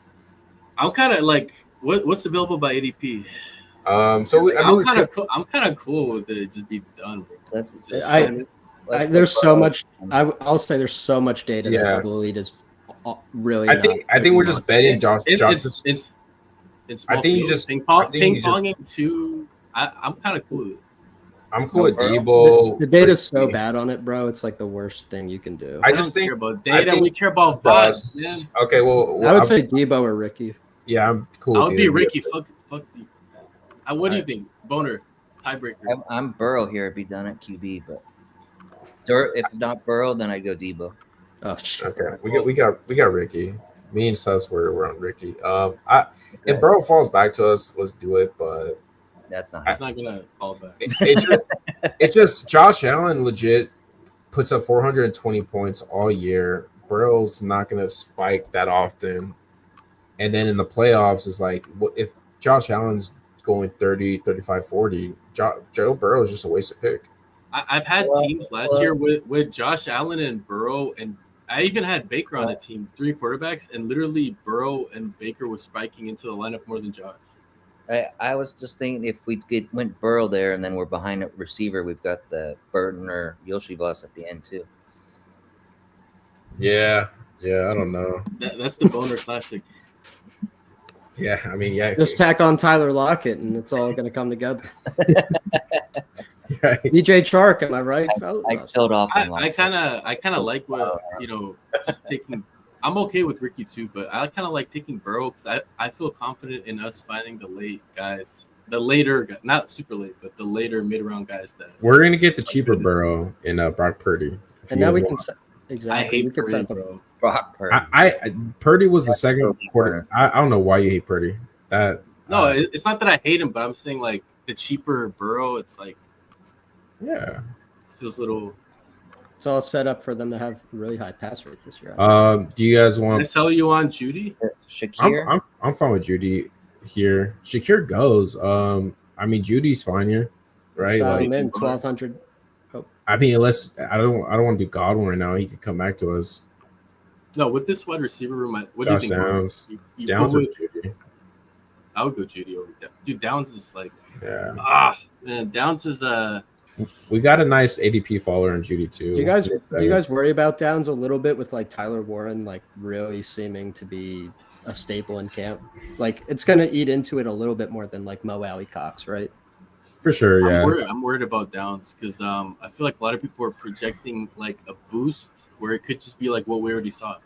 I'm kind of like, what's available by ADP? I'm kind of cool with it. Just be done. There's so much. I'll say there's so much data that Double Elite is really. I think we're just betting Josh. in small I think you field. just ping I think you just ponging too. I'm kind of cool with it. I'm cool with Burrow. Debo. The data's so Ricky. bad on it, bro. It's like the worst thing you can do. I I just don't think care about I data. think We care about Josh. vibes, man. Okay, well, I would I'm, say Debo or Ricky. yeah, I'm cool. I with would be either. Ricky. Fuck you. What do you Alright. think, Boner? Tiebreaker. I'm Burrow here. It'd be done at QB, but if not Burrow, then I'd go Debo. Oh shit. Okay, we got Ricky. Me and Sus we're on Ricky. If Okay. Burrow falls back to us, let's do it. But That's not. He's not gonna fall back. it's just Josh Allen legit puts up 420 points all year. Burrow's not gonna spike that often, and then in the playoffs is like if Josh Allen's going 30, 35, 40, Joe Burrow is just a wasted pick. I've had teams last year with Josh Allen and Burrow, and I even had Baker on a team, 3 quarterbacks, and literally Burrow and Baker was spiking into the lineup more than Josh. I was just thinking if we went Burrow there and then we're behind a receiver, we've got the Burton or Yoshibas at the end too. Yeah, I don't know. That's the Boner classic. Yeah, I mean, yeah. Just tack on Tyler Lockett, and it's all gonna come together. Right. DJ Chark, am I right? I killed off. I kind of like what just taking. I'm okay with Ricky too, but I kind of like taking Burrow because I feel confident in us finding the late guys, the later, not super late, but the later mid round guys that We're gonna get the cheaper Burrow in Brock Purdy. And now we can I exactly. We hate can Purdy, set up bro. Brock Purdy. I Purdy was the second quarter. I don't know why you hate Purdy. That No, it's not that I hate him, but I'm saying like the cheaper Burrow. It's like yeah. it feels a little. It's all set up for them to have really high pass rate this year. Do you guys Can I want? sell you on Judy? Shakir. I'm fine with Judy here. Shakir goes. I mean Judy's fine here, right? Style Like, him in 1,200. I mean, unless I don't want to do Godwin right now. He could come back to us. No, with this wide receiver room, what Josh do you think? Downs. You Downs go or with- Judy. I would go Judy over dude. Downs is like Yeah. Man, Downs is We got a nice ADP follower in Judy too. Do you guys worry about Downs a little bit with like Tyler Warren like really seeming to be a staple in camp? Like it's gonna eat into it a little bit more than like Mo Alley Cox, right? For sure, yeah. I'm worried about Downs because I feel like a lot of people are projecting like a boost where it could just be like what we already saw.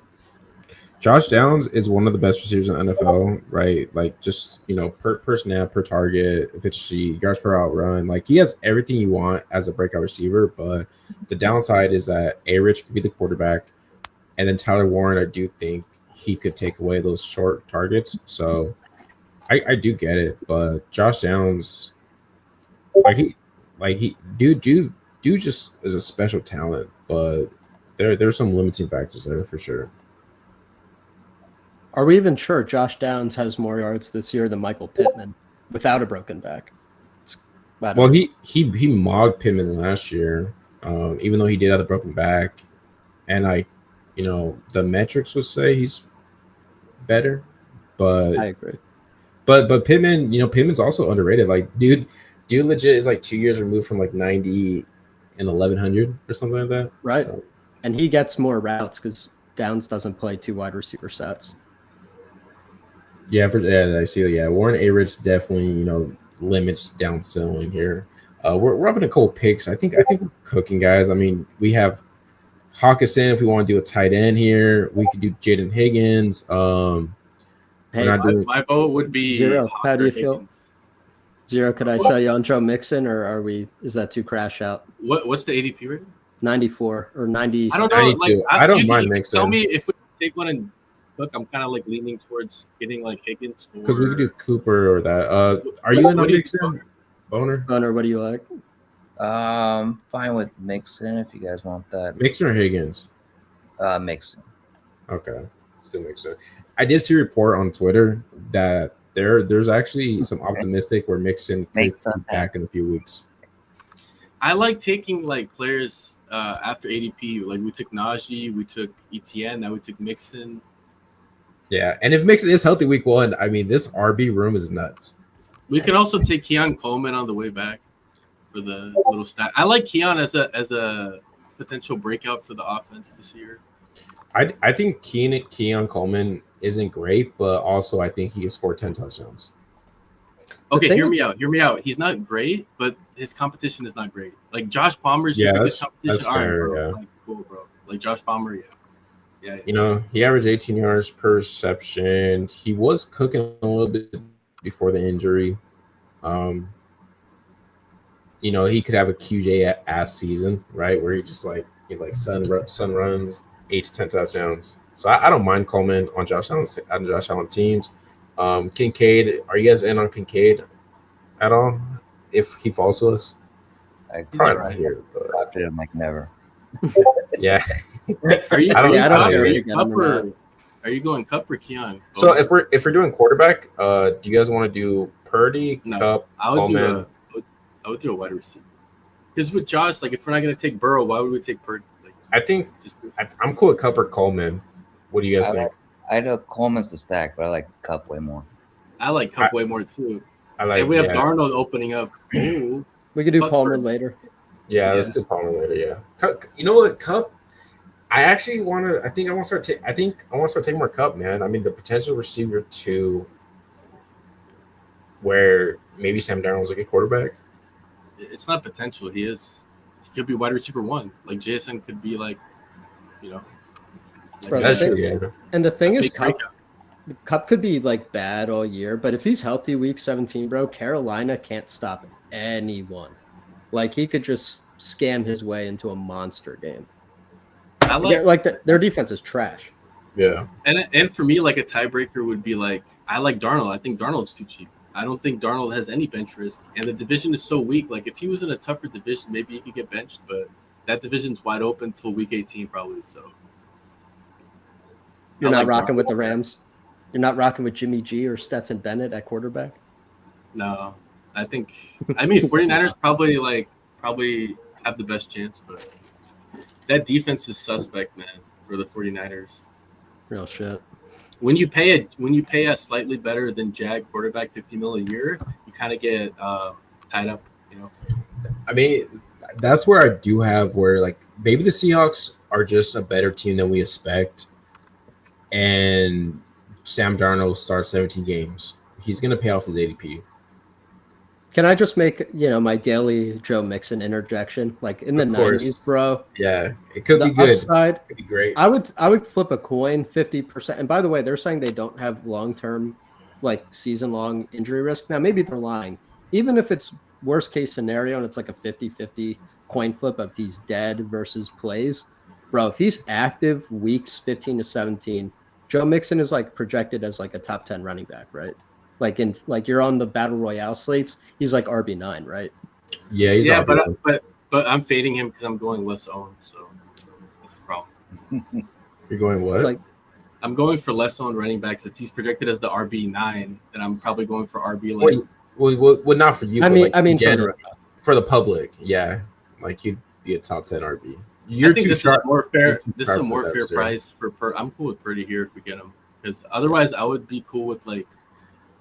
Josh Downs is one of the best receivers in the NFL, right? Like just per snap, per target, efficiency, yards per out run. Like he has everything you want as a breakout receiver, but the downside is that A-Rich could be the quarterback, and then Tyler Warren, I do think he could take away those short targets. So I do get it, but Josh Downs, dude just is a special talent, but there's some limiting factors there for sure. Are we even sure Josh Downs has more yards this year than Michael Pittman without a broken back? Well, he mogged Pittman last year, even though he did have a broken back, and the metrics would say he's better, but I agree. But Pittman, Pittman's also underrated. Like, dude legit is like 2 years removed from like 90 and 1100 or something like that. Right. So, And he gets more routes because Downs doesn't play 2 wide receiver sets. yeah, I see. Yeah, Warren A-Rich definitely, limits down ceiling here. We're up in a couple picks. I think we're cooking, guys. I mean, we have Hawkinson if we want to do a tight end here. We could do Jaden Higgins. Hey, My vote would be Zero. How do you Hawker feel? Higgins. Zero, could I sell you on Joe Mixon, or is that too crash out? What's the ADP rating? 94 or 90? I don't know. 92. Like I don't mind you can Mixon. Tell me if we take one and look. I'm kind of like leaning towards getting like Higgins Because we could do Cooper or that. Are you in on Mixon? Boner? Boner, what do you like? Fine with Mixon if you guys want that. Mixon or Higgins? Mixon. Okay, still Mixon. I did see a report on Twitter that there's actually some optimistic where Mixon could Makes be sense. back in a few weeks. I like taking like players after ADP. Like we took Najee, we took ETN, now we took Mixon. Yeah, and if Mixon is healthy week 1, I mean this RB room is nuts. We could also take Keon Coleman on the way back for the little stat. I like Keon as a potential breakout for the offense this year. I think Keon Coleman isn't great, but also I think he can score 10 touchdowns. Okay, thing hear is- me out. Hear me out. He's not great, but his competition is not great. Like Josh Palmer's Yeah, your biggest that's competition. All right, fair, bro. yeah. Like, cool, bro. Like Josh Palmer, yeah. You know, he averaged 18 yards per reception. He was cooking a little bit before the injury. You know, he could have a QJ ass season, right? Where he just like sun runs 8 to 10 touchdowns. So I don't mind Coleman on Josh Allen teams. Kincaid, are you guys in on Kincaid at all? If he falls to us, I probably alright. not here, but drafted him like never. yeah. Are you? I don't- I don't care Are if you you get him Cup or or not. are you going Cup or Keon? So if we're doing quarterback, do you guys want to do Purdy, No, Cup, I would Coleman? I would do a wide receiver. Because with Josh, like if we're not gonna take Burrow, why would we take Purdy? Like I think just I'm cool with Cup or Coleman. What do you guys think? I know Coleman's the stack, but I like Cup way more. I like Cup way more too. I like And we have yeah. Darnold opening up. Ooh. We could do Fuck Palmer Purdy. later. Yeah, let's do Palmer later. Yeah, you know what, Cup? I actually want to. I think I want to start. I think I want to start taking more Cup, man. I mean, the potential receiver 2, where maybe Sam Darnold's a good quarterback. It's not potential. He is. He could be wide receiver 1. Like JSN could be like, you know. Like Bro, That's the true. thing- Yeah. And the thing is, fake Cup, breakout. Cup could be like bad all year, but if he's healthy week 17, bro, Carolina can't stop anyone. Like he could just scam his way into a monster game. I like Their defense is trash. Yeah. and for me, like a tiebreaker would be like I like Darnold. I think Darnold's too cheap. I don't think Darnold has any bench risk, and the division is so weak. Like if he was in a tougher division, maybe he could get benched, but that division's wide open till week 18 probably. So You're I not like rocking with Darnold. the Rams. You're not rocking with Jimmy G or Stetson Bennett at quarterback. No, I think 49ers probably have the best chance, but that defense is suspect, man, for the 49ers. Real shit. When you pay a slightly better than Jag quarterback $50 million a year, you kind of get tied up, you know. I mean, that's where I do have where like maybe the Seahawks are just a better team than we expect, and Sam Darnold starts 17 games. He's gonna pay off his ADP. Can I just make my daily Joe Mixon interjection? Like in the Of course. 90s, bro. Yeah, it could The be good. upside, It could be great. I would flip a coin 50%. And by the way, they're saying they don't have long-term, like season-long injury risk. Now maybe they're lying. Even if it's worst case scenario and it's like a 50-50 coin flip of he's dead versus plays, bro, if he's active weeks 15 to 17, Joe Mixon is like projected as like a top 10 running back, right? Like you're on the battle royale slates, he's like RB9, right? Yeah, he's Yeah, RB1. but I'm fading him because I'm going less owned, so that's the problem. You're going what? Like I'm going for less owned running backs. If he's projected as the RB9, then I'm probably going for RB like well, not for you. I but mean, like I mean in general, for for the public, yeah, like you'd be a top 10 RB. I You're think too this sharp. is a more fair. you're too This is sharp a for more that, fair sir. price for I'm cool with Purdy here if we get him, because otherwise I would be cool with like.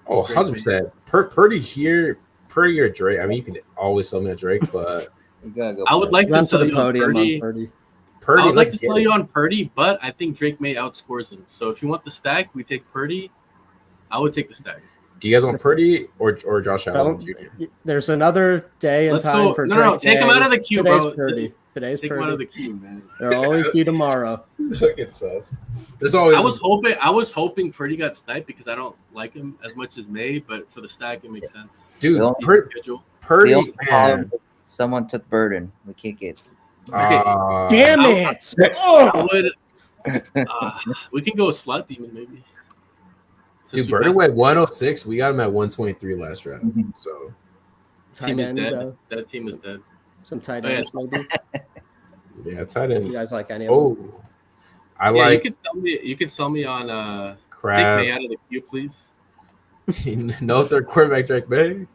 Oh, Drake 100%. Purdy here, Purdy or Drake. I mean, you can always sell me a Drake, but You gotta go. I would like to run to sell the you on podium on Purdy. Purdy. Purdy. I would like let's to get sell it. you on Purdy, but I think Drake May outscores him. So if you want the stack, we take Purdy. I would take the stack. Do you guys want Purdy or Josh Allen Don't, Jr.? there's another day and Let's time go. for No, Drake take him May. out of the queue, Today's bro. Purdy. Today's Take him out of Purdy. the queue, man. There'll always be tomorrow. Look at sus. There's always. I was hoping Purdy got sniped because I don't like him as much as May, but for the stack it makes sense. dude. The Decent schedule. The Purdy, only problem man. is someone took Burden. We can't get. Damn I- it! I Oh! would. We can go slot demon maybe. Since Dude, we Burden passed- went 106. We got him at 123 last draft. Mhm. So Tight Team is end, dead. That team is dead. some tight Oh, yeah. ends, maybe. yeah, tight You end. guys like any of them? Oh, I Yeah, like you can sell me on take Crab. May out of the queue, please. No third quarterback, Drake May.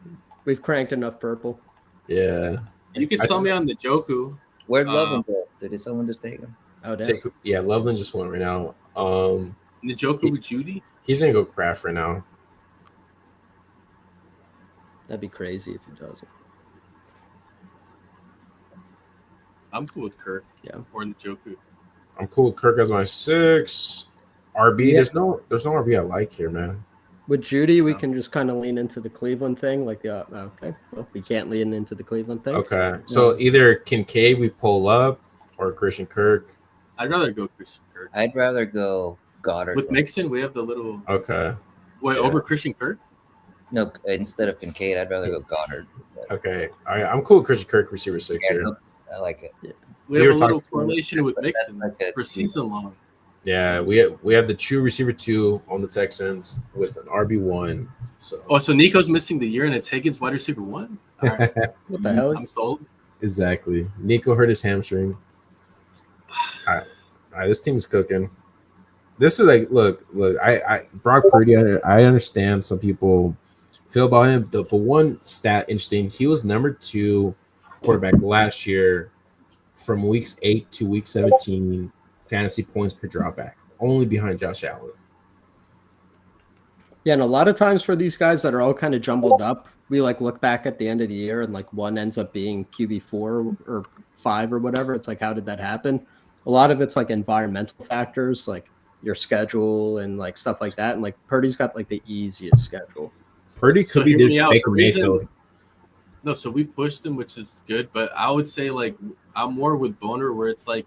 We've cranked enough purple. Yeah, You can I- sell me on the Joku. Where'd Loveland go? Did someone just take him? Oh, damn. yeah. Loveland just went right now. Njoku with Judy. He's gonna go craft right now. That'd be crazy if he doesn't. I'm cool with Kirk. Yeah. Or Njoku. I'm cool with Kirk as my 6. RB. Yeah. There's no RB I like here, man. With Judy, we No. can just kind of lean into the Cleveland thing. Like, okay, well, we can't lean into the Cleveland thing. Okay, so either Kincaid we pull up or Christian Kirk. I'd rather go Christian Kirk. I'd rather go Goddard. With Mixon, we have the little. Okay. Wait, Yeah. over Christian Kirk? No, instead of Kincaid, I'd rather go Goddard. Okay. I'm cool with Christian Kirk, receiver 6 Yeah, here. no, I like it. We We have were a little talking- correlation with Mixon like a- for season long. Yeah, we have the true receiver 2 on the Texans with an RB1. So Oh, so Nico's missing the year and it's Higgins wide receiver 1? All right, What the hell? I'm sold. exactly. Nico hurt his hamstring. All right, this team's cooking. This is like, look. I Brock Purdy. I understand some people feel about him. But one stat interesting: he was number 2 quarterback last year from weeks 8 to week 17 fantasy points per dropback, only behind Josh Allen. Yeah, and a lot of times for these guys that are all kind of jumbled up, we like look back at the end of the year and like one ends up being QB4 or 5 or whatever. It's like, how did that happen? A lot of it's like environmental factors, like your schedule and like stuff like that. And like Purdy's got like the easiest schedule. Purdy could So be hear me this out. Baker The reason- Mayfield. No, so we pushed him, which is good. But I would say, like, I'm more with Boner where it's like,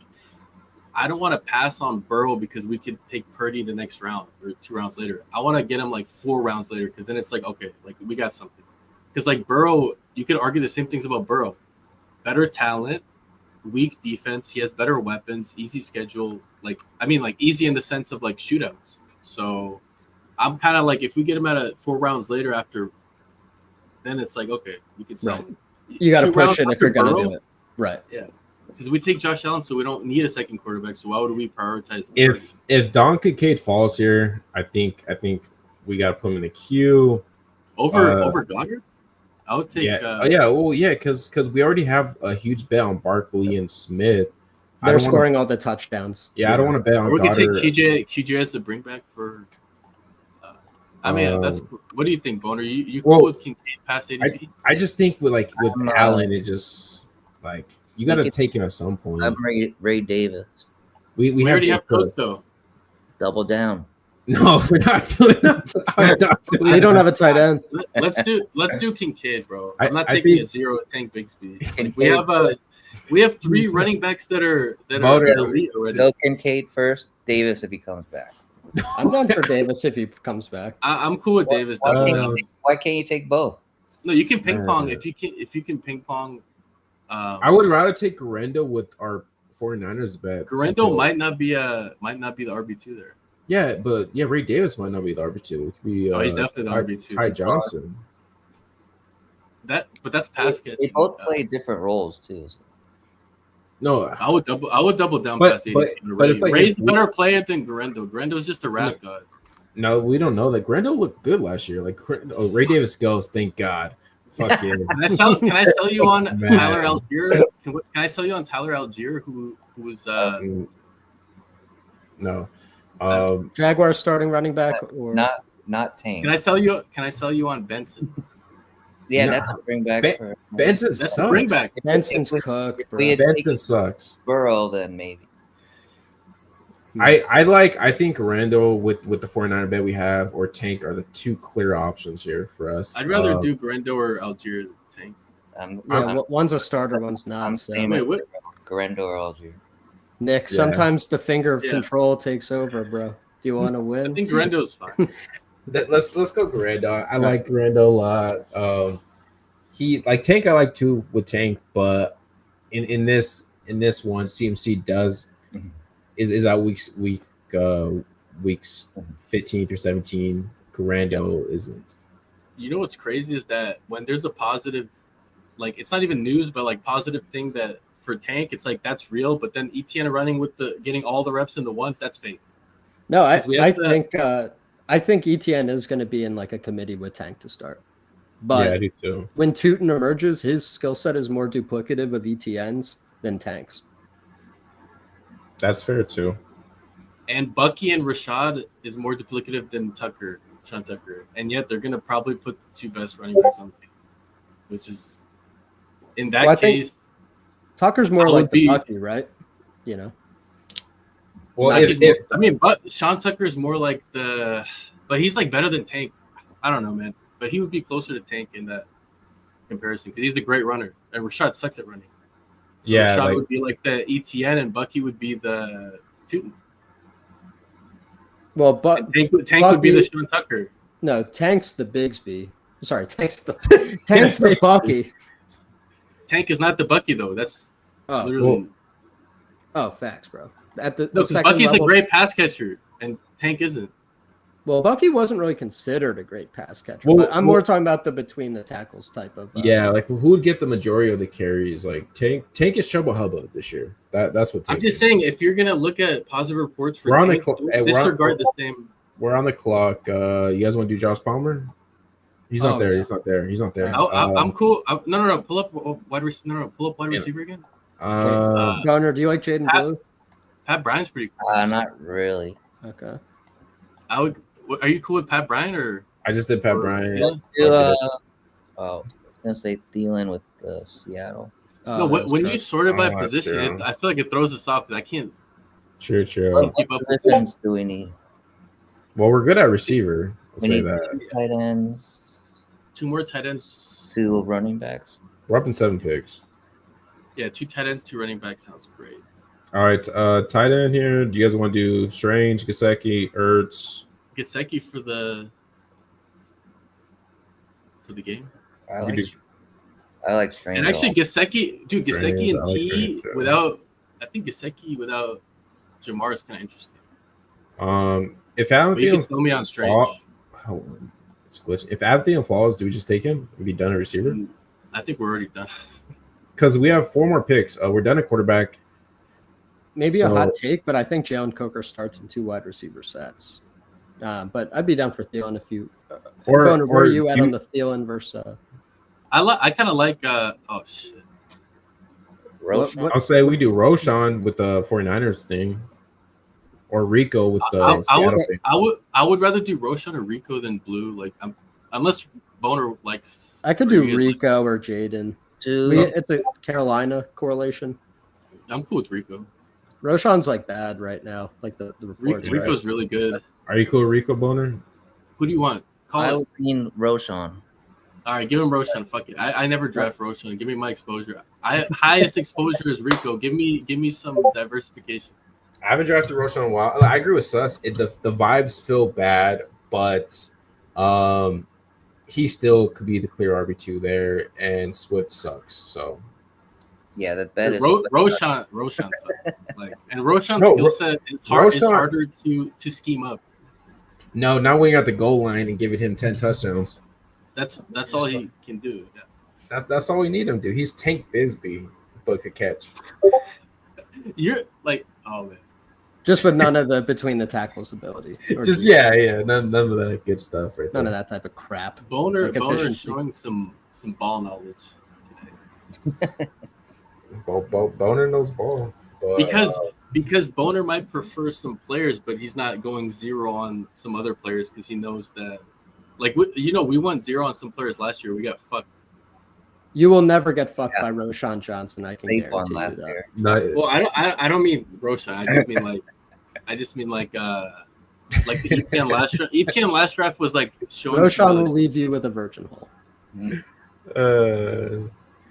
I don't want to pass on Burrow because we could take Purdy the next round or 2 rounds later. I want to get him like 4 rounds later because then it's like, okay, like we got something. Because like Burrow, you could argue the same things about Burrow. Better talent, weak defense. He has better weapons, easy schedule. Like, I mean, like easy in the sense of like shootouts. So I'm kind of like, if we get him at a 4 rounds later after, then it's like, okay, we can sell Right. him. You got to 2 push rounds it if after you're going to Burrow, do it. Right. because we take Josh Allen, so we don't need a second quarterback. So why would we prioritize? If Don Kincaid falls here, I think we got to put him in the queue. over Goddard, I would take. Because we already have a huge bet on Barkley and Smith. I They're don't wanna- scoring all the touchdowns. I don't want to bet on Or we could take Goddard. QJ as the bring back for. I mean, that's. What do you think, Boner? You well, cool with Kincaid past ADP? I just think with I'm, Allen, it just like you got to think take him at some point. I'm Ray Davis. We already have Cook though. Double down. No, we're not doing that. We're not doing We don't that. have a tight end. Let's do Kincaid, bro. I'm not I taking think- a 0 with Tank Bigsby. Kincaid We have 3 running backs that are Motor. elite already. Go Kincaid first. Davis if he comes back. I'm down for Davis if he comes back. I'm cool with Davis. Why double can't, down. why can't you take both? No, you can ping pong if you can ping pong. I would rather take Garendo with our 49ers bet. Garendo might not be the RB2 there. Yeah, but Ray Davis might not be the RB2. It could be. He's definitely the RB2. Ty Johnson. But that's pass catch. They both play different roles too. So. No, I would double down But- past 80. but it's like Ray's if better player than Garendo. Garendo's just a Raz god. no, we don't know that. Garendo looked good last year. Like, Ray Davis goes. Thank God. Fuck yeah. Can I sell you on Man. Tyler Algier? Can I sell you on Tyler Algier, who was No. Jaguars starting running back or Not Tank. Can I sell you on Benson? Yeah, Nah. that's a bring back Ben- for Benson That's sucks. a bring back. Benson's If we- cook. if bro. we had Benson taken sucks. Burrow, then maybe. I think Randall with the 49er bet we have or Tank are the 2 clear options here for us. I'd rather do Garendo or Algier than Tank. Yeah, one's a starter, one's not. I'm So. saying Wait, what? Garendo or Algier. Nick, Yeah. sometimes the finger of Yeah. control takes over, bro. Do you want to I win? think Garendo's fine. Let's go Garendo. I like Garendo a lot. He like Tank. I like too with Tank, but in this one, CMC does Mhm. is out weeks 15 through 17. Garendo isn't. You know what's crazy is that when there's a positive, like it's not even news, but like positive thing that for Tank, it's like that's real. But then ETN running with the getting all the reps in the ones, that's fake. No, I 'Cause we have I think ETN is going to be in like a committee with Tank to start. But Yeah, I do too. when Tootin emerges, his skill set is more duplicative of ETN's than Tank's. That's fair too. And Bucky and Rashad is more duplicative than Sean Tucker, and yet they're gonna probably put the 2 best running backs on the field, which is in that Well, I think- case. Tucker's more I would like the be- Bucky, right? You know. Well, I mean, but Sean Tucker is more like but he's like better than Tank. I don't know, man, but he would be closer to Tank in that comparison because he's the great runner, and Rashad sucks at running. So yeah, Rashad like, would be like the ETN, and Bucky would be the Tootin. Well, but And Tank would be the Sean Tucker. no, Tank's the Bigsby. Sorry, Tank's the Bucky. Tank is not the Bucky though. That's Oh, literally facts, bro. At the no, because second Bucky's level, a great pass catcher, and Tank isn't. well, Bucky wasn't really considered a great pass catcher. Well, but I'm more talking about the between the tackles type of. yeah, like who would get the majority of the carries? Like Tank is Chubba Hubba this year. That's what Tank I'm just is. saying, if you're gonna look at positive reports for We're on the Tank, clock. don't Hey, we're on- disregard the same. We're on the clock. You guys want to do Josh Palmer? He's not Oh, there. yeah. He's not there. He's not there. I'm cool. No. Pull up wide receiver. No. Pull up wide receiver again. Gunner, do you like Jaden Blue? Pat Bryant's pretty cool. Not really. Okay. I would. Are you cool with Pat Bryant or? I just did Pat Bryant. Yeah. I was gonna say Thielen with Seattle. No, that was when you tough. sort it by Oh, that's position, true. I feel like it throws us off because I can't Sure. What keep up with positions do we need? Well, we're good at receiver. Let's We say need that. 2 tight ends, two more tight ends. 2 running backs. We're up in 7 picks. Yeah, 2 tight ends, 2 running backs sounds great. All right, tight end here. Do you guys want to do Strange, Gesicki, Ertz? Gesicki for the game. I We like, do- I like Strange. And actually, Gesicki, dude, Strange, Gesicki and I like T Strange, yeah. without. I think Gesicki without Jamar is kind of interesting. If Adam But you can Thielen, sell me on Strange. it's glitch. If Adam Thielen falls, do we just take him? We'd be done at receiver I think we're already done. because we have 4 more picks. We're done at quarterback. Maybe So- a hot take, but I think Jalen Coker starts in 2 wide receiver sets. But I'd be down for Thielen if you. Boner, where are you at on the Thielen versus? I kind of like. Oh shit. Roshan. what- I'll say we do Roshan with the 49ers thing, or Rico with the I Seattle thing. I would rather do Roshan or Rico than Blue. Like unless Boner likes. I could or do you guys Rico or Jaden. Dude, It's a Carolina correlation. I'm cool with Rico. Roshan's like bad right now, like the reports. right? Rico's really good. Are you cool with Rico Boner? Who do you want? Call I it. would mean Roshan. All right, give him Roshan. Fuck it. I never draft Roshan. Give me my exposure. Highest exposure is Rico. Give me some diversification. I haven't drafted Roshan in a while. I agree with Sus. The vibes feel bad, but he still could be the clear RB2 there, and Swift sucks. So Yeah, that bet is. Roshan sucks. Like, and Roshan's No, skill set is hard. It's Roshan- harder to scheme up. no, not when you're at the goal line and giving him 10 touchdowns. That's all he can do. Yeah. That's all we need him to do. He's Tank Bisbee, but could catch. You're like, oh man. Just with none of the between the tackles ability. Or Just yeah, none of that good stuff right there. None of that type of crap. Boner Like is efficiency. showing some ball knowledge today. Boner knows ball. But, Because Boner might prefer some players, but he's not going 0 on some other players because he knows that, like, we went 0 on some players last year. We got fucked. You will never get fucked by Roshan Johnson. I can Safe one guarantee you last that. year. no, Well, I don't mean Roshan. I just mean like the ETN last draft. ETN last draft was like showing. Roshan will leave you with a virgin hole.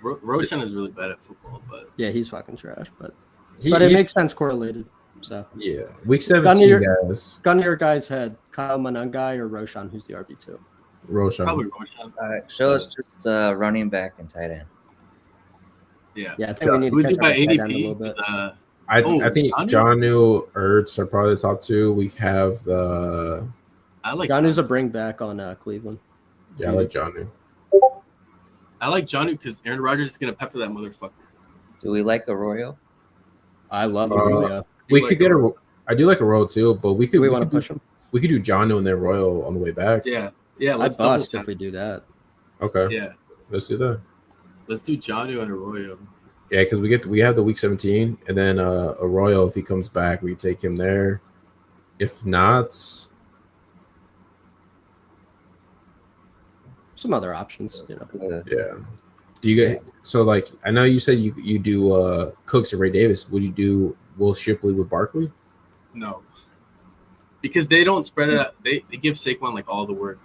Roshan is really bad at football, but Yeah, he's fucking trash, but he's, it makes sense correlated. So yeah. Week 17, guys. gun to your guy's head, Kyle Monangai or Roshan, who's the RB2? Roshan. probably Roshan. All right, show us just running back and tight end. Yeah. Yeah, I think we need Who's to he catch by up to tight end a ADP? little bit. I think Jonnu? Jonnu, Ertz are probably the top 2. We have the I like John is a bring back on Cleveland. I like Jonnu. I like Johnny because Aaron Rodgers is gonna pepper that motherfucker. Do we like Arroyo? I love Uh, Arroyo. We could get I do like a roll too, but we could Do we we want to could do- push him? We could do Jonnu and then Royal on the way back. Yeah. I'd Let's double bust tap. if we do that. Okay. Yeah. Let's do that. Let's do Johnny and Arroyo. Yeah, because we have the week 17, and then Arroyo, if he comes back, we take him there. If not, Some other options, yeah. Do you get so like I know you said you do Cooks and Ray Davis. Would you do Will Shipley with Barkley? No, because they don't spread it out. They give Saquon like all the work.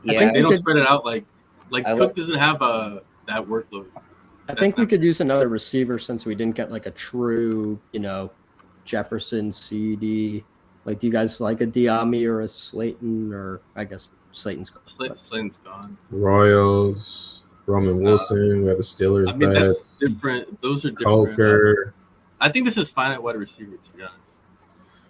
think Like, they we don't could- spread it out like I Cook doesn't have that workload. I That's think we not could use another receiver since we didn't get like a true, Jefferson, CD. Like, do you guys like a Diami or a Slayton, or I guess Slayton's gone. Slayton's gone. Royals, Roman Wilson. We have the Steelers. I mean, that's bets. different. Those are different. Coker. I think this is fine at wide receiver, to be honest.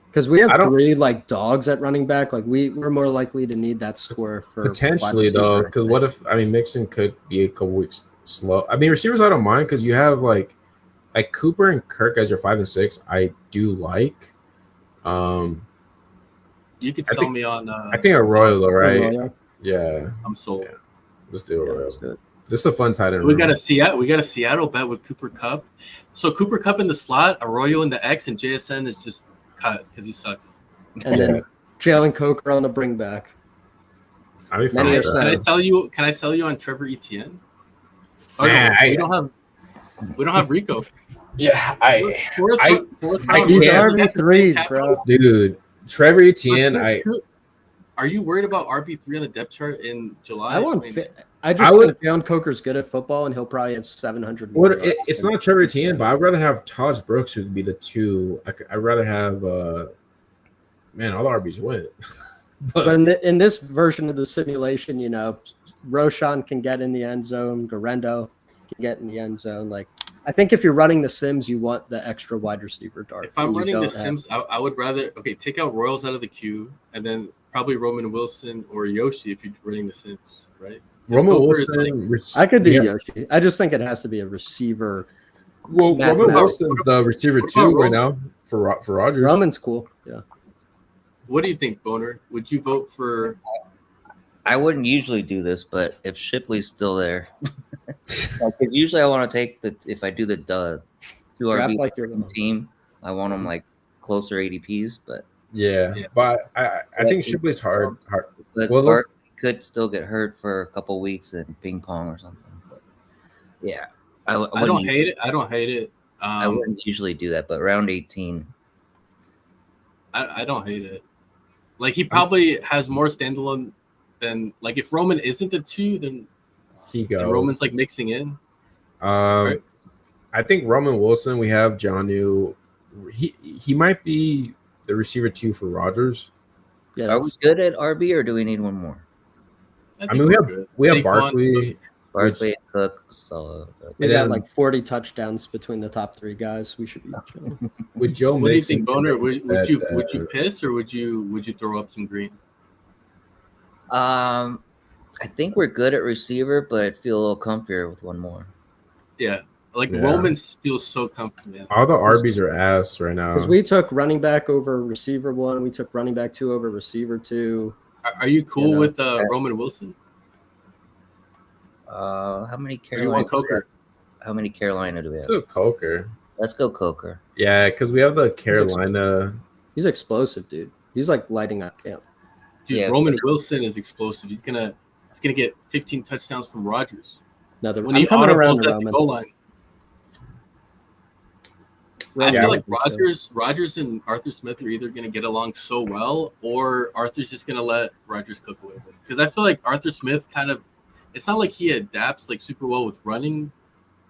Because we I have don't- 3 like dogs at running back. Like we're more likely to need that score for Potentially wide though, receiver, I because think. what if Mixon could be a couple weeks slow? I mean, receivers I don't mind because you have like Cooper and Kirk as your 5 and 6. I do like. You could I sell think- me on. I think a Royal though, right? Arroyo? Yeah, I'm sold. Yeah. let's do a Yeah, Royal. let's do it. This is a fun tight end. We room. got a Seattle bet with Cooper Cup. So Cooper Cup in the slot, Arroyo in the X, and JSN is just cut because he sucks. And then Jalen Coker on the bring back. I'd be fine Many with are that. saying- Can I sell you on Trevor Etienne? Oh, Man, no, we don't have Rico. Yeah, Fourth I round These pick. can't- are RB3s, bro. dude, Trevor Etienne. Are you worried about RB3 on the depth chart in July? I want. I just I would- think Jalen Coker's good at football, and he'll probably have 700. What more yards. it's not Trevor Etienne, but I'd rather have Taj Brooks who would be the 2. I'd rather have man, all the RBs win. But in this version of the simulation, Roshan can get in the end zone. Garendo can get in the end zone. Like, I think if you're running the Sims, you want the extra wide receiver dart. If I'm and you running the don't have- Sims, I would rather take out Royals out of the queue, and then probably Roman Wilson or Yoshi if you're running the Sims, right? Roman Coker is Wilson. I could do yeah. Yoshi. I just think it has to be a receiver. Well, Matt- Roman Matt- Wilson's the receiver what 2 about right now for Rodgers. Roman's cool. Yeah. What do you think, Boner? Would you vote for? I wouldn't usually do this, but if Shipley's still there, because usually I want to take if I do the 2 Draft RB like you're team, I want them like closer ADPs, but Yeah, but I think Shipley's hard. but Well, Bart could still get hurt for a couple weeks in ping pong or something. But yeah, I don't hate it. I don't hate it. I wouldn't usually do that, but round 18. I don't hate it. Like, he probably has more standalone than, like, if Roman isn't the 2, then He goes. and Roman's like mixing in. I think Roman Wilson. We have Jonnu. He might be the receiver 2 for Rodgers. Yeah. Are we good at RB or do we need one more? I mean, we have Barkley. Barkley, Cook, solid. We and got then- like 40 touchdowns between the top 3 guys. We should be chilling. With Joe What do you Mixon. think, Boner? Would you that, piss or would you throw up some green? I think we're good at receiver, but I'd feel a little comfier with one more. Yeah, like Yeah. Roman feels so comfortable, man. All the RBs are ass right now. Because we took running back over receiver 1. We took running back 2 over receiver 2. Are you cool know, with Roman Wilson? How many Or you want Carolina? Coker? How many Carolina do we have? Still Coker. Let's go Coker. Yeah, because we have the Carolina. He's explosive, dude. He's like lighting up camp. Dude, Yeah. Roman Wilson is explosive. He's gonna get 15 touchdowns from Rodgers Another. when I'm he coming around audibles to at the Roman. goal line. I Yeah, feel like I would think Rodgers and Arthur Smith are either gonna get along so well, or Arthur's just gonna let Rodgers cook away with it. Because I feel like Arthur Smith it's not like he adapts like super well with running.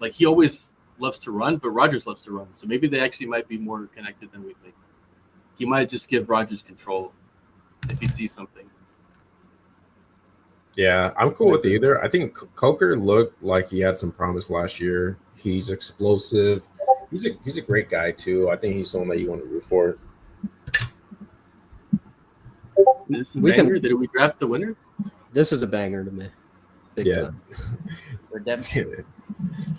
Like, he always loves to run, but Rodgers loves to run. So maybe they actually might be more connected than we think. He might just give Rodgers control if he sees something. Yeah, I'm cool with either. I think Coker looked like he had some promise last year. He's explosive. He's a great guy too. I think he's someone that you want to root for. Is this a We can- banger? Did we draft the winner? This is a banger to me. Big Yeah. time. Redemption.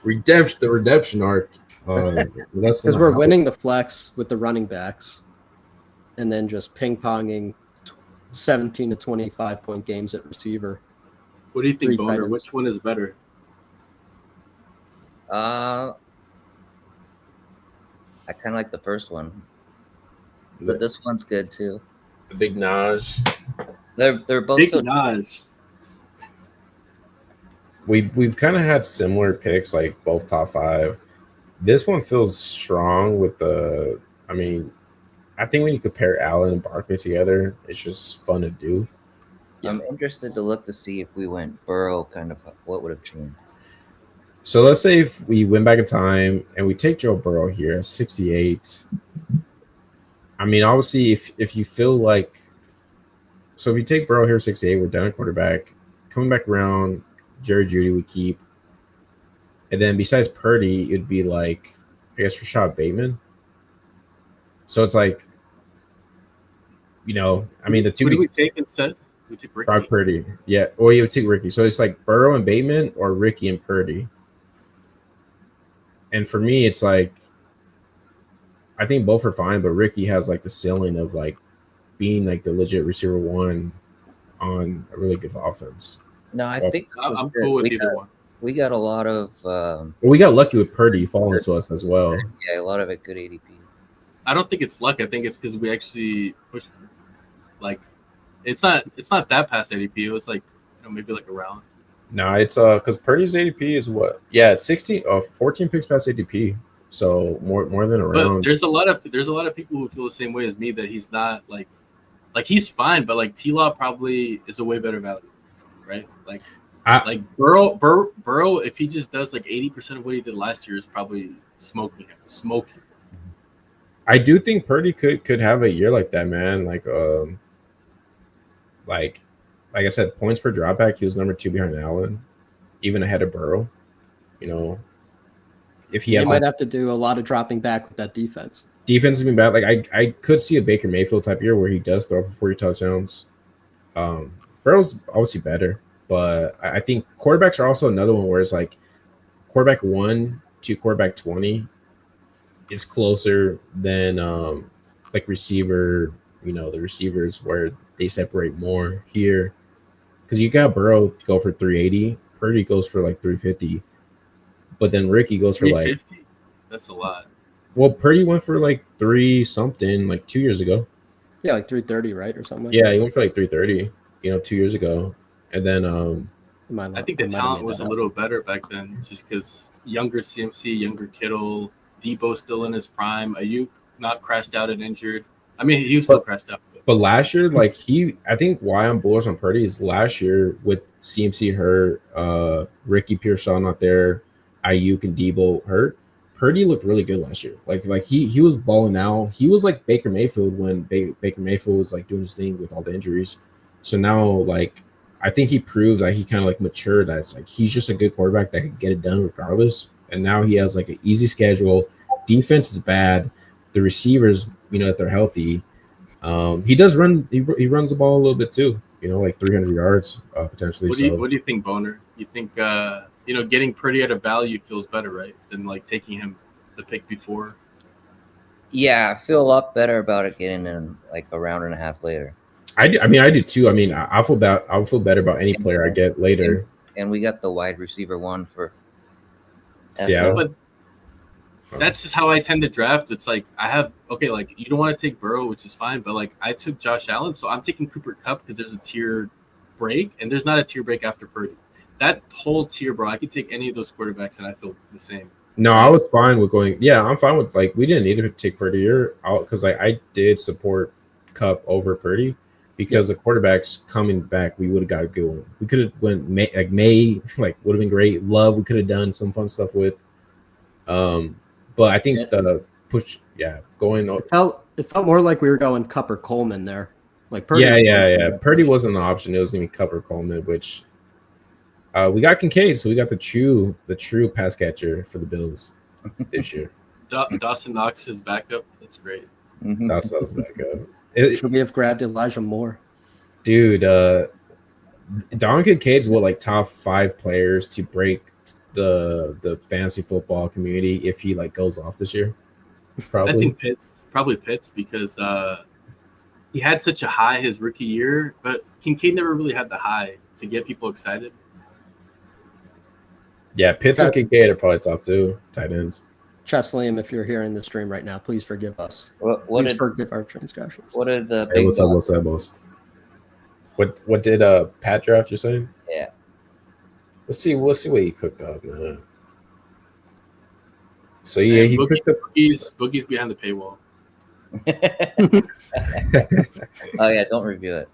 The redemption arc. Because Because we're winning the flex with the running backs, and then just ping-ponging 17 to 25 point games at receiver. What do you think, Three Boner? titles. Which one is better? I kind of like the first one, but this one's good too. The big Naj. They're both Big so Naj. We've kind of had similar picks, like both top 5. This one feels strong with the. I mean, I think when you compare Allen and Barkley together, it's just fun to do. Yeah. I'm interested to look to see if we went Burrow, kind of what would have changed. So let's say if we went back in time and we take Joe Burrow here at 68. I mean, obviously, if you feel like, so if you take Burrow here at 68, we're down at quarterback. Coming back around, Jerry Judy we keep. And then besides Purdy, it'd be like, I guess, Rashad Bateman. So it's like, I mean, the two Who did we take instead? We took Ricky. Brock Purdy. Yeah. Or you would take Ricky. So it's like Burrow and Bateman or Ricky and Purdy. And for me, it's like, I think both are fine, but Ricky has like the ceiling of like being like the legit receiver one on a really good offense. No, I think I'm cool with either one. We got a lot of Well, we got lucky with Purdy falling to us as well. yeah, a lot of it good ADP. I don't think it's luck. I think it's because we actually pushed. Like, it's not that past ADP. It was like maybe like a round. No, it's because Purdy's ADP is what? Yeah, it's 14 picks past ADP. So more than a round. But there's a lot of people who feel the same way as me that he's not like he's fine, but like T-Law probably is a way better value, right? Like Burrow, if he just does like 80% of what he did last year, is probably smoking. I do think Purdy could have a year like that, man. Like I said, points per dropback, he was number 2 behind Allen, even ahead of Burrow. If he might have to do a lot of dropping back with that defense. Defense has been bad. Like I could see a Baker Mayfield type year where he does throw for 40 touchdowns. Burrow's obviously better, but I think quarterbacks are also another one where it's like quarterback 1 to quarterback 20 is closer than like receiver. The receivers where they separate more here, because you got Burrow go for 380, Purdy goes for like 350, but then Ricky goes for like, that's a lot. Well, Purdy went for like 3 something like 2 years ago. Yeah, like 330, right, or something. Yeah, he went for like 330, 2 years ago, and then I think the talent was a little better back then, just because younger CMC, younger Kittle, Debo still in his prime, Ayuk not crashed out and injured. I mean, he was still crashed out. But last year, like I think why I'm bullish on Purdy is last year with CMC hurt, Ricky Pearsall not there, Ayuk and Debo hurt. Purdy looked really good last year. Like he was balling out. He was like Baker Mayfield when Baker Mayfield was like doing his thing with all the injuries. So now, like, I think he proved that he kind of like matured. That's like he's just a good quarterback that can get it done regardless. And now he has like an easy schedule. Defense is bad. The receivers, if they're healthy, he does run. He runs the ball a little bit too. Like 300 yards potentially. What do you think, Boner? You think getting Purdy at a value feels better, right, than like taking him the pick before? Yeah, I feel a lot better about it getting in like a round and a half later. I do too. I mean, I'll feel better about any player I get later. And we got the wide receiver 1 for Seattle. But that's just how I tend to draft. It's like like you don't want to take Burrow, which is fine, but like I took Josh Allen, so I'm taking Cooper Kupp because there's a tier break, and there's not a tier break after Purdy. That whole tier, bro, I could take any of those quarterbacks, and I feel the same. No, I was fine with going. Yeah, I'm fine with we didn't need to take Purdy here because I did support Kupp over Purdy because the quarterbacks coming back, we would have got a good one. We could have went May would have been great. Love, we could have done some fun stuff with. But I think the push, going. It felt more like we were going Kupp or Coleman there. Like Purdy. Yeah. Purdy wasn't an option. It was even Kupp or Coleman, which we got Kincaid, so we got the true pass catcher for the Bills this year. Dawson Knox is backup. That's great. Mm-hmm. Dawson's backup. Should we have grabbed Elijah Moore? Dude, Don Kincaid's like top 5 players to break the fantasy football community if he goes off this year. Probably. I think Pitts because he had such a high his rookie year, but Kincaid never really had the high to get people excited. Yeah, Pitts and Kincaid are probably top 2 tight ends. Chesley, if you're hearing the stream right now, please forgive us. Please forgive our transgressions. What did the big what's up, boss? What did Pat draft? You're saying? Yeah. We'll see what he cooked up, man. So yeah, he cooked up Boogie's behind the paywall. Oh yeah, don't review it.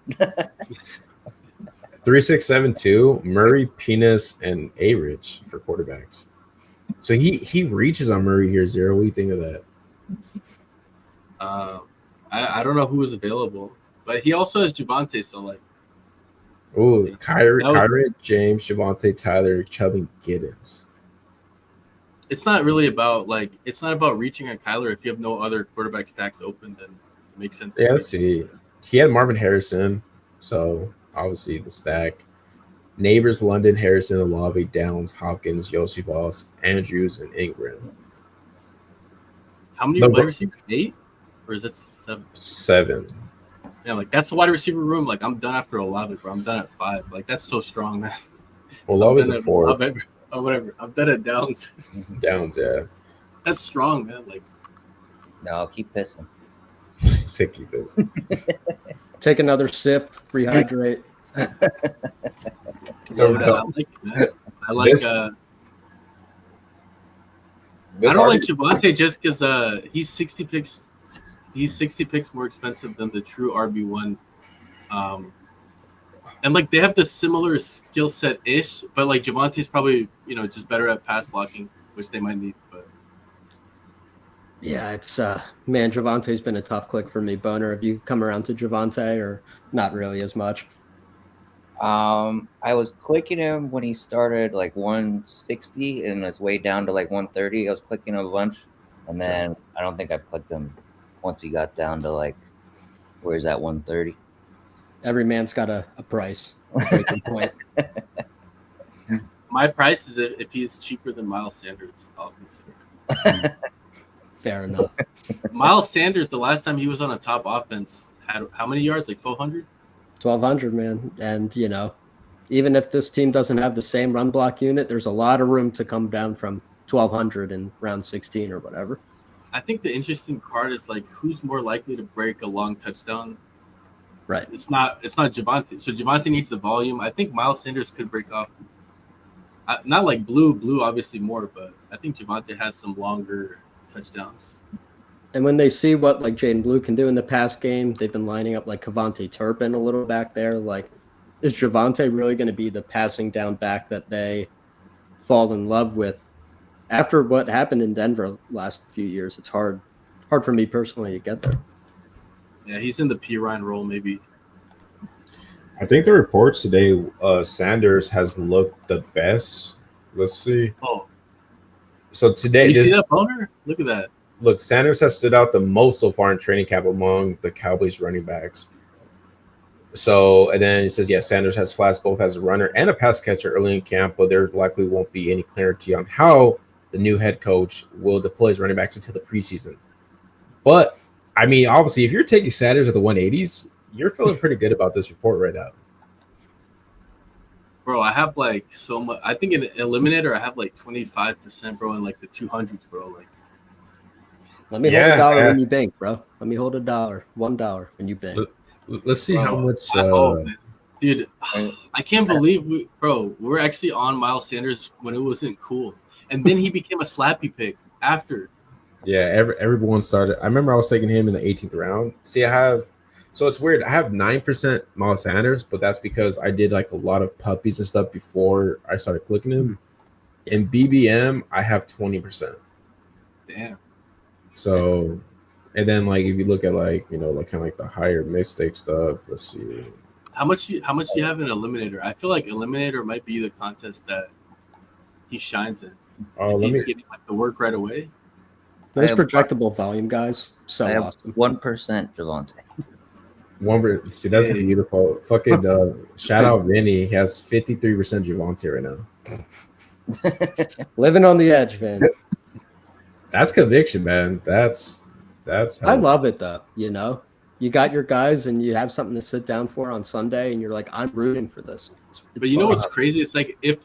3672, Murray, Penis, and A-Rich for quarterbacks. So he reaches on Murray here, Zero. What do you think of that? I don't know who is available, but he also has Javante. So like, Oh, That was- Kyrie, James, Javante, Tyler, Chubb, and Giddens. it's not really about like it's not about reaching on Kyler. If you have no other quarterback stacks open, then it makes sense. Yeah, let's see. He had Marvin Harrison, so obviously the stack. Neighbors, London, Harrison, Olave, Downs, Hopkins, Yossi Voss, Andrews, and Ingram. How many No, wide but- receivers? 8, or is it 7? 7. Yeah, like that's the wide receiver room. Like I'm done after Olave, bro. I'm done at 5. Like that's so strong, man. Olave's I'm done a at 4. Olave, or whatever. I'm done at Downs. Downs, yeah. That's strong, man. Like No, I'll keep pissing. Sick keep this. Take another sip, rehydrate. No, I like it, man. I like. This- I This don't like argu- Javante just because he's 60 picks. He's 60 picks more expensive than the true RB1. And like they have the similar skill set ish, but like Javante's probably just better at pass blocking, which they might need. But Yeah, it's man, Javante's been a tough click for me. Boner, have you come around to Javante or not really as much? I was clicking him when he started like 160 and it's way down to like 130. I was clicking him a bunch, and then I don't think I've clicked him once he got down to like where's that 130. Every man's got a price, a breaking point. my price is if he's cheaper than Miles Sanders, I'll consider it. Fair enough. Miles Sanders, the last time he was on a top offense, had how many yards? Like 1,200? 1,200, man. And, even if this team doesn't have the same run block unit, there's a lot of room to come down from 1,200 in round 16 or whatever. I think the interesting part is like who's more likely to break a long touchdown. Right. It's not Javante. So Javante needs the volume. I think Miles Sanders could break off. Not like Blue obviously more, but I think Javante has some longer touchdowns. And when they see what like Jaden Blue can do in the pass game, they've been lining up like Kavonte Turpin a little back there. Like, is Javante really going to be the passing down back that they fall in love with? After what happened in Denver last few years, it's hard for me personally to get there. Yeah, he's in the P. Ryan role maybe. I think the reports today, Sanders has looked the best. Let's see. Oh, So today, you see that boner? Look at that. look, Sanders has stood out the most so far in training camp among the Cowboys running backs. So, and then it says, yeah, Sanders has flashed both as a runner and a pass catcher early in camp, but there likely won't be any clarity on how the new head coach will deploy his running backs until the preseason. But, I mean, obviously, if you're taking Sanders at the 180s, you're feeling pretty good about this report right now. Bro, I have like so much. I think in Eliminator, I have like 25%, bro, in like the 200s, bro. Like, Let me hold $1 when you bank, bro. Let me hold $1 when you bank. Let's see bro, how much. man. Dude, I can't believe we're actually on Miles Sanders when it wasn't cool, and then he became a slappy pick after. Yeah, everyone started. I remember I was taking him in the 18th round. See, so it's weird. I have 9% Miles Sanders, but that's because I did like a lot of puppies and stuff before I started clicking him. In BBM, I have 20%. Damn. So, and then like if you look at like like kind of like the higher mistake stuff. Let's see. How much do you have in Eliminator? I feel like Eliminator might be the contest that he shines in. Oh, If he's getting like the work right away. Those I have- projectable volume guys, so I have awesome. 1% Javante. See, that's beautiful. Fucking shout out Vinny. He has 53% Javante right now. Living on the edge, man. That's conviction, man. That's I love it though. You got your guys and you have something to sit down for on Sunday, and you're like, I'm rooting for this. It's But you know fun. what's crazy? It's like if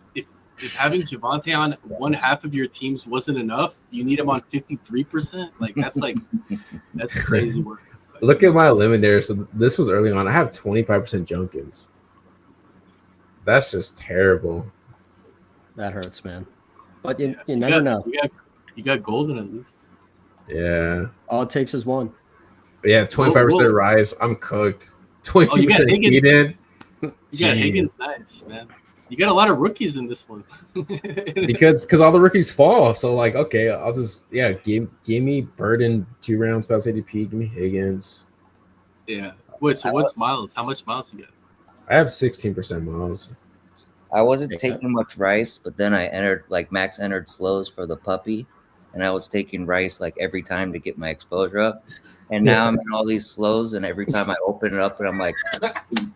having Javante on one half of your teams wasn't enough, you need him on 53%. Like that's crazy work. Look at my eliminator. So this was early on. I have 25% Junkins. That's just terrible. That hurts, man. But you never know. You got Golden at least. Yeah. All it takes is one. Yeah, 25% Whoa. rice. I'm cooked. Oh, you got 22% Higgins. Eden. You got Jeez. Higgins, nice man. You got a lot of rookies in this one. Because all the rookies fall. So like, okay, I'll just give me Burden 2 rounds past ADP. Give me Higgins. Yeah. Wait, so what's Miles? How much Miles you got? I have 16% Miles. I wasn't Okay. taking much rice, but then I entered like Max entered slows for the puppy, and I was taking rice like every time to get my exposure up. And now I'm in all these slows, and every time I open it up, and I'm like,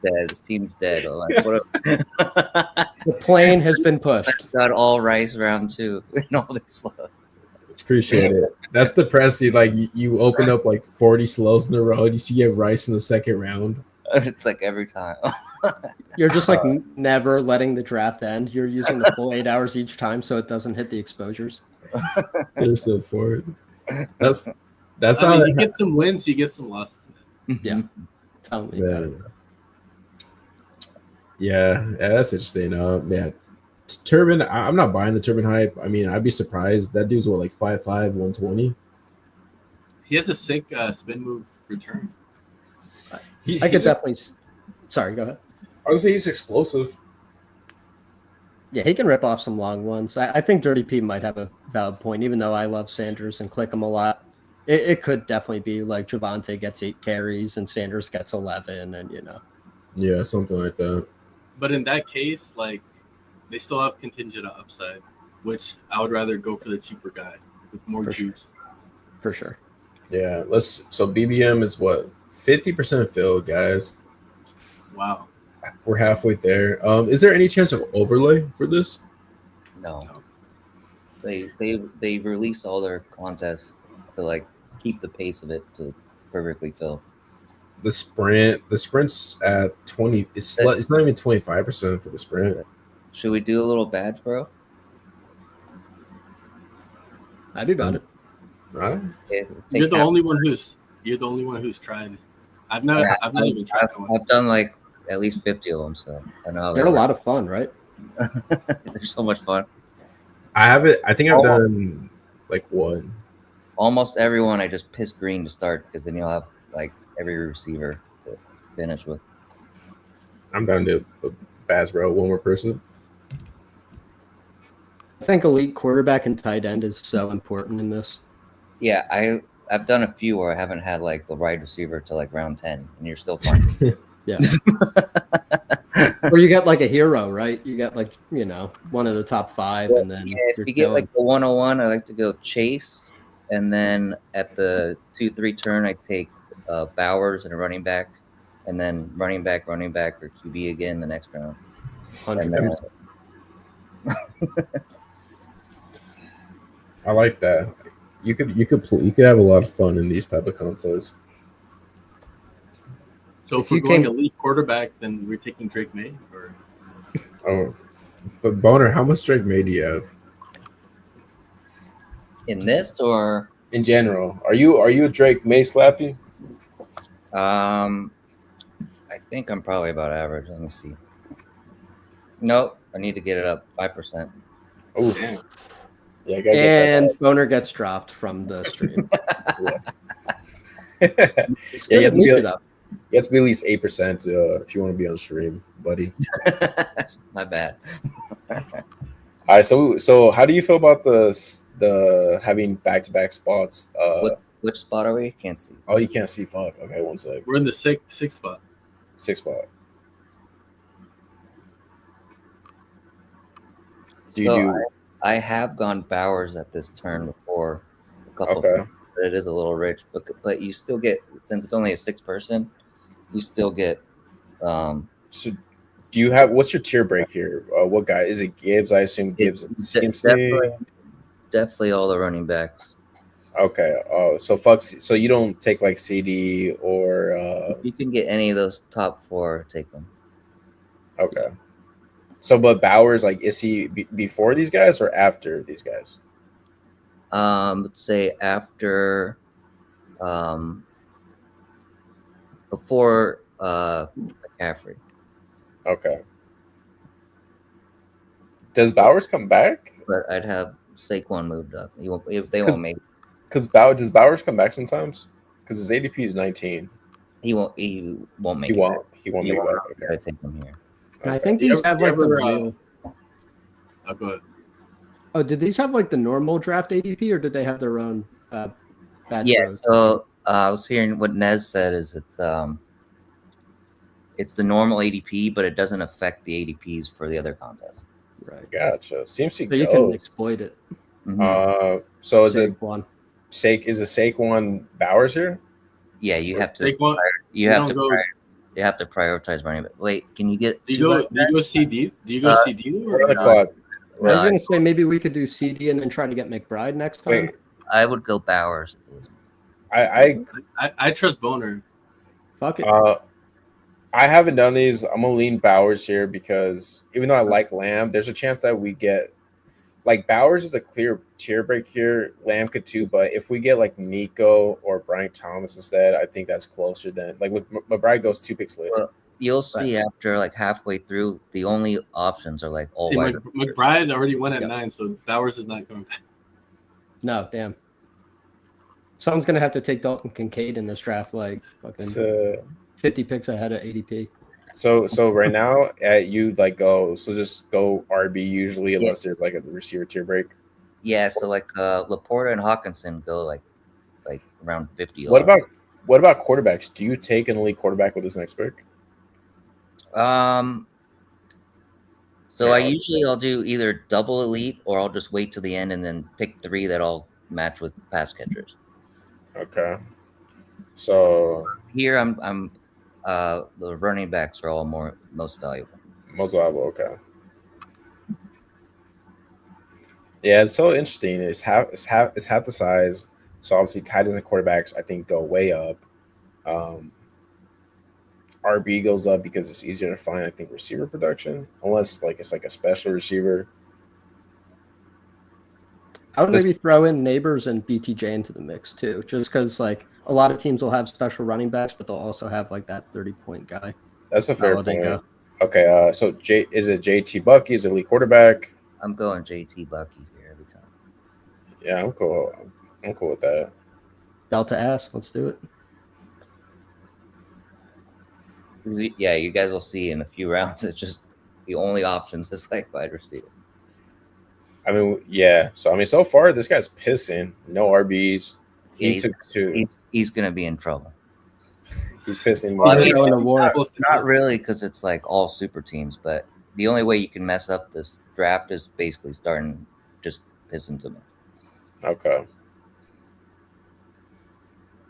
this team's dead. I'm like, what? The plane has been pushed. Got all rice round 2 in all these slows. Appreciate it. That's depressing. Like you open up like 40 slows in a row, and you see you have rice in the second round. It's like every time. You're just like never letting the draft end. You're using the full 8 hours each time, so it doesn't hit the exposures. They're so forward. That's I how mean, you get some wins, you get some losses. Yeah. Tell me about it. Yeah, that's interesting. Yeah, Turbin. I'm not buying the Turbin hype. I mean, I'd be surprised. That dude's what, like 5'5", 120. He has a sick spin move return. I could definitely. Sorry, go ahead. I would say he's explosive. Yeah, he can rip off some long ones. I think Dirty P might have a valid point, even though I love Sanders and click him a lot. It could definitely be like Javonte gets 8 carries and Sanders gets 11, and Yeah, something like that. But in that case, like, they still have contingent upside, which I would rather go for the cheaper guy with more juice. For sure. Yeah, so BBM is what, 50% filled, guys. Wow. We're halfway there. Is there any chance of overlay for this? No. They release all their contests to like keep the pace of it to perfectly fill. The sprint's at 20. It's not even 25% for the sprint. Should we do a little badge, bro? I'd be about it. Right? You're the only one who's tried. I've not even tried one. I've done like at least 50 of them, so I know how They're a lot of fun, right? They're so much fun. I have it. I think I've done like one. Almost everyone I just piss green to start because then you'll have like every receiver to finish with. I'm down to Baz, bro. One more person. I think elite quarterback and tight end is so important in this. Yeah, I've done a few where I haven't had like the wide receiver to like round 10, and you're still fine. Yeah. Or you get like a hero, right? You get like, one of the top 5, and then if you get like the 101, I like to go Chase, and then at the 2-3 turn, I take Bowers and a running back, and then running back, or QB again the next round. 100%. I like that. You could have a lot of fun in these type of contests. So if we're going elite quarterback, then we're taking Drake May, or but Boner, how much Drake May do you have? In this or in general? Are you a Drake May slappy? I think I'm probably about average. Let me see. Nope, I need to get it up 5%. Oh, yeah. And Boner gets dropped from the stream. You have to be at least 8% if you want to be on stream, buddy. My bad. All right, so how do you feel about the having back-to-back spots? Which spot are we? Can't see. Oh, you can't see. Fuck. Okay, one sec. We're in the sixth spot. 6th spot. I have gone Bowers at this turn before a couple of times. It is a little rich, but you still get, since it's only a 6-person, you still get. So, do you have, what's your tier break here? What guy is it? Gibbs? I assume Gibbs. Definitely all the running backs. Okay. Oh, so you don't take like CD or. If you can get any of those top 4, take them. Okay. So, but Bowers, like, is he before these guys or after these guys? Let's say after, before McCaffrey. Okay. Does Bowers come back? But I'd have Saquon moved up. They won't make. Because does Bowers come back sometimes? Because his ADP is 19. He won't. He won't make He it. won't. He won't If you make it want, back. you gotta Okay. take him here. And I Okay. think Do you these ever- have do you like the ever, real. Go ahead. Oh, did these have like the normal draft ADP, or did they have their own bad Yeah. throws? So I was hearing what Nez said is it's the normal ADP, but it doesn't affect the ADPs for the other contests. Right. Gotcha. Seems he So you can goes. exploit it. So is it Saquon. Is the Saquon Bowers here? Yeah, you have to. Saquon, You have to. don't go. You have to prioritize running back. Wait, can you get? Do you two go? running Do you go backs? CD? Do you go CD? We're on the Or, clock. I was gonna say maybe we could do CD and then try to get McBride next time. Wait, I would go Bowers. If it was me. I trust Boner. Fuck it. I haven't done these. I'm gonna lean Bowers here because even though I like Lamb, there's a chance that we get like Bowers is a clear tier break here. Lamb could too, but if we get like Nico or Brian Thomas instead, I think that's closer than like McBride goes 2 picks later. Well, you'll see after like halfway through, the only options are like all See, wide. McBride already went at Yep. 9, so Bowers is not coming back. No, damn. Someone's gonna have to take Dalton Kincaid in this draft, like fucking So 50 picks ahead of ADP. so right now you like go just go RB usually unless there's like a receiver tier break. Yeah, so like Laporta and Hawkinson go like around 50. What about quarterbacks? Do you take an elite quarterback with this next pick? So I'll do either double elite or I'll just wait till the end and then pick 3 that all match with pass catchers. Okay. So Here I'm the running backs are all most valuable. most valuable, okay. Yeah, it's so interesting. It's half the size. So obviously tight ends and quarterbacks I think go way up. RB goes up because it's easier to find, I think, receiver production, unless like it's like a special receiver. I would maybe throw in Neighbors and BTJ into the mix too, just because like a lot of teams will have special running backs, but they'll also have like that 30-point guy. That's a fair they point. go. Okay, so is it JT Bucky? Is it elite quarterback? I'm going JT Bucky here every time. Yeah, I'm cool. I'm cool with that. Delta S, let's do it. Yeah, you guys will see in a few rounds. It's just the only options is like wide receiver. I mean, yeah. So I mean, so far this guy's pissing. No RBs. He took 2. He's gonna be in trouble. He's pissing. Well, I mean, Going to war. Not really, because it's like all super teams. But the only way you can mess up this draft is basically starting just pissing too much. Okay.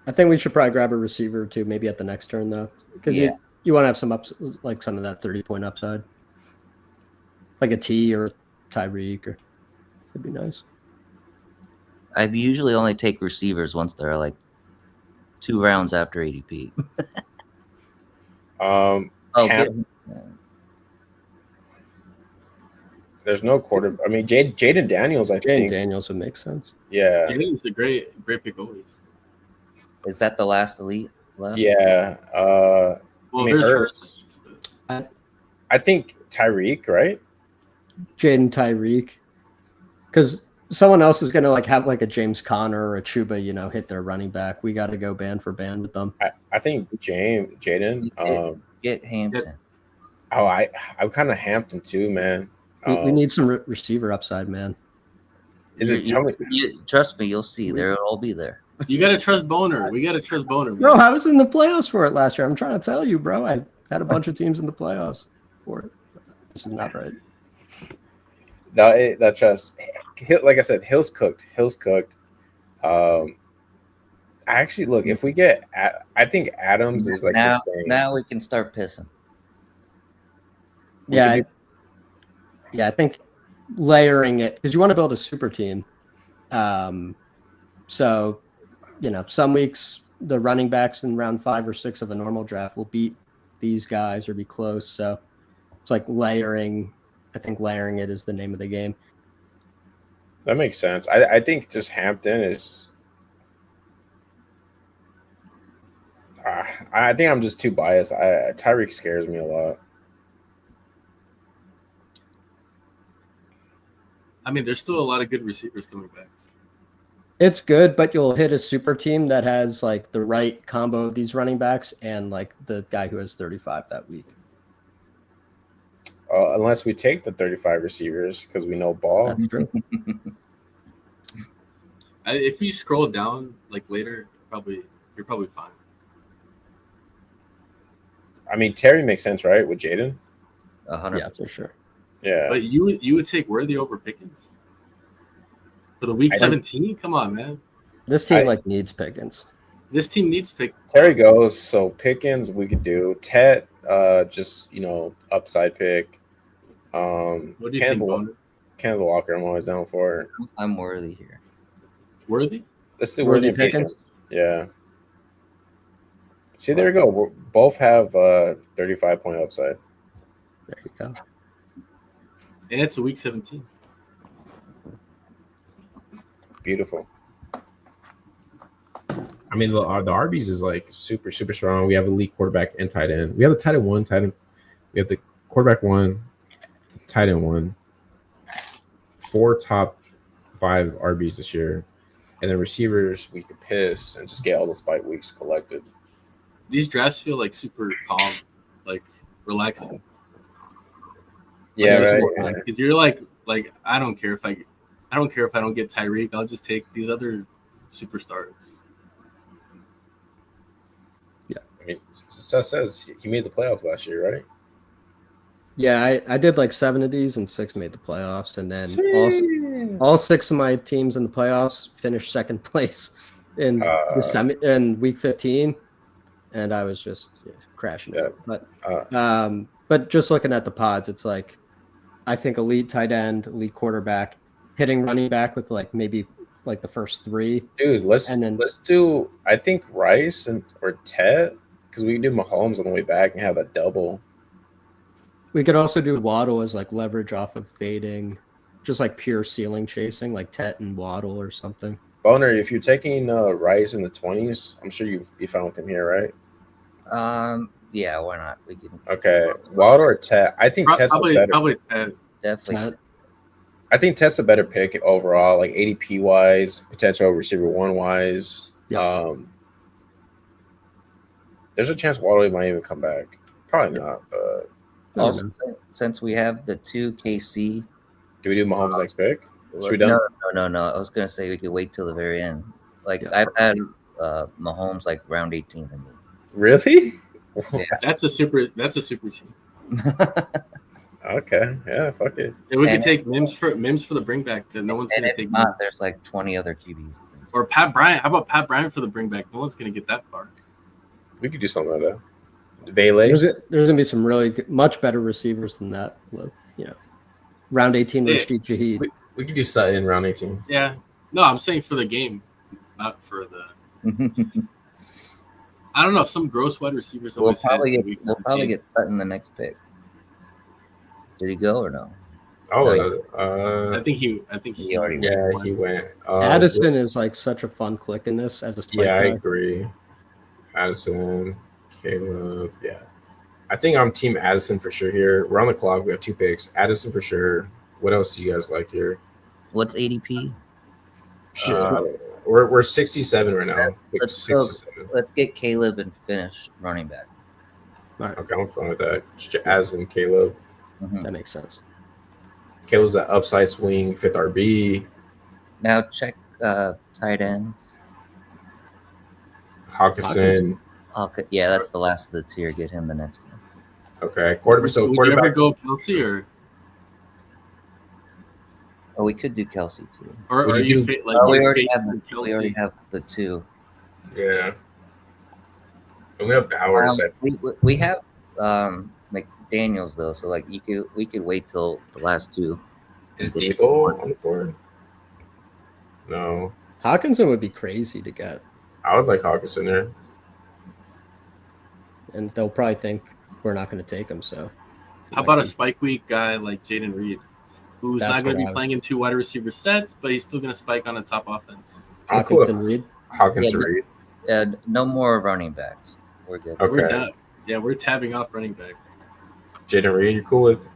I think we should probably grab a receiver or two, maybe at the next turn though, because you want to have some ups, like some of that 30-point upside, like a T or Tyreek, or it'd be nice. I usually only take receivers once they're like 2 rounds after ADP. There's no quarter. I mean, Jaden Daniels. I think Daniels would make sense. Yeah, Jaden's a great pick always. Is that the last elite left? Yeah. Well, I mean, Hurts. I think Tyreek, right? Jaden Tyreek, because someone else is going to like have like a James Conner or a Chuba, hit their running back. We got to go band for band with them. I think Jaden. Get Hampton. Oh, I'm kind of Hampton too, man. We need some receiver upside, man. Trust me, you'll see. They'll all be there. You got to trust Boner. We got to trust Boner. Man. No, I was in the playoffs for it last year. I'm trying to tell you, bro. I had a bunch of teams in the playoffs for it. This is not right. No, that's just like I said. Hill's cooked. Actually, look, if we get, I think Adams is like the same. Now we can start pissing. Yeah, I think layering it because you want to build a super team. So, some weeks the running backs in round 5 or 6 of a normal draft will beat these guys or be close. So it's like layering. I think layering it is the name of the game. That makes sense. I think just Hampton is. I think I'm just too biased. Tyreek scares me a lot. I mean, there's still a lot of good receivers coming back. It's good, but you'll hit a super team that has like the right combo of these running backs and like the guy who has 35 that week. Unless we take the 35 receivers because we know ball. That's true. If you scroll down like later, you're probably fine. I mean, Terry makes sense, right, with Jaden? 100. Yeah, for sure. Yeah. But you would take Worthy over Pickens for the week 17? Come on, man. This team like needs Pickens. This team needs pick. Terry goes, so Pickens we could do. Tet, just upside pick. What do you think, Boner? Kenneth Walker, I'm always down for. I'm Worthy here. Worthy? Let's do Worthy Worthy Pickens? Yeah. See, there we go. We both have 35-point upside. There you go. And it's a week 17. Beautiful. I mean, the Arby's is like super, super strong. We have elite quarterback and tight end. We have the tight end one, we have the quarterback one, tight end one, 4 top 5 RBs this year. And then receivers, we could piss and just get all those bye weeks collected. These drafts feel like super calm, like relaxing. Yeah, like, right. Because you're like I don't care if I don't get Tyreek. I'll just take these other superstars. Yeah, I mean, Seth says he made the playoffs last year, right? Yeah, I did like 7 of these and 6 made the playoffs, and then all 6 of my teams in the playoffs finished second place in in week 15, and I was just crashing out. But just looking at the pods, it's like I think elite tight end, elite quarterback, hitting running back with like maybe like the first 3. Dude, let's do I think Rice or Tet, because we can do Mahomes on the way back and have a double. We could also do Waddle as like leverage off of fading, just like pure ceiling chasing, like Tet and Waddle or something. Boner, if you're taking Rice in the 20s, I'm sure you'd be fine with him here, right? Yeah, why not? We can. Okay, Waddle or Tet? I think Tet's better. Probably Tet. Definitely. Tet. I think Tet's a better pick overall, like ADP wise, potential receiver 1 wise. Yep. There's a chance Waddle might even come back. Probably not, but Also, since we have the 2 KC, do we do Mahomes next pick? Should we done? No. I was gonna say we could wait till the very end. Like I've had Mahomes like round 18 in me. Really? Yeah. That's a super team. Okay, yeah, fuck it. And we could take Mims for the bring back that no one's gonna take. Not, there's like 20 other QBs. Or Pat Bryant. How about Pat Bryant for the bring back? No one's gonna get that far. We could do something like that. Vele. There's gonna be some really good, much better receivers than that. Round 18 Rashid Shaheed. We could do Sutton round 18. Yeah. No, I'm saying for the game, not for the. I don't know. Some gross wide receivers. We'll probably get Sutton the next pick. Did he go or no? Oh, I think he already went. Yeah, he went. Addison is like such a fun click in this as a spike I guy. agree. Addison, Caleb, yeah. I think I'm team Addison for sure here. We're on the clock. We have 2 picks. Addison for sure. What else do you guys like here? What's ADP? We're 67 right now. Let's get Caleb and finish running back. Right. Okay, I'm fine with that. Just Addison, Caleb. That makes sense. Caleb's that upside swing, 5th RB. Now check tight ends. Hawkinson. Okay, yeah, that's the last of the tier. Get him the next one. Okay, quarterback. So would quarterback. you ever go Kelsey or? Oh, we could do Kelsey too. Or Would are you you do- fit like we you're already facing have we already have the 2. Yeah. And we have Bowers. We have McDaniels though, so like we could wait till the last 2. Is Debo on the board? No. Hawkinson would be crazy to get, I would like Hawkinson there. and they'll probably think we're not going to take him. So, How about a spike week guy like Jaden Reed, who's That's not going to what be I- playing in 2 wide receiver sets, but he's still going to spike on a top offense? I'm cool Hawkinson with Reed. Hawkinson Yeah, Reed. no more running backs. We're good. Okay. We're tabbing off running back. Jaden Reed, you cool with?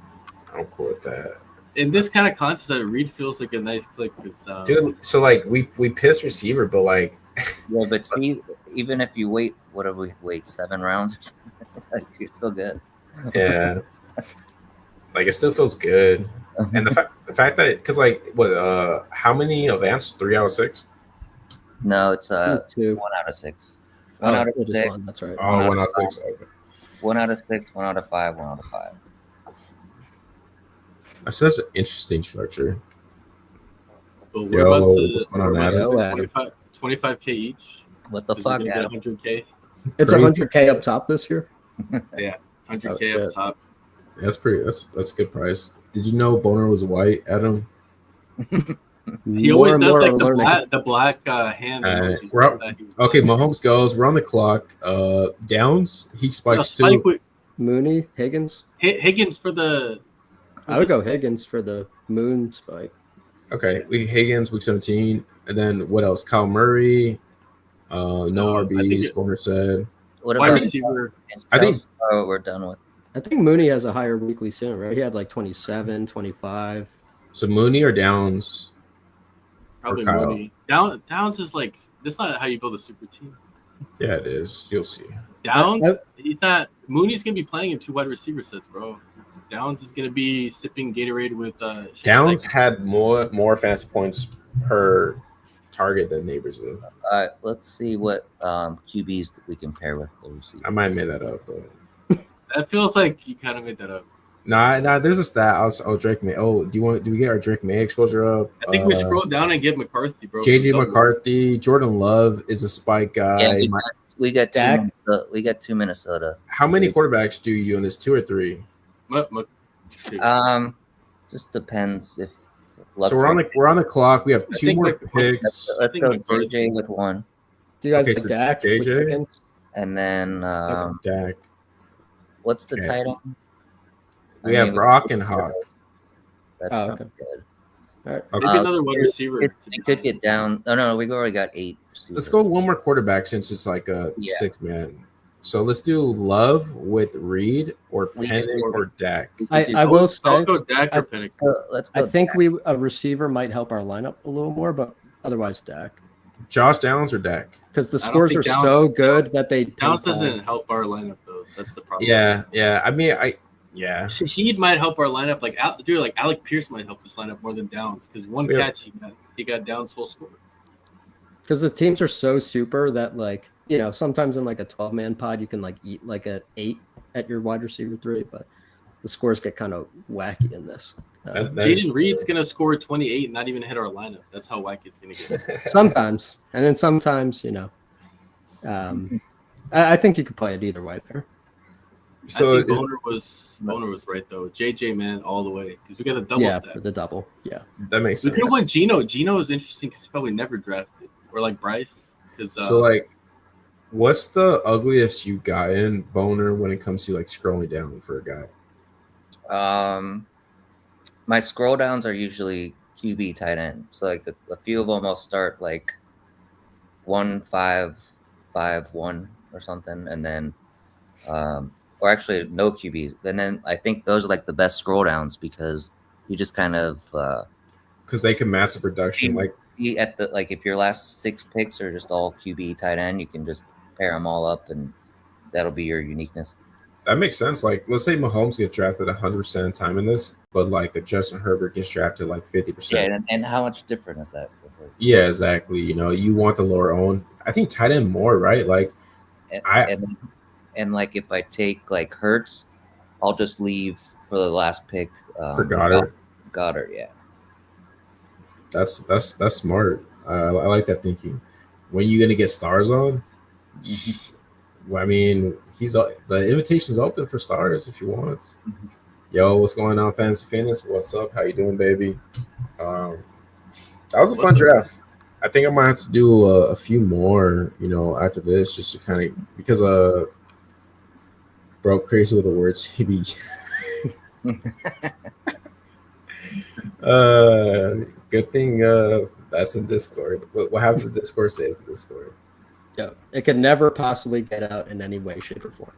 I'm cool with that. in this kind of contest, Reed feels like a nice click because Dude, so like we pissed receiver, but like Yeah, but see, even if you wait, what do we wait 7 rounds? Like, you're still good. yeah, like it still feels good. And the fact that because like what how many events? 3 out of 6. No, it's 2. 1 out of 6. 1 Oh, out of it is 6. one, that's right. Oh, 1 out of 6. Okay. 1 out of 6. 1 out of 5. 1 out of 5. That's such an interesting structure. but we're Yo, about to what's going on, we're about Adam? to do 25K each. What the 'cause we're fuck, gonna get Adam? 100K. It's Crazy. 100K up top this year. 100K Oh, shit. up top. That's pretty. That's a good price. Did you know Boner was white, Adam? He always and does more like we're learning. the black hand emojis. we're up- that he was Okay, doing. Mahomes goes. We're on the clock. Downs. He No, spikes Spike too. Mooney, Higgins. Higgins for the. I would go Higgins for the moon spike. Okay, we Higgins week 17, and then what else? Kyle Murray. No I think RBs. Boner said. What Wide about receiver. I think- we're done with? I think Mooney has a higher weekly center, right? He had like 27, 25. So Mooney or Downs? Probably Kyle. Mooney. Downs is like that's not how you build a super team. Yeah, it is. You'll see. Downs, he's not. Mooney's gonna be playing in 2 wide receiver sets, bro. Downs is gonna be sipping Gatorade with. Downs had more fantasy points per target than Neighbors did. All right, let's see what QBs that we can pair with the receiver. I might have made that up, but That feels like you kind of made that up. nah. There's a stat. Drake May. Oh, do we get our Drake May exposure up? I think we scroll down and get McCarthy, bro. JJ McCarthy, Jordan Love is a spike guy. Yeah, we got Dak. we got 2 Minnesota. How many quarterbacks do you do in this? 2 or 3? Just depends if. So we're on the clock. We have 2 more picks. Let's think go McCarthy. JJ with 1, Do you guys Okay, like so Dak? with JJ? Higgins? and then Dak. what's the Okay. tight ends? We have Brock and Hawk. That's Oh, probably okay. good. All right. Okay. Maybe another wide receiver. It could get down. No, we've already got 8 receivers. Let's go 1 more quarterback since it's like a Yeah. 6-man. So let's do Love with Reed or We- Pennick or Dak. I will I'll say, go Dak or Penix. Let's I go. think a receiver might help our lineup a little more, but otherwise Dak. Josh Downs or Dak? Because the I don't scores think are Downs- so good that they Downs pay doesn't help our lineup though. That's the problem. Yeah. I mean, yeah. Shaheed might help our lineup. Like Alec Pierce might help this lineup more than Downs because one Yeah. catch he got Downs full score. Because the teams are so super that, like, you know, sometimes in like a 12-man pod you can like eat like a 8 at your wide receiver 3, but the scores get kind of wacky in this. That is Jaden Reed's true. gonna score 28 and not even hit our lineup. That's how wacky it's gonna get. Sometimes, and then sometimes, you know, I think you could play it either way there. So I think Boner was right though. JJ man all the way because we got a double Yeah, stack. for the double. Yeah. that makes We sense. could have won Gino. Gino is interesting because he's probably never drafted or like Bryce. Because So like, what's the ugliest you got in Boner when it comes to like scrolling down for a guy? My scroll downs are usually QB tight end. So like a few of them I'll start like 1-5-5-1 or something, and then or actually no QBs. And then I think those are like the best scroll downs because you just kind of Because they can match the production. Like, see at the like if your last 6 picks are just all QB tight end, you can just pair them all up and that'll be your uniqueness. that makes sense. Like, let's say Mahomes gets drafted 100% of the time in this, but like a Justin Herbert gets drafted like 50%. Yeah, and how much different is that? Yeah, exactly. You know, you want the lower own. I think tight end more, right? Like, And like if I take like Hertz, I'll just leave for the last pick for Goddard. Goddard, yeah. That's smart. I like that thinking. When you gonna get stars on? Well, I mean, the invitation's open for stars if you want. Yo, what's going on, Fantasy Fitness? What's up? How you doing, baby? That was a fun draft. I think I might have to do a few more, you know, after this, just to kind of because bro, crazy with the words. He be good thing that's in Discord. What happens in Discord stays in Discord. Yeah. It could never possibly get out in any way, shape, or form.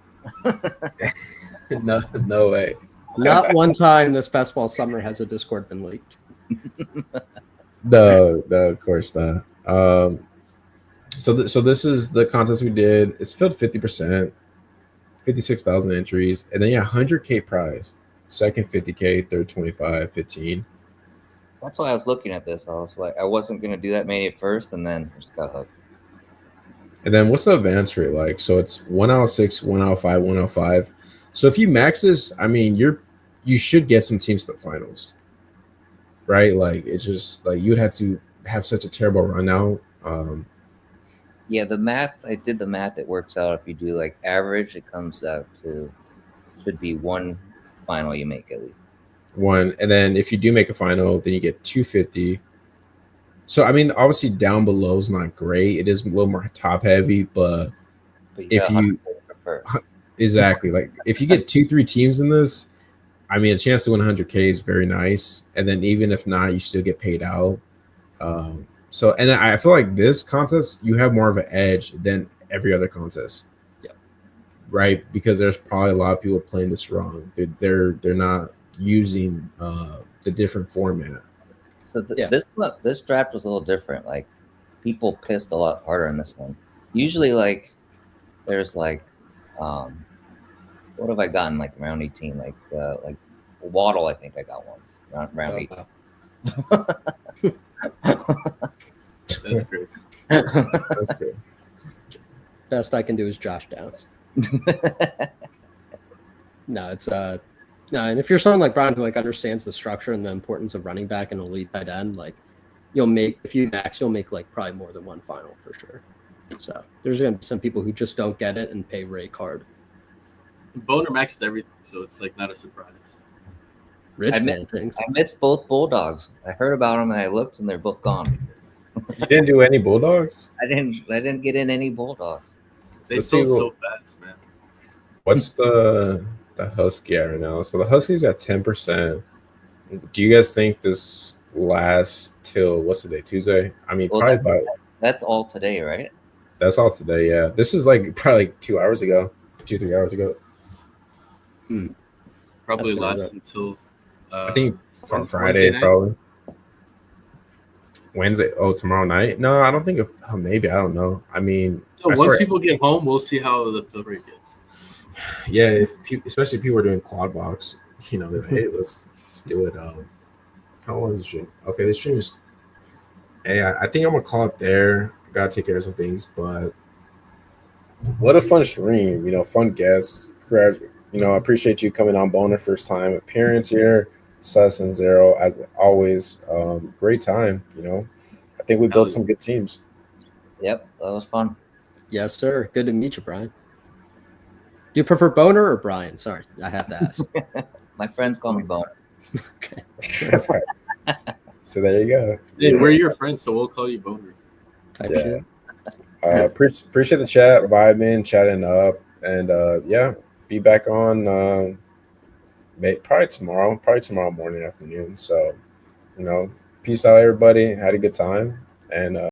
No way. Not one time this Bestball summer has a Discord been leaked. Of course not. So this is the contest we did. It's filled 50%, 56,000 entries, and then 100K prize. Second 50K, third 25, 15. That's why I was looking at this. I was like, I wasn't gonna do that many at first, and then I just got hooked. And then what's the advance rate like? So it's 1 out of 6, 1 out of 5, 1 out of 5. So if you max this, I mean, you should get some teams to the finals, right? Like it's just like you'd have to have such a terrible run now. Yeah, the math. I did the math. It works out if you do like average. It comes out to should be one final you make at least. One, and then if you do make a final, then you get 250. So I mean, obviously down below is not great. It is a little more top heavy, but if you exactly like if you get 2-3 teams in this, I mean, a chance to win 100K is very nice. And then even if not, you still get paid out. So and I feel like this contest you have more of an edge than every other contest. Yeah. Right, because there's probably a lot of people playing this wrong. They're not using the different format. So this draft was a little different. Like people pissed a lot harder in this one. Usually, like there's like, what have I gotten like round 18? Like Waddle, I think I got once round 18. That's crazy. That's good. Best I can do is Josh Downs. No, it's no, and if you're someone like Brian who like understands the structure and the importance of running back and a lead tight end, like you'll make if you max, you'll make like probably more than one final for sure. So there's gonna be some people who just don't get it and pay Ray card. Boner maxes everything, so it's like not a surprise. Rich man things. I missed both Bulldogs. I heard about them and I looked and they're both gone. You didn't do any Bulldogs? I didn't get in any Bulldogs. They sold so fast, man. What's the Husky at right now? So the Huskies at 10%. Do you guys think this lasts till what's the day? Tuesday? I mean, Well, probably that's all today, right? that's all today. Yeah, this is like probably like 2 hours ago, 2-3 hours ago. Probably That's lasts good. until I think from Wednesday Friday night? probably. Wednesday? Oh, tomorrow night? No, I don't think. Maybe I don't know. I mean, So I once swear- people get home, we'll see how the fill rate gets. yeah, especially if people are doing quad box, they're like, hey, let's do it. How long is the stream? Okay, the stream is. Hey, I think I'm gonna call it there. Gotta take care of some things, but what a fun stream! Fun guests. I appreciate you coming on, Boner, first time appearance here. Sus and Zero, as always, great time. I think we built some good teams. Yep, that was fun. Yes, sir. Good to meet you, Brian. Do you prefer Boner or Brian? Sorry, I have to ask. My friends call me Boner. Okay. That's right. So there you go. Hey, we're your friends, so we'll call you Boner. Type Yeah. shit. Appreciate the chat, vibing, chatting up, and be back on probably tomorrow morning, afternoon. So, peace out, everybody. Had a good time, and